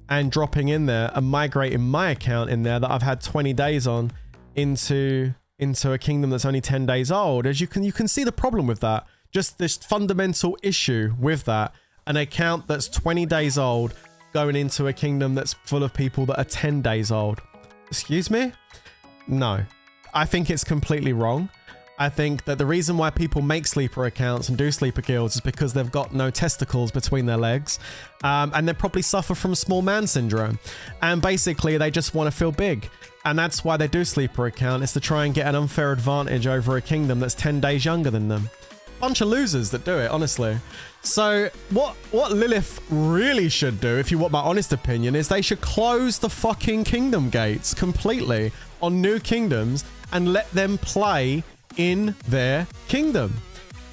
and dropping in there and migrating my account in there that I've had 20 days on into a kingdom that's only 10 days old. As you can see the problem with that, just this fundamental issue with that, an account that's 20 days old going into a kingdom that's full of people that are 10 days old. Excuse me? No, I think it's completely wrong. I think that the reason why people make sleeper accounts and do sleeper guilds is because they've got no testicles between their legs, and they probably suffer from small man syndrome, and basically they just want to feel big, and that's why they do sleeper account, is to try and get an unfair advantage over a kingdom that's 10 days younger than them. Bunch of losers that do it, honestly. So what Lilith really should do, if you want my honest opinion, is they should close the fucking kingdom gates completely on new kingdoms and let them play in their kingdom.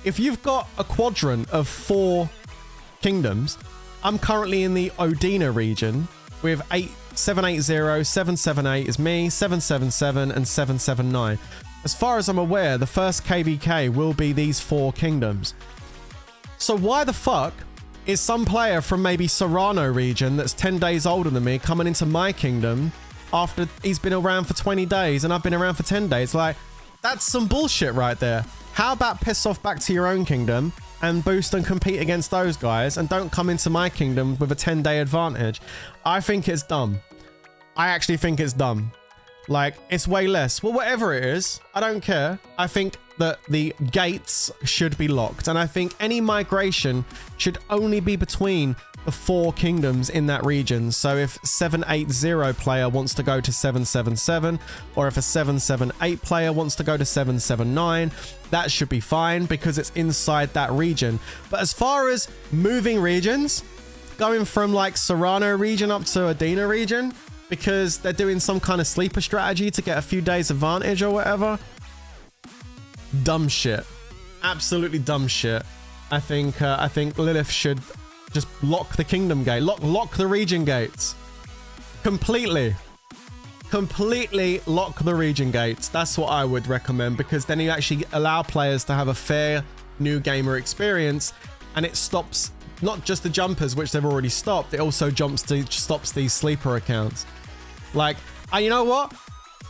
If you've got a quadrant of 4 kingdoms, I'm currently in the Odina region with 780, 778 is me, 777 and 779. as far as I'm aware, the first KVK will be these 4 kingdoms. So why the fuck is some player from maybe Serrano region that's 10 days older than me coming into my kingdom after he's been around for 20 days and I've been around for 10 days? Like, that's some bullshit right there. How about piss off back to your own kingdom and boost and compete against those guys and don't come into my kingdom with a 10-day advantage? I think it's dumb. I actually think it's dumb. Like, it's way less. Well, whatever it is, I don't care. I think that the gates should be locked. And I think any migration should only be between the 4 kingdoms in that region. So if 780 player wants to go to 777, or if a 778 player wants to go to 779, that should be fine because it's inside that region. But as far as moving regions, going from like Serrano region up to Adena region, because they're doing some kind of sleeper strategy to get a few days advantage or whatever. Dumb shit. Absolutely dumb shit. I think Lilith should just lock the kingdom gate. Lock the region gates. Completely lock the region gates. That's what I would recommend, because then you actually allow players to have a fair new gamer experience, and it stops not just the jumpers, which they've already stopped, it also stops these sleeper accounts. Like, you know what?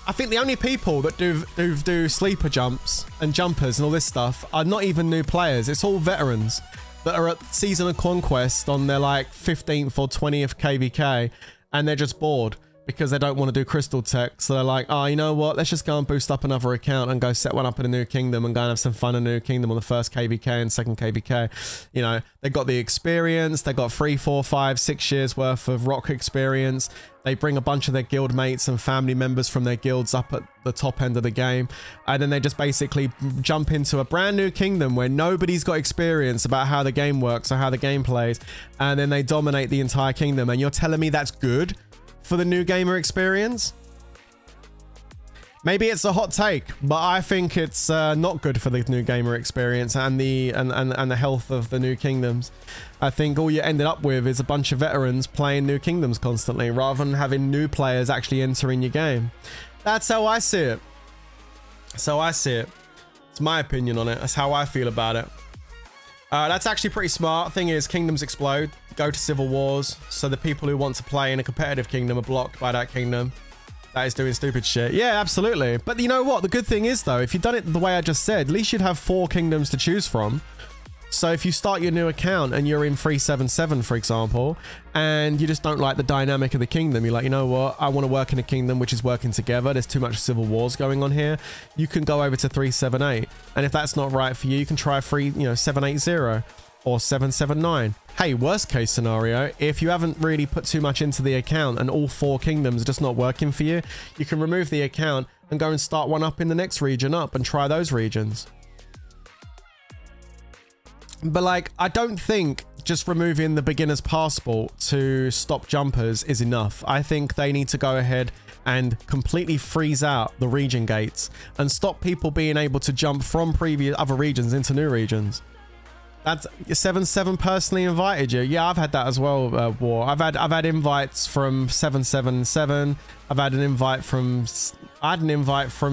I think the only people that do sleeper jumps and jumpers and all this stuff are not even new players. It's all veterans that are at Season of Conquest on their like 15th or 20th KVK, and they're just bored because they don't want to do crystal tech. So they're like, oh, you know what? Let's just go and boost up another account and go set one up in a new kingdom and go and have some fun in a new kingdom on the first KVK and second KVK. You know, they got the experience. They got 3, 4, 5, 6 years worth of rock experience. They bring a bunch of their guild mates and family members from their guilds up at the top end of the game. And then they just basically jump into a brand new kingdom where nobody's got experience about how the game works or how the game plays. And then they dominate the entire kingdom. And you're telling me that's good for the new gamer experience? Maybe it's a hot take, but I think it's not good for the new gamer experience and the health of the new kingdoms. I think all you ended up with is a bunch of veterans playing new kingdoms constantly, rather than having new players actually entering your game. That's how I see it. So I see it. It's my opinion on it. That's how I feel about it. That's actually pretty smart. Thing is, kingdoms explode, go to civil wars, so the people who want to play in a competitive kingdom are blocked by that kingdom that is doing stupid shit. Yeah, absolutely. But you know what? The good thing is, though, if you've done it the way I just said, at least you'd have 4 kingdoms to choose from. So if you start your new account and you're in 377, for example, and you just don't like the dynamic of the kingdom, you're like, you know what? I want to work in a kingdom which is working together. There's too much civil wars going on here. You can go over to 378. And if that's not right for you, you can try 780 or 779. Hey, worst case scenario, if you haven't really put too much into the account and all 4 kingdoms are just not working for you, you can remove the account and go and start one up in the next region up and try those regions. But like, I don't think just removing the beginner's passport to stop jumpers is enough. I think they need to go ahead and completely freeze out the region gates and stop people being able to jump from other regions into new regions. That's 7-7 personally invited you. Yeah, I've had that as well, War. I've had invites from 777. I've had an invite from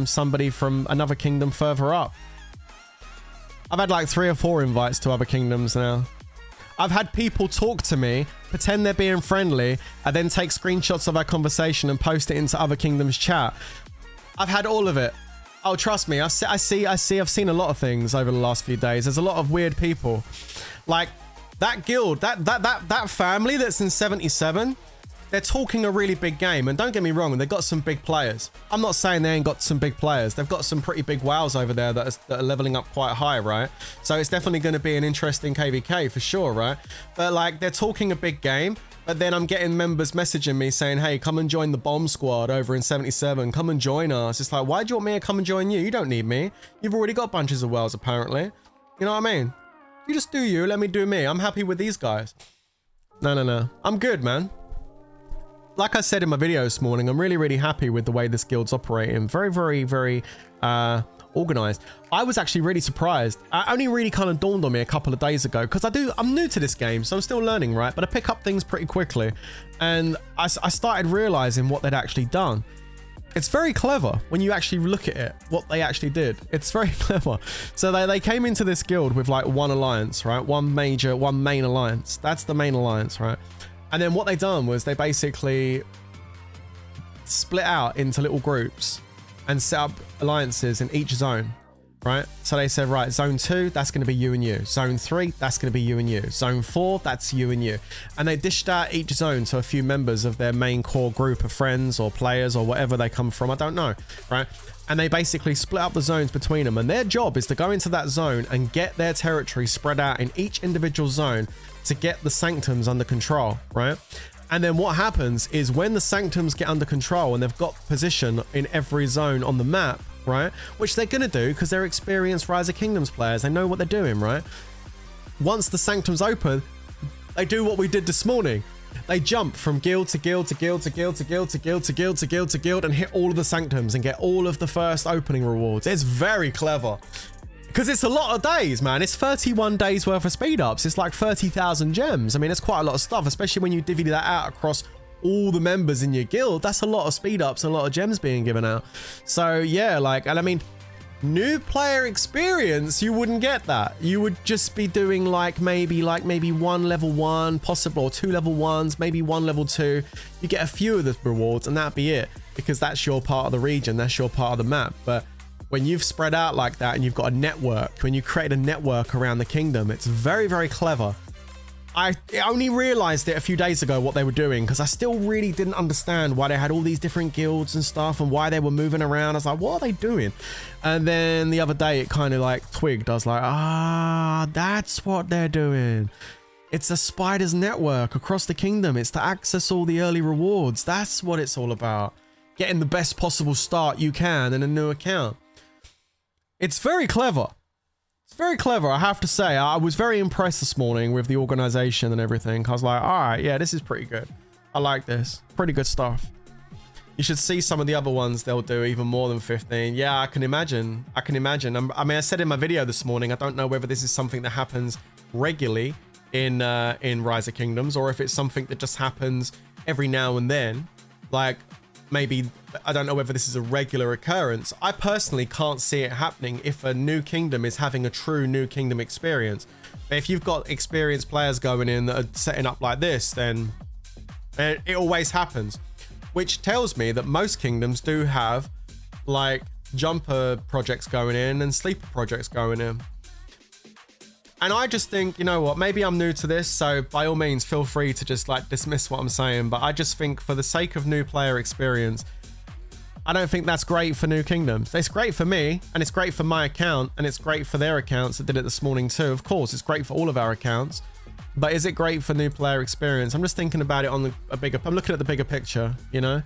somebody from another kingdom further up. I've had like 3 or 4 invites to other kingdoms now. I've had people talk to me, pretend they're being friendly, and then take screenshots of our conversation and post it into other kingdoms' chat. I've had all of it. Oh, trust me, I've seen a lot of things over the last few days. There's a lot of weird people. Like that guild, that family that's in 77, they're talking a really big game. And don't get me wrong, they've got some big players. I'm not saying they ain't got some big players. They've got some pretty big wows over there that are leveling up quite high, right? So it's definitely going to be an interesting KVK for sure, right? But like, they're talking a big game. But then I'm getting members messaging me saying, hey, come and join the bomb squad over in 77. Come and join us. It's like, why do you want me to come and join you? You don't need me. You've already got bunches of wells, apparently. You know what I mean? You just do you. Let me do me. I'm happy with these guys. No. I'm good, man. Like I said in my video this morning, I'm really, really happy with the way this guild's operating. Very, very, very organized. I was actually really surprised. It only really kind of dawned on me a couple of days ago, because I'm new to this game, so I'm still learning, right? But I pick up things pretty quickly. And I started realizing what they'd actually done. It's very clever when you actually look at it, what they actually did. It's very clever. So they came into this guild with like one alliance, right? One main alliance. That's the main alliance, right? And then what they done was they basically split out into little groups and set up alliances in each zone, right? So they said, right, zone 2, that's going to be you and you. Zone 3, that's going to be you and you. Zone 4, that's you and you. And they dished out each zone to a few members of their main core group of friends or players or whatever they come from. I don't know, right? And they basically split up the zones between them. And their job is to go into that zone and get their territory spread out in each individual zone to get the sanctums under control, right? And then what happens is when the sanctums get under control and they've got position in every zone on the map, right? Which they're going to do because they're experienced Rise of Kingdoms players. They know what they're doing, right? Once the sanctums open, they do what we did this morning. They jump from guild to guild to guild to guild to guild to guild to guild to guild to guild and hit all of the sanctums and get all of the first opening rewards. It's very clever. Because it's a lot of days, man. It's 31 days worth of speed ups. It's like 30,000 gems. I mean, it's quite a lot of stuff, especially when you divvy that out across all the members in your guild. That's a lot of speed ups and a lot of gems being given out. So yeah, like, and I mean, new player experience, you wouldn't get that. You would just be doing like maybe one level 1 possible, or 2 level 1s, maybe 1 level 2. You get a few of the rewards and that'd be it, because that's your part of the region, that's your part of the map. But when you've spread out like that and you've got a network, when you create a network around the kingdom, it's very, very clever. I only realized it a few days ago what they were doing, because I still really didn't understand why they had all these different guilds and stuff and why they were moving around. I was like, what are they doing? And then the other day it kind of like twigged. I was like, that's what they're doing. It's a spider's network across the kingdom. It's to access all the early rewards. That's what it's all about. Getting the best possible start you can in a new account. It's very clever. It's very clever, I have to say. I was very impressed this morning with the organization and everything. I was like, all right, yeah, this is pretty good. I like this. Pretty good stuff. You should see some of the other ones they'll do even more than 15. Yeah, I can imagine. I can imagine. I mean, I said in my video this morning, I don't know whether this is something that happens regularly in Rise of Kingdoms, or if it's something that just happens every now and then. Like, maybe, I don't know whether this is a regular occurrence. I personally can't see it happening if a new kingdom is having a true new kingdom experience. But if you've got experienced players going in that are setting up like this, then it always happens. Which tells me that most kingdoms do have like jumper projects going in and sleeper projects going in. And I just think, you know what, maybe I'm new to this, so by all means, feel free to just like dismiss what I'm saying. But I just think for the sake of new player experience, I don't think that's great for new kingdoms. It's great for me, and it's great for my account, and it's great for their accounts that did it this morning too. Of course, it's great for all of our accounts. But is it great for new player experience? I'm just thinking about it on I'm looking at the bigger picture, you know?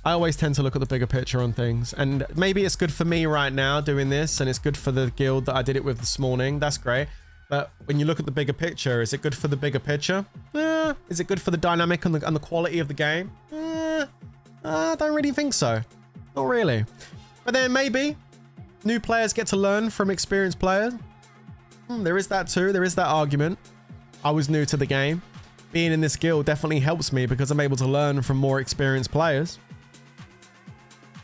I always tend to look at the bigger picture on things. And maybe it's good for me right now doing this, and it's good for the guild that I did it with this morning. That's great. But when you look at the bigger picture, is it good for the bigger picture? Is it good for the dynamic and the quality of the game? I don't really think so. Not really. But then maybe new players get to learn from experienced players. There is that too. There is that argument. I was new to the game. Being in this guild definitely helps me because I'm able to learn from more experienced players.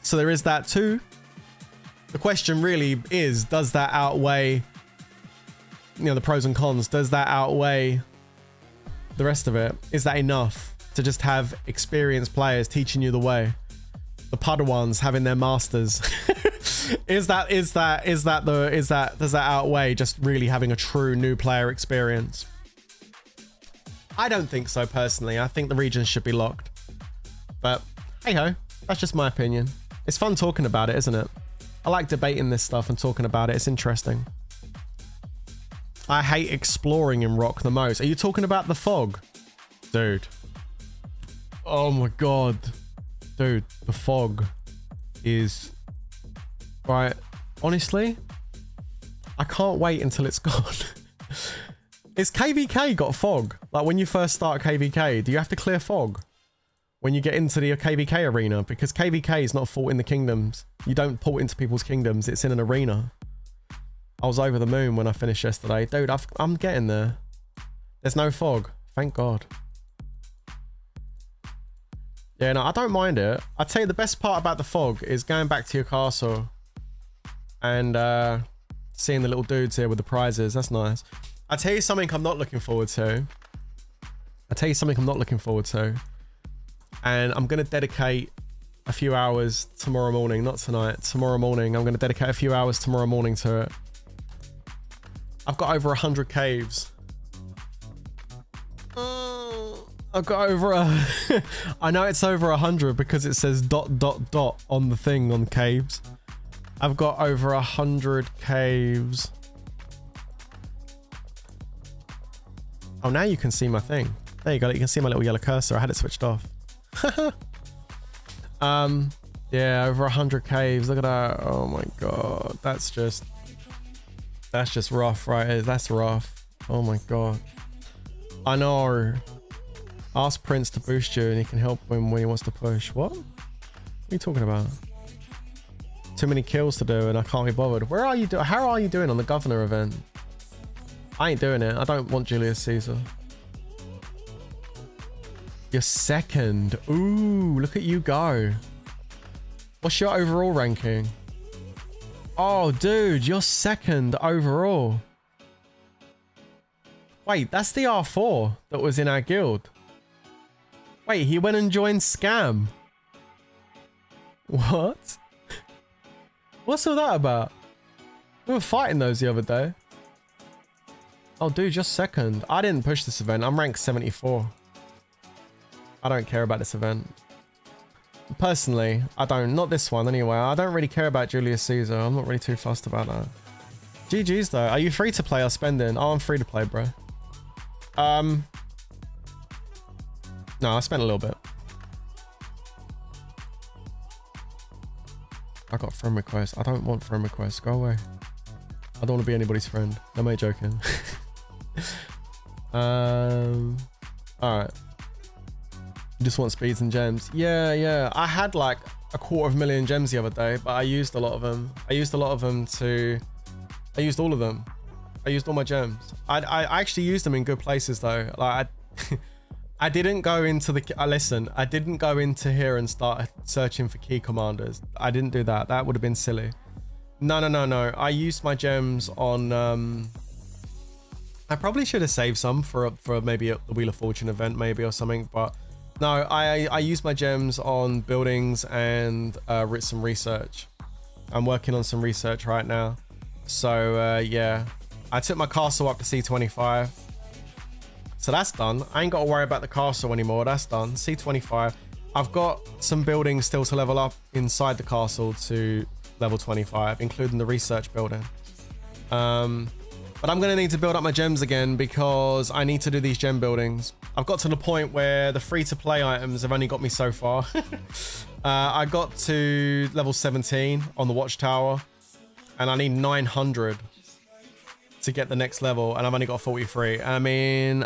So there is that too. The question really is, does that outweigh, you know, the pros and cons? Does that outweigh the rest of it? Is that enough to just have experienced players teaching you the way? The Padawans having their masters. Does that outweigh just really having a true new player experience? I don't think so personally. I think the regions should be locked. But hey ho, that's just my opinion. It's fun talking about it, isn't it? I like debating this stuff and talking about it. It's interesting. I hate exploring in Rock the most. Are you talking about the fog? Dude. Oh my god. Dude, the fog is... Right, honestly, I can't wait until it's gone. Is KVK got fog? Like when you first start KVK, do you have to clear fog when you get into the KVK arena? Because KVK is not fought in the kingdoms. You don't port into people's kingdoms. It's in an arena. I was over the moon when I finished yesterday. Dude, I'm getting there. There's no fog. Thank God. Yeah, no, I don't mind it. I'd tell you the best part about the fog is going back to your castle and seeing the little dudes here with the prizes. That's nice. I'll tell you something I'm not looking forward to. And I'm going to dedicate a few hours tomorrow morning, not tonight, tomorrow morning. I'm going to dedicate a few hours tomorrow morning to it. I've got over 100 caves. I've got over I know it's over 100 because it says ... on the thing on caves. I've got over 100 caves. Oh, now you can see my thing. There you go. You can see my little yellow cursor. I had it switched off. Yeah, over 100 caves. Look at that. Oh my god. That's just rough, right? That's rough. Oh my god. I know. Ask Prince to boost you and he can help him when he wants to push. What? What are you talking about? Too many kills to do and I can't be bothered. Where are you doing? How are you doing on the governor event? I ain't doing it. I don't want Julius Caesar. You're second. Ooh, look at you go. What's your overall ranking? Oh, dude, you're second overall. Wait, that's the R4 that was in our guild. Wait, he went and joined Scam. What? What's all that about? We were fighting those the other day. Oh, dude, you're second. I didn't push this event. I'm ranked 74. I don't care about this event. Personally, I don't. Not this one anyway. I don't really care about Julius Caesar. I'm not really too fussed about that. GG's though. Are you free to play or spending? Oh, I'm free to play, bro. No, I spent a little bit. I got friend requests. I don't want friend requests. Go away. I don't want to be anybody's friend. No, mate, joking. All right. You just want speeds and gems. Yeah. I had like 250,000 gems the other day, but I used a lot of them. I used all of them. I used all my gems. I actually used them in good places though. Like I didn't go into the listen. I didn't go into here and start searching for key commanders. I didn't do that. That would have been silly. No. I used my gems on. I probably should have saved some for maybe the Wheel of Fortune event, maybe or something. But no, I used my gems on buildings and some research. I'm working on some research right now. So yeah, I took my castle up to C25. So that's done. I ain't got to worry about the castle anymore. That's done. C25. I've got some buildings still to level up inside the castle to level 25, including the research building. But I'm going to need to build up my gems again because I need to do these gem buildings. I've got to the point where the free-to-play items have only got me so far. I got to level 17 on the watchtower, and I need 900 to get the next level, and I've only got 43. I mean,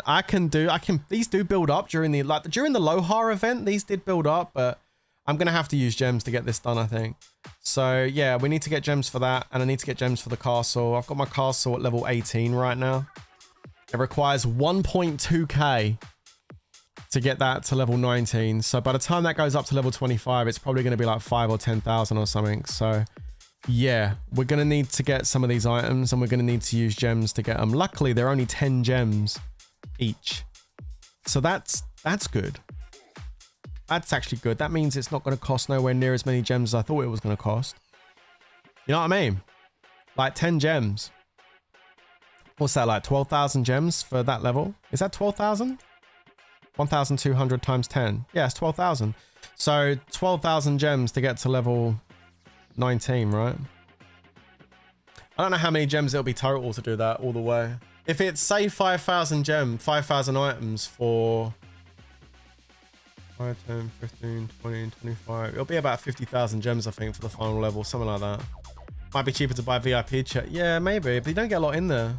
these do build up during the Lohar event. These did build up, but I'm gonna have to use gems to get this done, I think. So yeah, we need to get gems for that, and I need to get gems for the castle. I've got my castle at level 18 right now. It requires 1.2k to get that to level 19. So by the time that goes up to level 25, it's probably gonna be like 5 or 10,000 or something. So yeah, we're going to need to get some of these items and we're going to need to use gems to get them. Luckily, they're only 10 gems each. So that's good. That's actually good. That means it's not going to cost nowhere near as many gems as I thought it was going to cost. You know what I mean? Like 10 gems. What's that, like 12,000 gems for that level? Is that 12,000? 1,200 times 10. Yeah, it's 12,000. So 12,000 gems to get to level 19, right? I don't know how many gems it'll be total to do that all the way. If it's say 5,000 gems, 5,000 items for 5, 10, 15, 20, 25, it'll be about 50,000 gems, I think, for the final level, something like that. Might be cheaper to buy VIP chat. Yeah, maybe, but you don't get a lot in there.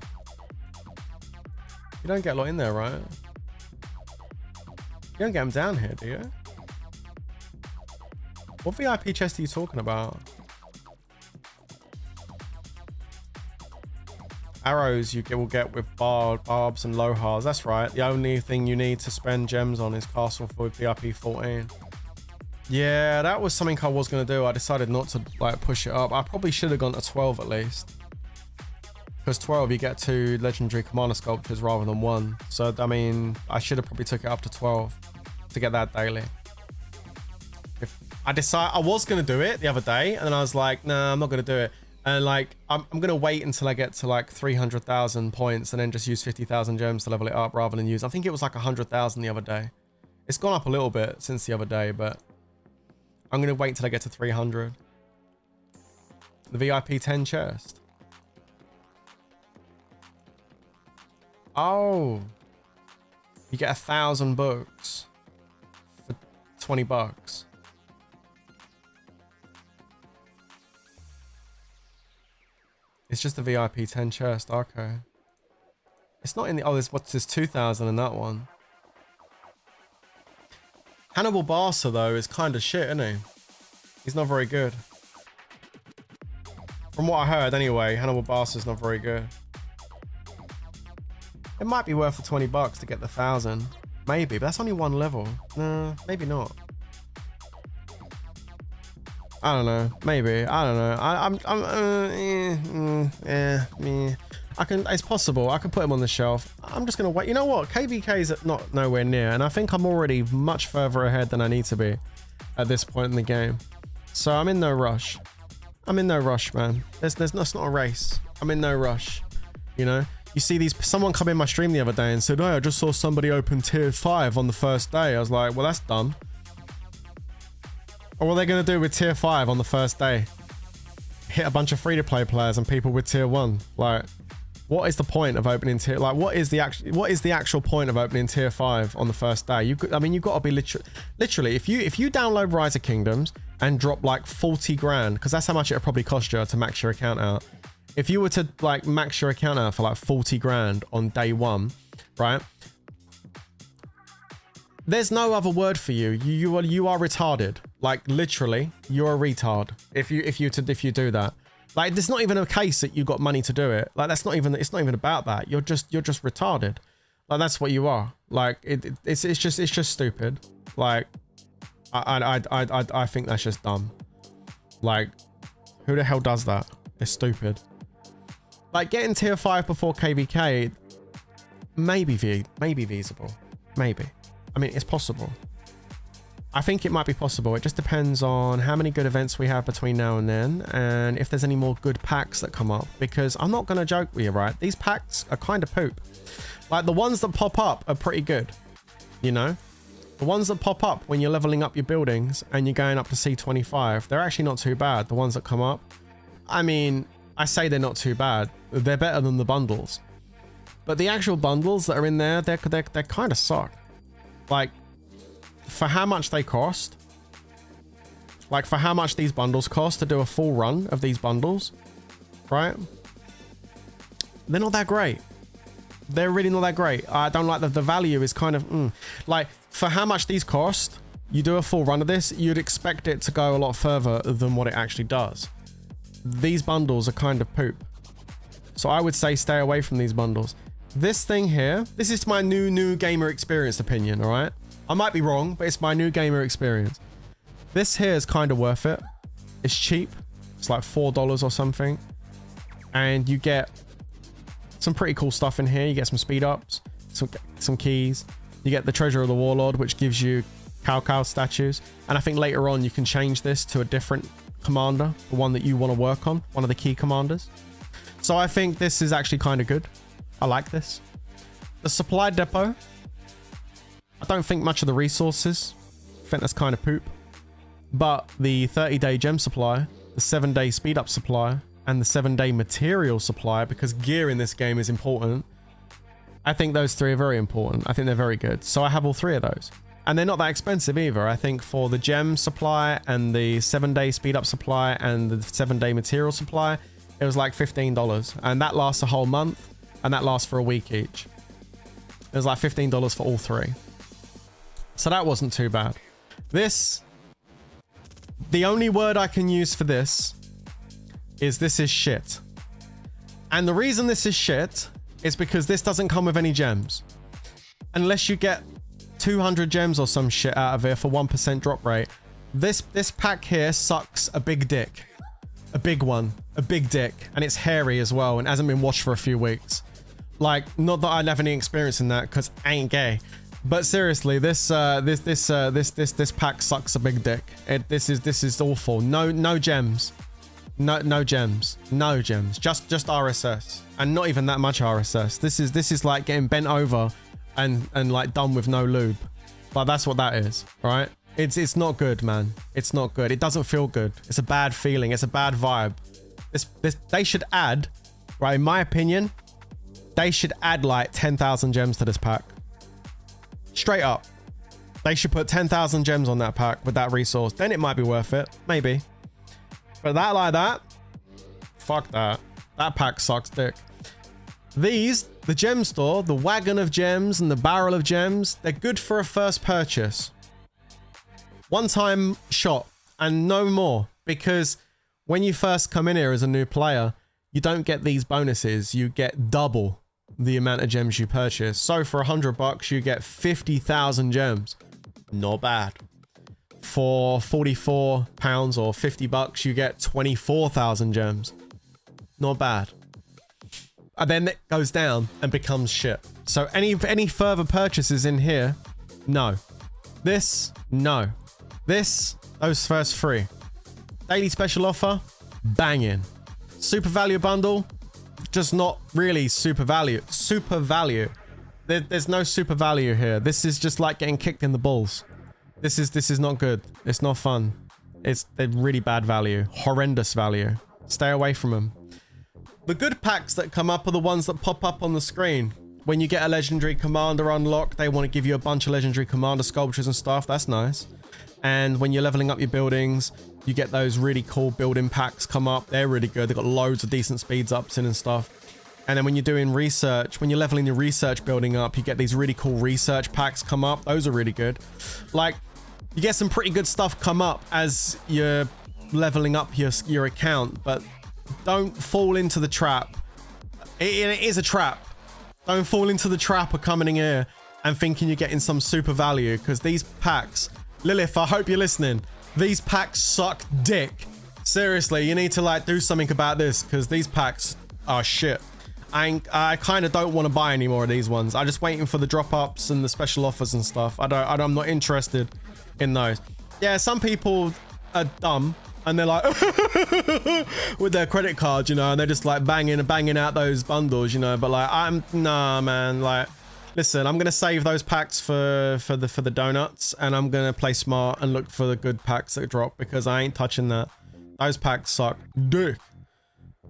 You don't get a lot in there, right? You don't get them down here, do you? What VIP chest are you talking about? Arrows you will get with barbs and lohars. That's right. The only thing you need to spend gems on is castle for VIP 14. Yeah, that was something I was going to do. I decided not to like push it up. I probably should have gone to 12 at least. Because 12, you get 2 legendary commander sculptures rather than 1. So, I mean, I should have probably took it up to 12 to get that daily. I was going to do it the other day, and then I was like, nah, I'm not going to do it. And like, I'm going to wait until I get to like 300,000 points and then just use 50,000 gems to level it up rather than use, I think it was like 100,000 the other day. It's gone up a little bit since the other day, but I'm going to wait till I get to 300. The VIP 10 chest. Oh, you get 1,000 books for 20 bucks. It's just a VIP 10 chest. Okay. It's not in the... Oh, there's 2,000 in that one. Hannibal Barca, though, is kind of shit, isn't he? He's not very good. From what I heard, anyway, Hannibal Barca's not very good. It might be worth the 20 bucks to get the 1,000. Maybe, but that's only 1 level. No, maybe not. I don't know. Maybe. I don't know. I can. It's possible. I could put him on the shelf. I'm just gonna wait. You know what? KVK's not nowhere near, and I think I'm already much further ahead than I need to be at this point in the game. So I'm in no rush. I'm in no rush, man. That's not a race. I'm in no rush. You know. You see someone come in my stream the other day and said, "Oh, I just saw somebody open tier 5 on the first day." I was like, "Well, that's dumb." Or what are they going to do with tier 5 on the first day? Hit a bunch of free-to-play players and people with tier 1. Like, what is the point of opening tier... Like, what is the actual point of opening tier 5 on the first day? I mean, you've got to be literally... If you download Rise of Kingdoms and drop, like, 40 grand, because that's how much it'll probably cost you to max your account out. If you were to, like, max your account out for, like, 40 grand on day 1, right? There's no other word for you. You are retarded. Like, literally, you're a retard if you do that. Like, there's not even a case that you got money to do it. Like, it's not even about that. You're just retarded. Like, that's what you are. Like, it's just stupid. Like, I think that's just dumb. Like, who the hell does that? It's stupid. Like, getting tier 5 before KVK, maybe feasible. Maybe. I mean, it's possible. I think it might be possible. It just depends on how many good events we have between now and then, and if there's any more good packs that come up. Because I'm not going to joke with you, right? These packs are kind of poop. Like, the ones that pop up are pretty good. You know? The ones that pop up when you're leveling up your buildings and you're going up to C25, they're actually not too bad. The ones that come up. I mean, I say they're not too bad. They're better than the bundles. But the actual bundles that are in there, they kind of suck. Like, for how much they cost, like for how much these bundles cost to do a full run of these bundles, right? They're not that great. They're really not that great. I don't like the value is kind of, like for how much these cost, you do a full run of this, you'd expect it to go a lot further than what it actually does. These bundles are kind of poop. So I would say stay away from these bundles. This thing here, this is my new gamer experience opinion, all right? I might be wrong, but it's my new gamer experience. This here is kind of worth it. It's cheap. It's like $4 or something. And you get some pretty cool stuff in here. You get some speed ups, some keys. You get the Treasure of the Warlord, which gives you Cow statues. And I think later on you can change this to a different commander, the one that you want to work on, one of the key commanders. So I think this is actually kind of good. I like this. The supply depot. I don't think much of the resources. I think that's kind of poop. But the 30-day gem supply, the 7-day speed up supply, and the 7-day material supply, because gear in this game is important. I think those 3 are very important. I think they're very good. So I have all 3 of those. And they're not that expensive either. I think for the gem supply and the 7-day speed up supply and the 7-day material supply, it was like $15. And that lasts a whole month. And that lasts for a week each. It was like $15 for all 3. So that wasn't too bad. This, the only word I can use for this is shit. And the reason this is shit is because this doesn't come with any gems. Unless you get 200 gems or some shit out of it for 1% drop rate. This pack here sucks a big dick. A big one. A big dick. And it's hairy as well and hasn't been washed for a few weeks. Like, not that I'd have any experience in that because I ain't gay. But seriously, this pack sucks a big dick. This is awful. No gems. No gems. No gems. Just RSS. And not even that much RSS. This is like getting bent over and like done with no lube. But that's what that is, right? It's not good, man. It's not good. It doesn't feel good. It's a bad feeling. It's a bad vibe. They should add, right, in my opinion, they should add like 10,000 gems to this pack. Straight up. They should put 10,000 gems on that pack with that resource. Then it might be worth it. Maybe. But that like that, fuck that. That pack sucks dick. These, the gem store, the wagon of gems and the barrel of gems, they're good for a first purchase. One time shot and no more, because when you first come in here as a new player, you don't get these bonuses. You get double the amount of gems you purchase. So for $100, you get 50,000 gems. Not bad. For £44 or $50, you get 24,000 gems. Not bad. And then it goes down and becomes shit. So any further purchases in here, no. This, no. This, those first three. Daily special offer, banging. Super value bundle, just not really super value. Super value. There's no super value here. This is just like getting kicked in the balls. This is not good. It's not fun. They're really bad value. Horrendous value. Stay away from them. The good packs that come up are the ones that pop up on the screen. When you get a legendary commander unlocked, they want to give you a bunch of legendary commander sculptures and stuff. That's nice. And when you're leveling up your buildings, you get those really cool building packs come up. They're really good. They've got loads of decent speeds ups in and stuff. And then when you're doing research, when you're leveling your research building up, you get these really cool research packs come up. Those are really good. Like, you get some pretty good stuff come up as you're leveling up your account, but don't fall into the trap. It is a trap. Don't fall into the trap of coming in here and thinking you're getting some super value, because these packs, Lilith, I hope you're listening. These packs suck dick. Seriously, you need to like do something about this, because these packs are shit. I kind of don't want to buy any more of these ones. I'm just waiting for the drop ups and the special offers and stuff. I'm not interested in those. Yeah, some people are dumb and they're like with their credit card, you know, and they're just like banging out those bundles, you know. But like, nah, man. Like, listen, I'm gonna save those packs for the donuts, and I'm gonna play smart and look for the good packs that drop, because I ain't touching that. Those packs suck dick.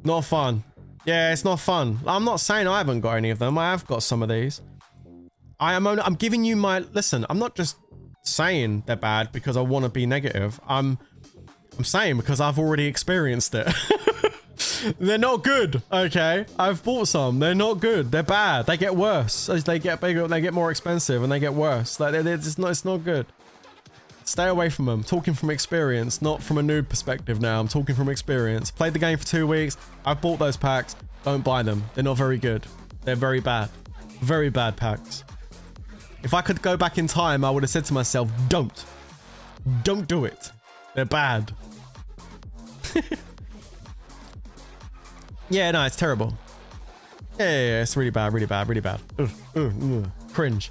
Not fun. Yeah, it's not fun. I'm not saying I haven't got any of them. I have got some of these. I'm giving you my... Listen, I'm not just saying they're bad because I want to be negative. I'm saying because I've already experienced it. They're not good, okay? I've bought some. They're not good. They're bad. They get worse. As they get bigger, they get more expensive, and they get worse. Like, it's not good. Stay away from them. Talking from experience, not from a noob perspective now. I'm talking from experience. Played the game for 2 weeks. I've bought those packs. Don't buy them. They're not very good. They're very bad. Very bad packs. If I could go back in time, I would have said to myself, don't. Don't do it. They're bad. Yeah, no, it's terrible. Yeah, it's really bad, really bad, really bad. Cringe.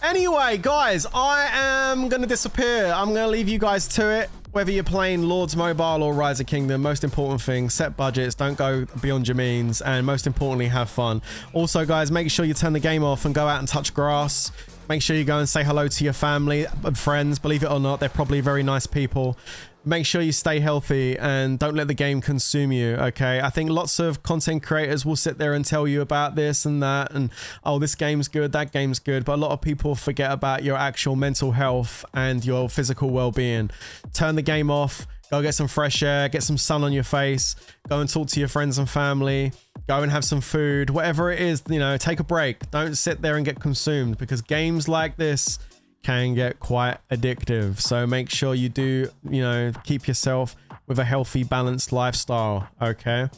Anyway, guys, I am going to disappear. I'm going to leave you guys to it. Whether you're playing Lords Mobile or Rise of Kingdom, most important thing, set budgets, don't go beyond your means, and most importantly, have fun. Also, guys, make sure you turn the game off and go out and touch grass. Make sure you go and say hello to your family and friends. Believe it or not, they're probably very nice people. Make sure you stay healthy and don't let the game consume you, okay? I think lots of content creators will sit there and tell you about this and that, and oh, this game's good, that game's good, but a lot of people forget about your actual mental health and your physical well-being. Turn the game off, go get some fresh air, get some sun on your face, go and talk to your friends and family, go and have some food, whatever it is, you know, take a break. Don't sit there and get consumed, because games like this can get quite addictive. So make sure you do, you know, keep yourself with a healthy, balanced lifestyle, okay?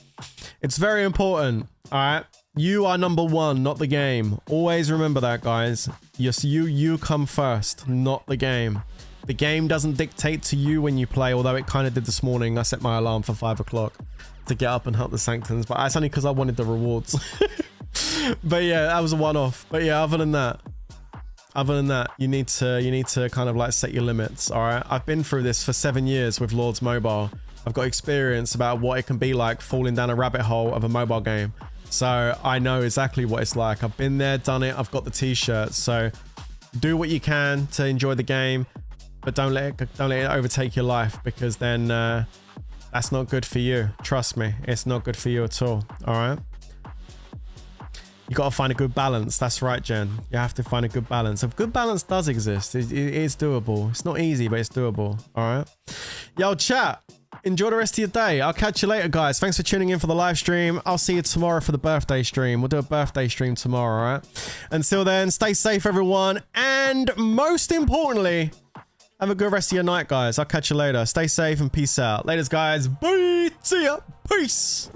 It's very important, all right? You are number one, not the game. Always remember that, guys. Yes, you come first, not the game. The game doesn't dictate to you when you play, although it kind of did this morning. I set my alarm for 5 o'clock to get up and help the Sanctons, but that's only because I wanted the rewards. But yeah, that was a one-off. But yeah, other than that, you need to kind of like set your limits. All right, I've been through this for 7 years with Lords Mobile. I've got experience about what it can be like falling down a rabbit hole of a mobile game. So I know exactly what it's like. I've been there, done it. I've got the t-shirt. So do what you can to enjoy the game, but don't let it overtake your life, because then that's not good for you. Trust me, it's not good for you at all. All right. You got to find a good balance. That's right, Jen. You have to find a good balance. A good balance does exist. It is doable. It's not easy, but it's doable. All right. Yo, chat. Enjoy the rest of your day. I'll catch you later, guys. Thanks for tuning in for the live stream. I'll see you tomorrow for the birthday stream. We'll do a birthday stream tomorrow, all right? Until then, stay safe, everyone. And most importantly, have a good rest of your night, guys. I'll catch you later. Stay safe and peace out. Laters, guys. Bye. See ya. Peace.